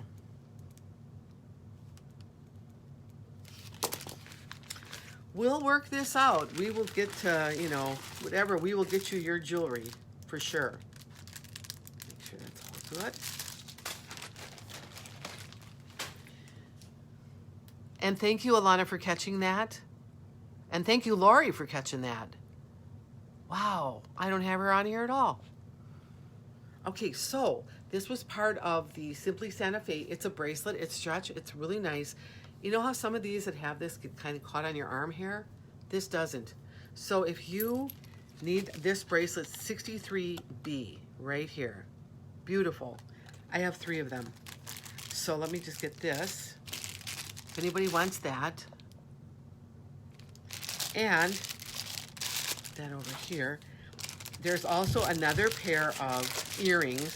We'll work this out. We will get to, you know, whatever. We will get you your jewelry for sure. Make sure that's all good. And thank you, Alana, for catching that. And thank you, Lori, for catching that. Wow, I don't have her on here at all. Okay, so this was part of the Simply Santa Fe. It's a bracelet. It's stretch. It's really nice. You know how some of these that have this get kind of caught on your arm hair? This doesn't. So if you need this bracelet, 63B right here. Beautiful. I have 3 of them. So let me just get this. If anybody wants that. And that over here. There's also another pair of earrings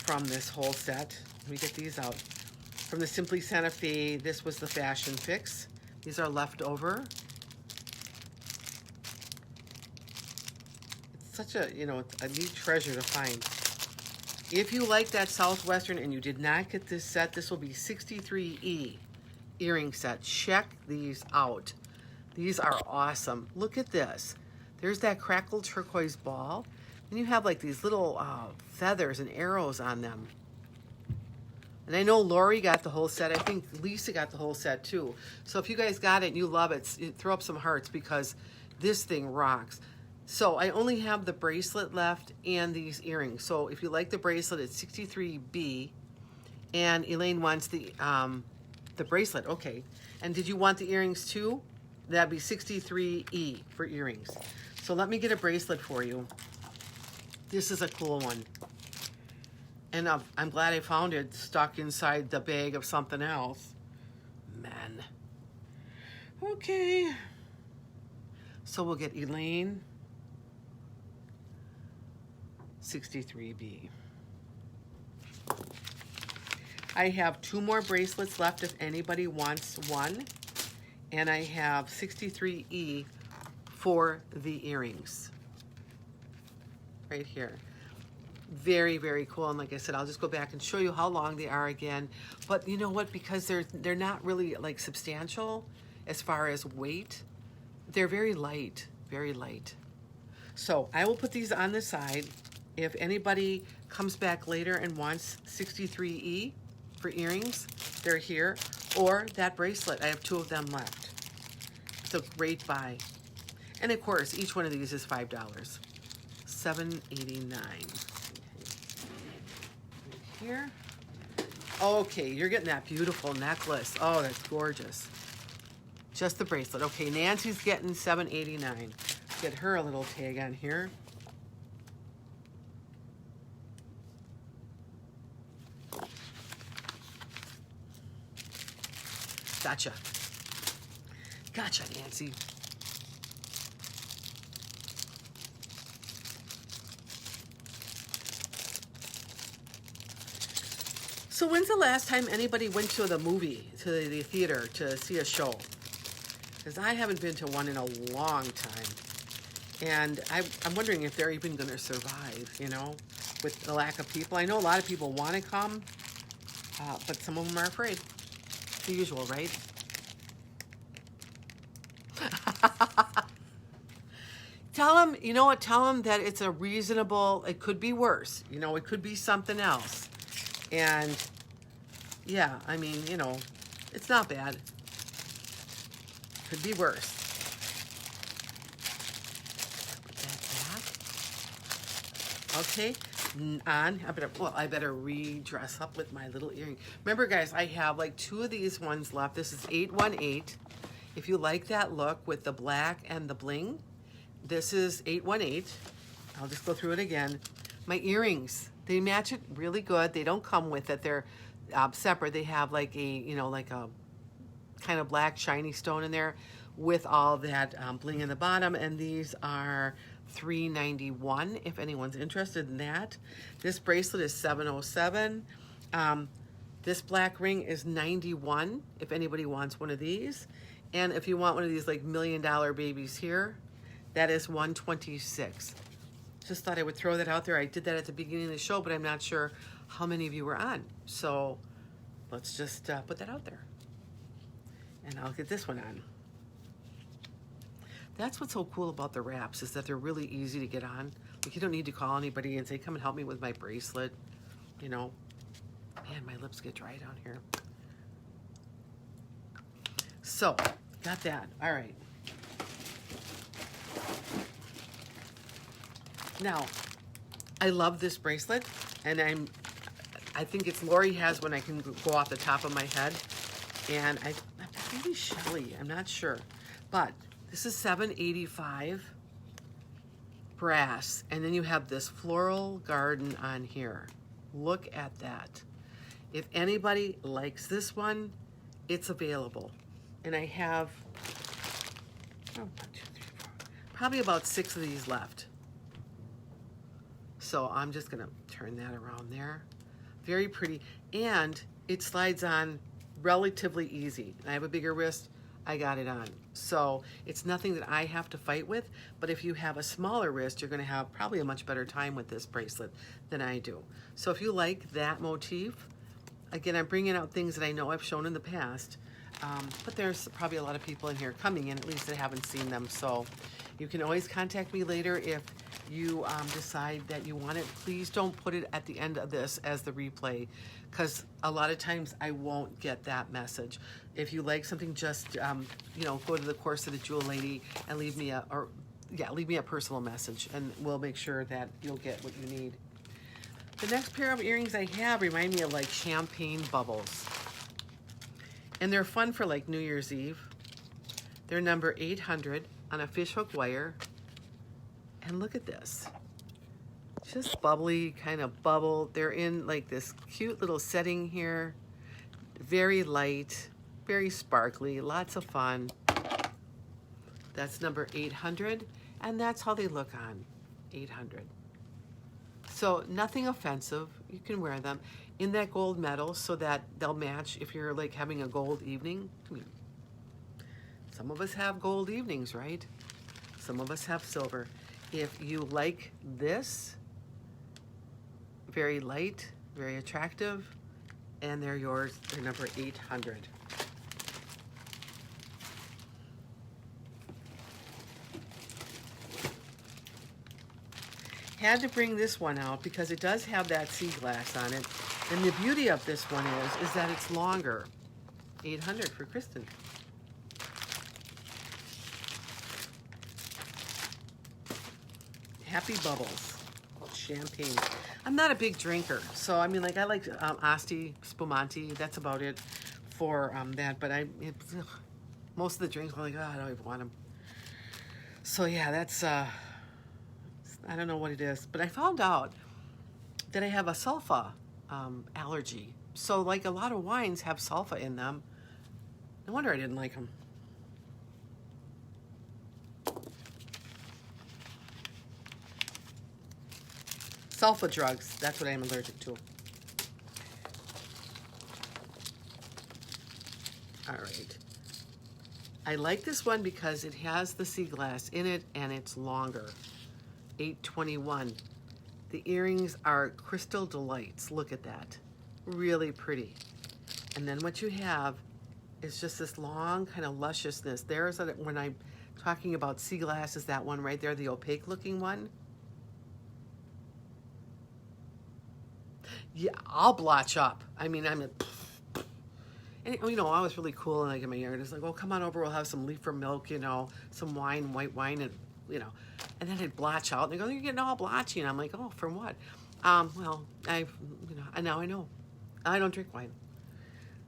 from this whole set. Let me get these out. From the Simply Santa Fe, this was the Fashion Fix. These are leftover. It's such a, you know, a neat treasure to find. If you like that Southwestern and you did not get this set, this will be 63E earring set. Check these out. These are awesome. Look at this. There's that crackled turquoise ball. And you have like these little feathers and arrows on them. And I know Lori got the whole set. I think Lisa got the whole set too. So if you guys got it and you love it, throw up some hearts because this thing rocks. So I only have the bracelet left and these earrings. So if you like the bracelet, it's 63B. And Elaine wants the bracelet. Okay. And did you want the earrings too? That'd be 63E for earrings. So let me get a bracelet for you. This is a cool one. And I'm glad I found it stuck inside the bag of something else. Man. Okay. So we'll get Elaine. 63B. I have 2 more bracelets left if anybody wants one. And I have 63E for the earrings. Right here. Very, very cool. And like I said, I'll just go back and show you how long they are again. But you know what? Because they're not really like substantial as far as weight. They're very light, very light. So I will put these on the side. If anybody comes back later and wants 63E for earrings, they're here. Or that bracelet. I have 2 of them left. It's a great buy. And of course, each one of these is $5. $7.89. Here. Okay, you're getting that beautiful necklace. Oh, that's gorgeous. Just the bracelet. Okay, Nancy's getting $7.89. Get her a little tag on here. Gotcha. Gotcha, Nancy. So when's the last time anybody went to the movie, to the theater, to see a show? Because I haven't been to one in a long time. And I'm wondering if they're even going to survive, you know, with the lack of people. I know a lot of people want to come, but some of them are afraid. The usual, right? Tell them, you know what, tell them that it's a reasonable, it could be worse. You know, it could be something else. And yeah, I mean, you know, it's not bad. Could be worse. Put that back. Okay. I better redress up with my little earring. Remember, guys, I have like 2 of these ones left. This is 818. If you like that look with the black and the bling, this is 818. I'll just go through it again. My earrings, they match it really good. They don't come with it. They're separate. They have like a, you know, like a kind of black shiny stone in there with all that bling in the bottom. And these are $391 if anyone's interested in that. This bracelet is $707. This black ring is $91 if anybody wants one of these. And if you want one of these like $1 million babies here, that is $126. Just thought I would throw that out there. I did that at the beginning of the show, but I'm not sure how many of you were on. So let's just put that out there. And I'll get this one on. That's what's so cool about the wraps, is that they're really easy to get on. Like, you don't need to call anybody and say, come and help me with my bracelet. You know, man, my lips get dry down here. So, got that. All right. Now, I love this bracelet, and I think it's Lori has one I can go off the top of my head. And maybe Shelly, I'm not sure. But this is $7.85 brass, and then you have this floral garden on here. Look at that. If anybody likes this one, it's available. And I have probably about 6 of these left. So I'm just gonna turn that around there. Very pretty, and it slides on relatively easy. I have a bigger wrist, I got it on. So it's nothing that I have to fight with, but if you have a smaller wrist, you're gonna have probably a much better time with this bracelet than I do. So if you like that motif, again, I'm bringing out things that I know I've shown in the past, but there's probably a lot of people in here coming in, at least that haven't seen them. So you can always contact me later if you decide that you want it. Please don't put it at the end of this as the replay, because a lot of times I won't get that message. If you like something, just you know, go to the Corseted Jewel Lady and leave me a personal message, and we'll make sure that you'll get what you need. The next pair of earrings I have remind me of like champagne bubbles, and they're fun for like New Year's Eve. They're number 800 on a fishhook wire. And look at this, just bubbly, kind of bubble. They're in like this cute little setting here. Very light, very sparkly, lots of fun. That's number 800, and that's how they look on 800. So nothing offensive, you can wear them in that gold metal so that they'll match if you're like having a gold evening. I mean, some of us have gold evenings, right? Some of us have silver. If you like this, very light, very attractive, and they're yours. They're number 800. Had to bring this one out because it does have that sea glass on it. And the beauty of this one is that it's longer. 800 for Kristen. Happy Bubbles, champagne. I'm not a big drinker, so I mean, like, I like Asti, Spumante. That's about it for that. But most of the drinks, I'm like, oh, I don't even want them. So yeah, that's I don't know what it is, but I found out that I have a sulfa allergy. So like a lot of wines have sulfa in them. No wonder I didn't like them. Sulfa drugs, that's what I'm allergic to. All right. I like this one because it has the sea glass in it and it's longer. 821. The earrings are crystal delights. Look at that. Really pretty. And then what you have is just this long kind of lusciousness. There's a, when I'm talking about sea glass, is that one right there, the opaque looking one? Yeah, I'll blotch up. I mean, and you know, I was really cool, and like in my yard, it's like, oh, come on over, we'll have some leaf from milk, you know, some wine, white wine, and you know, and then I'd blotch out, and they go, you're getting all blotchy, and I'm like, oh, from what? Well, you know, and now I know, I don't drink wine,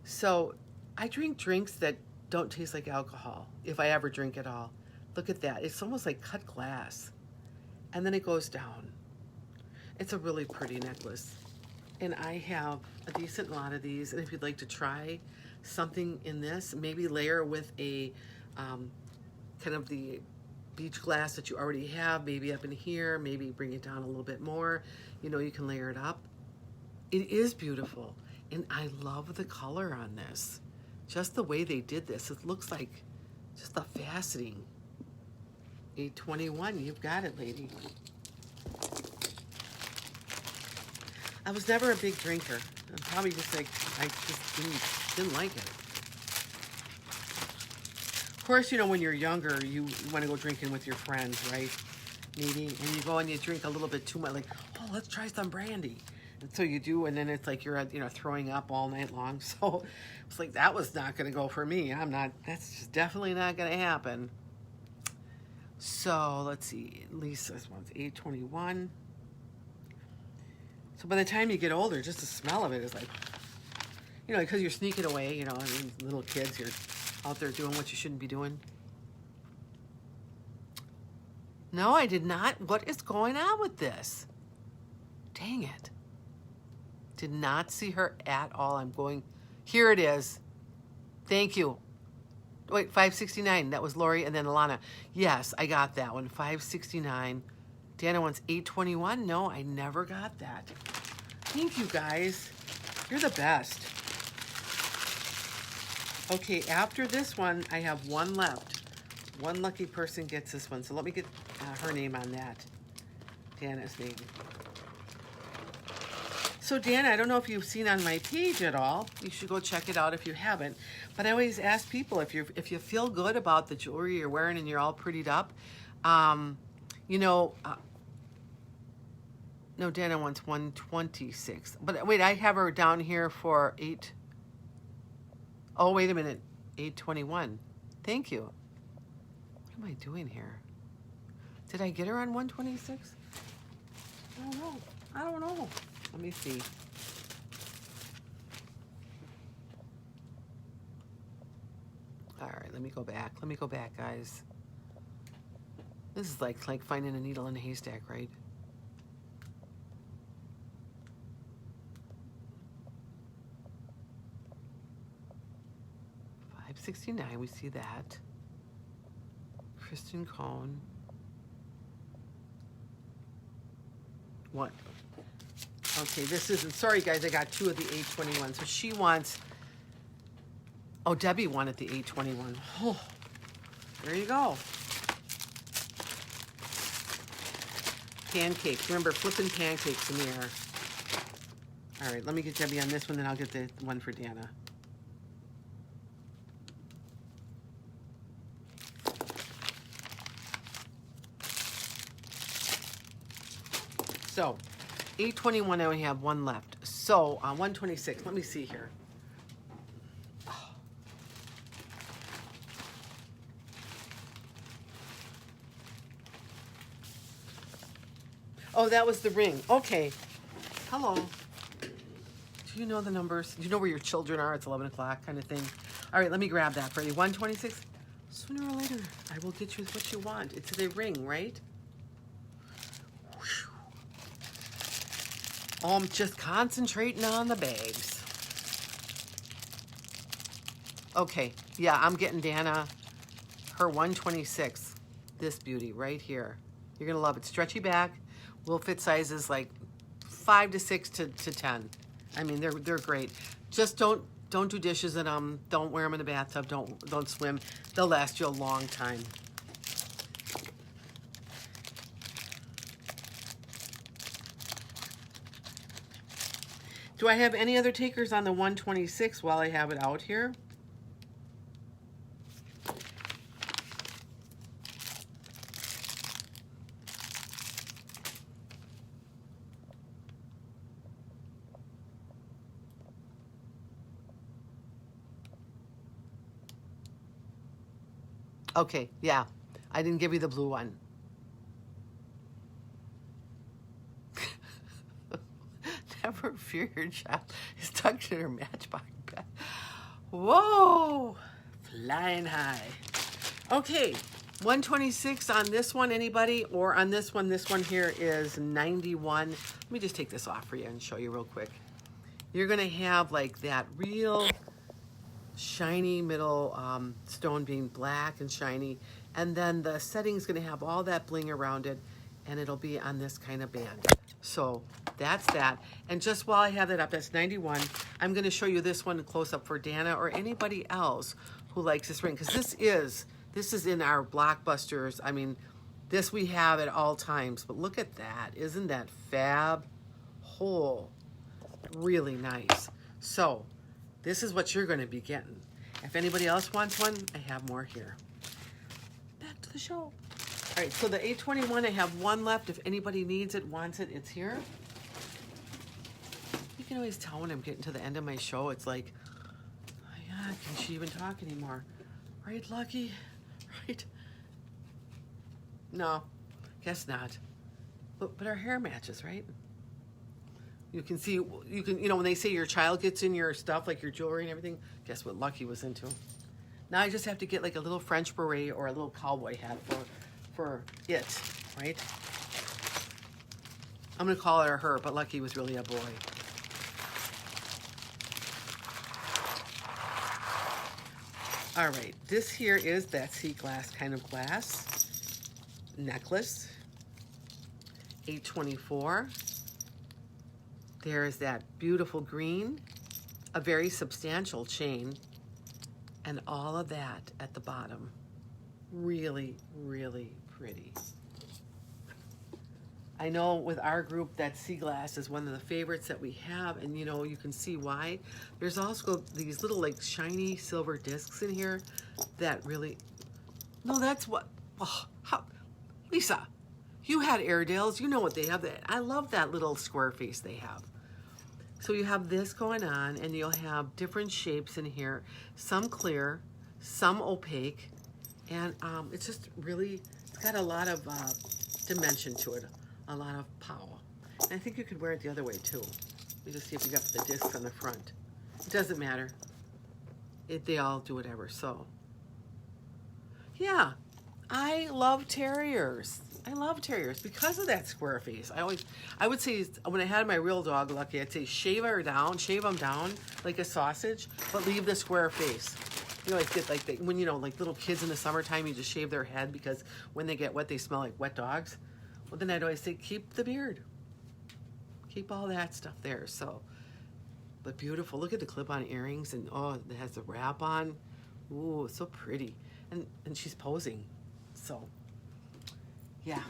so I drink drinks that don't taste like alcohol, if I ever drink at all. Look at that, it's almost like cut glass, and then it goes down. It's a really pretty necklace. And I have a decent lot of these, and if you'd like to try something in this, maybe layer with a kind of the beach glass that you already have, maybe up in here, maybe bring it down a little bit more. You know, you can layer it up. It is beautiful, and I love the color on this. Just the way they did this, it looks like just a faceting. 821, you've got it, lady. I was never a big drinker. I'm probably just like, I just didn't like it. Of course, you know, when you're younger, you want to go drinking with your friends, right? Maybe, and you go and you drink a little bit too much, like, oh, let's try some brandy. And so you do, and then it's like you're, you know, throwing up all night long. So it's like, that was not going to go for me. That's just definitely not going to happen. So let's see, Lisa's one's 821. So by the time you get older, just the smell of it is like, you know, because you're sneaking away, you know, I mean, little kids, you're out there doing what you shouldn't be doing. No, I did not. What is going on with this? Dang it. Did not see her at all. I'm going, here it is. Thank you. Wait, 569. That was Lori and then Alana. Yes, I got that one. 569. Dana wants 821. No, I never got that. Thank you, guys. You're the best. Okay, after this one, I have one left. One lucky person gets this one. So let me get her name on that. Dana's name. So Dana, I don't know if you've seen on my page at all. You should go check it out if you haven't. But I always ask people if you feel good about the jewelry you're wearing and you're all prettied up. You know, no, Dana wants 126. But wait, I have her down here for 8. Oh, wait a minute. 821. Thank you. What am I doing here? Did I get her on 126? I don't know. Let me see. All right, let me go back. Let me go back, guys. This is like finding a needle in a haystack, right? $569, we see that. Kristen Cohn. What? Okay, this isn't, sorry guys, I got 2 of the 821. So she wants, oh, Debbie wanted the 821. Oh, there you go. Pancakes, remember flipping pancakes in the air. All right, let me get Debbie on this one, then I'll get the one for Dana. So, 821, I only have one left. So, 126, let me see here. Oh, that was the ring. Okay. Hello. Do you know the numbers? Do you know where your children are? It's 11 o'clock kind of thing. All right, let me grab that for you. 126. Sooner or later, I will get you what you want. It's the ring, right? Oh, I'm just concentrating on the bags. Okay, yeah, I'm getting Dana her 126. This beauty right here. You're gonna love it. Stretchy back, will fit sizes like 5 to 6 to 10. I mean, they're great. Just don't do dishes in them. Don't wear them in the bathtub. Don't swim. They'll last you a long time. Do I have any other takers on the 126 while I have it out here? Okay, yeah. I didn't give you the blue one. Never fear your child is tucked in her matchbox bag. Whoa! Flying high. Okay, 126 on this one, anybody? Or on this one here is 91. Let me just take this off for you and show you real quick. You're gonna have like that real shiny middle stone being black and shiny, and then the setting's gonna have all that bling around it, and it'll be on this kind of band. So that's that. And just while I have that up, that's 91. I'm gonna show you this one close up for Dana or anybody else who likes this ring, because this is in our blockbusters. I mean, this we have at all times, but look at that. Isn't that fab? Oh, Really nice. So this is what you're going to be getting. If anybody else wants one, I have more here. Back to the show. All right, so the 821, I have one left. If anybody needs it, wants it, it's here. You can always tell when I'm getting to the end of my show. It's like, oh my God, can she even talk anymore? Right, Lucky? Right? No, guess not. But our hair matches, right? You can see, when they say your child gets in your stuff, like your jewelry and everything, guess what Lucky was into? Now I just have to get like a little French beret or a little cowboy hat for it, right? I'm going to call her her, but Lucky was really a boy. All right, this here is that sea glass kind of glass necklace, 824. There is that beautiful green, a very substantial chain, and all of that at the bottom. Really, really pretty. I know with our group that sea glass is one of the favorites that we have, and you can see why. There's also these little like shiny silver discs in here that really, no, that's what, Lisa, you had Airedales, you know what they have. I love that little square face they have. So you have this going on, and you'll have different shapes in here, some clear, some opaque, and it's just really, it's got a lot of dimension to it, a lot of power. And I think you could wear it the other way too. Let me just see if you got the disc on the front. It doesn't matter. They all do whatever, so. Yeah, I love terriers. I love terriers because of that square face. I would say when I had my real dog, Lucky, I'd say shave them down like a sausage, but leave the square face. You always get like when like little kids in the summertime, you just shave their head because when they get wet, they smell like wet dogs. Well, then I'd always say keep the beard, keep all that stuff there. So, but beautiful. Look at the clip-on earrings, and oh, it has the wrap on. Ooh, so pretty, and she's posing. So. Yeah.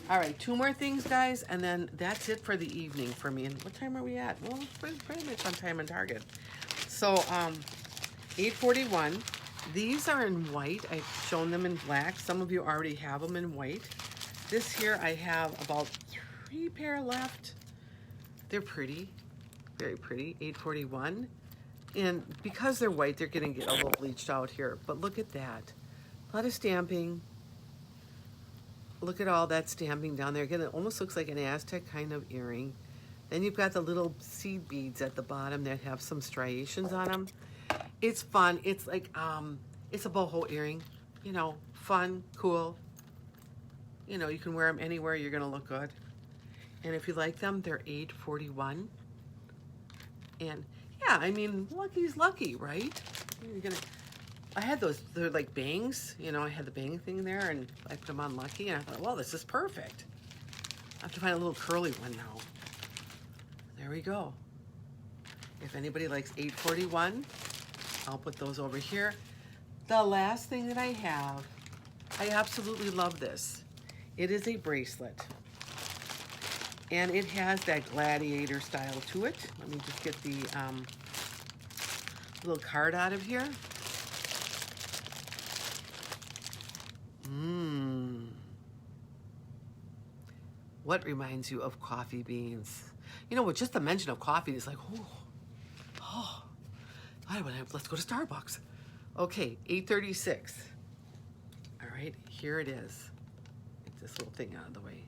All right, 2 more things, guys, and then that's it for the evening for me. And what time are we at? Well, pretty much on time and target. So, 841. These are in white. I've shown them in black. Some of you already have them in white. This here, I have about 3 pair left. They're pretty, very pretty. 841. And because they're white, they're going to get a little bleached out here. But look at that. A lot of stamping. Look at all that stamping down there. Again, it almost looks like an Aztec kind of earring. Then you've got the little seed beads at the bottom that have some striations on them. It's fun. It's like, it's a boho earring. Fun, cool. You can wear them anywhere. You're going to look good. And if you like them, they're $8.41. And yeah, I mean, Lucky's lucky, right? I had those, they're like bangs, I had the bang thing there, and I put them on Lucky, and I thought, well, this is perfect. I have to find a little curly one now. There we go. If anybody likes 841, I'll put those over here. The last thing that I have, I absolutely love this. It is a bracelet, and it has that gladiator style to it. Let me just get the little card out of here. What reminds you of coffee beans? With just the mention of coffee, it's like, let's go to Starbucks. Okay, 836. All right, here it is. Get this little thing out of the way.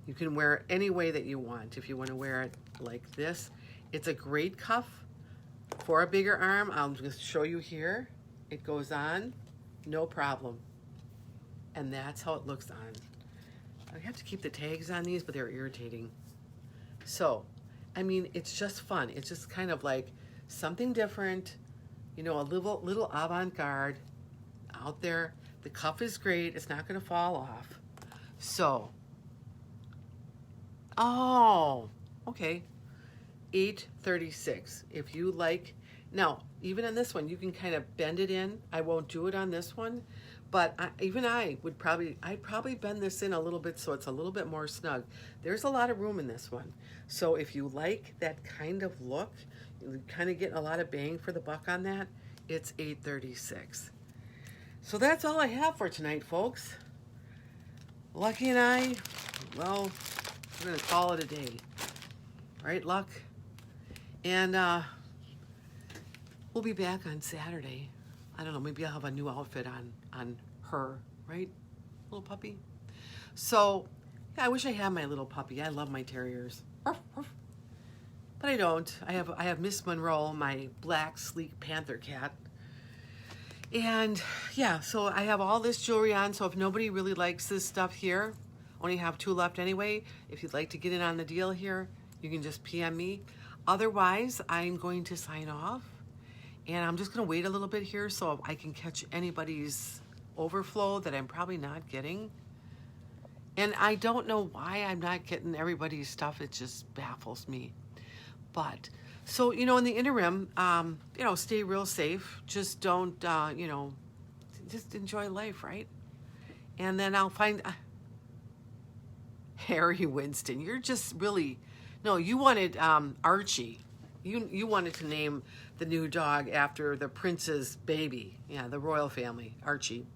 You can wear it any way that you want. If you want to wear it like this, it's a great cuff for a bigger arm. I'll just show you here. It goes on, no problem. And that's how it looks on. I have to keep the tags on these, but they're irritating. So, I mean, it's just fun. It's just kind of like something different, a little avant-garde out there. The cuff is great. It's not going to fall off. So, oh, okay. $8.36. If you like, now even on this one, you can kind of bend it in. I won't do it on this one, but I'd probably bend this in a little bit so it's a little bit more snug. There's a lot of room in this one. So if you like that kind of look, you kind of get a lot of bang for the buck on that, it's $8.36. So that's all I have for tonight, folks. Lucky and I, well, we're going to call it a day. All right, Luck? And we'll be back on Saturday. I don't know, maybe I'll have a new outfit on her, right? Little puppy. So, yeah, I wish I had my little puppy. I love my terriers. Ruff, ruff. But I don't. I have Miss Monroe, my black, sleek panther cat. And yeah, so I have all this jewelry on. So if nobody really likes this stuff here, only have 2 left anyway. If you'd like to get in on the deal here, you can just PM me. Otherwise, I'm going to sign off. And I'm just going to wait a little bit here so I can catch anybody's overflow that I'm probably not getting. And I don't know why I'm not getting everybody's stuff. It just baffles me. But, so, in the interim, stay real safe. Just don't, just enjoy life, right? And then I'll find... Harry Winston, you're just really... No, you wanted Archie. You wanted to name the new dog after the prince's baby. Yeah, the royal family, Archie.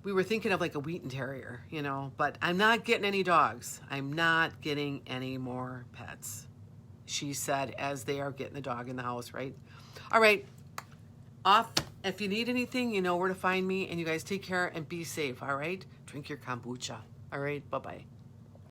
We were thinking of like a Wheaton Terrier, but I'm not getting any dogs. I'm not getting any more pets, she said, as they are getting the dog in the house, right? All right, off. If you need anything, you know where to find me, and you guys take care and be safe, all right? Drink your kombucha, all right? Bye-bye.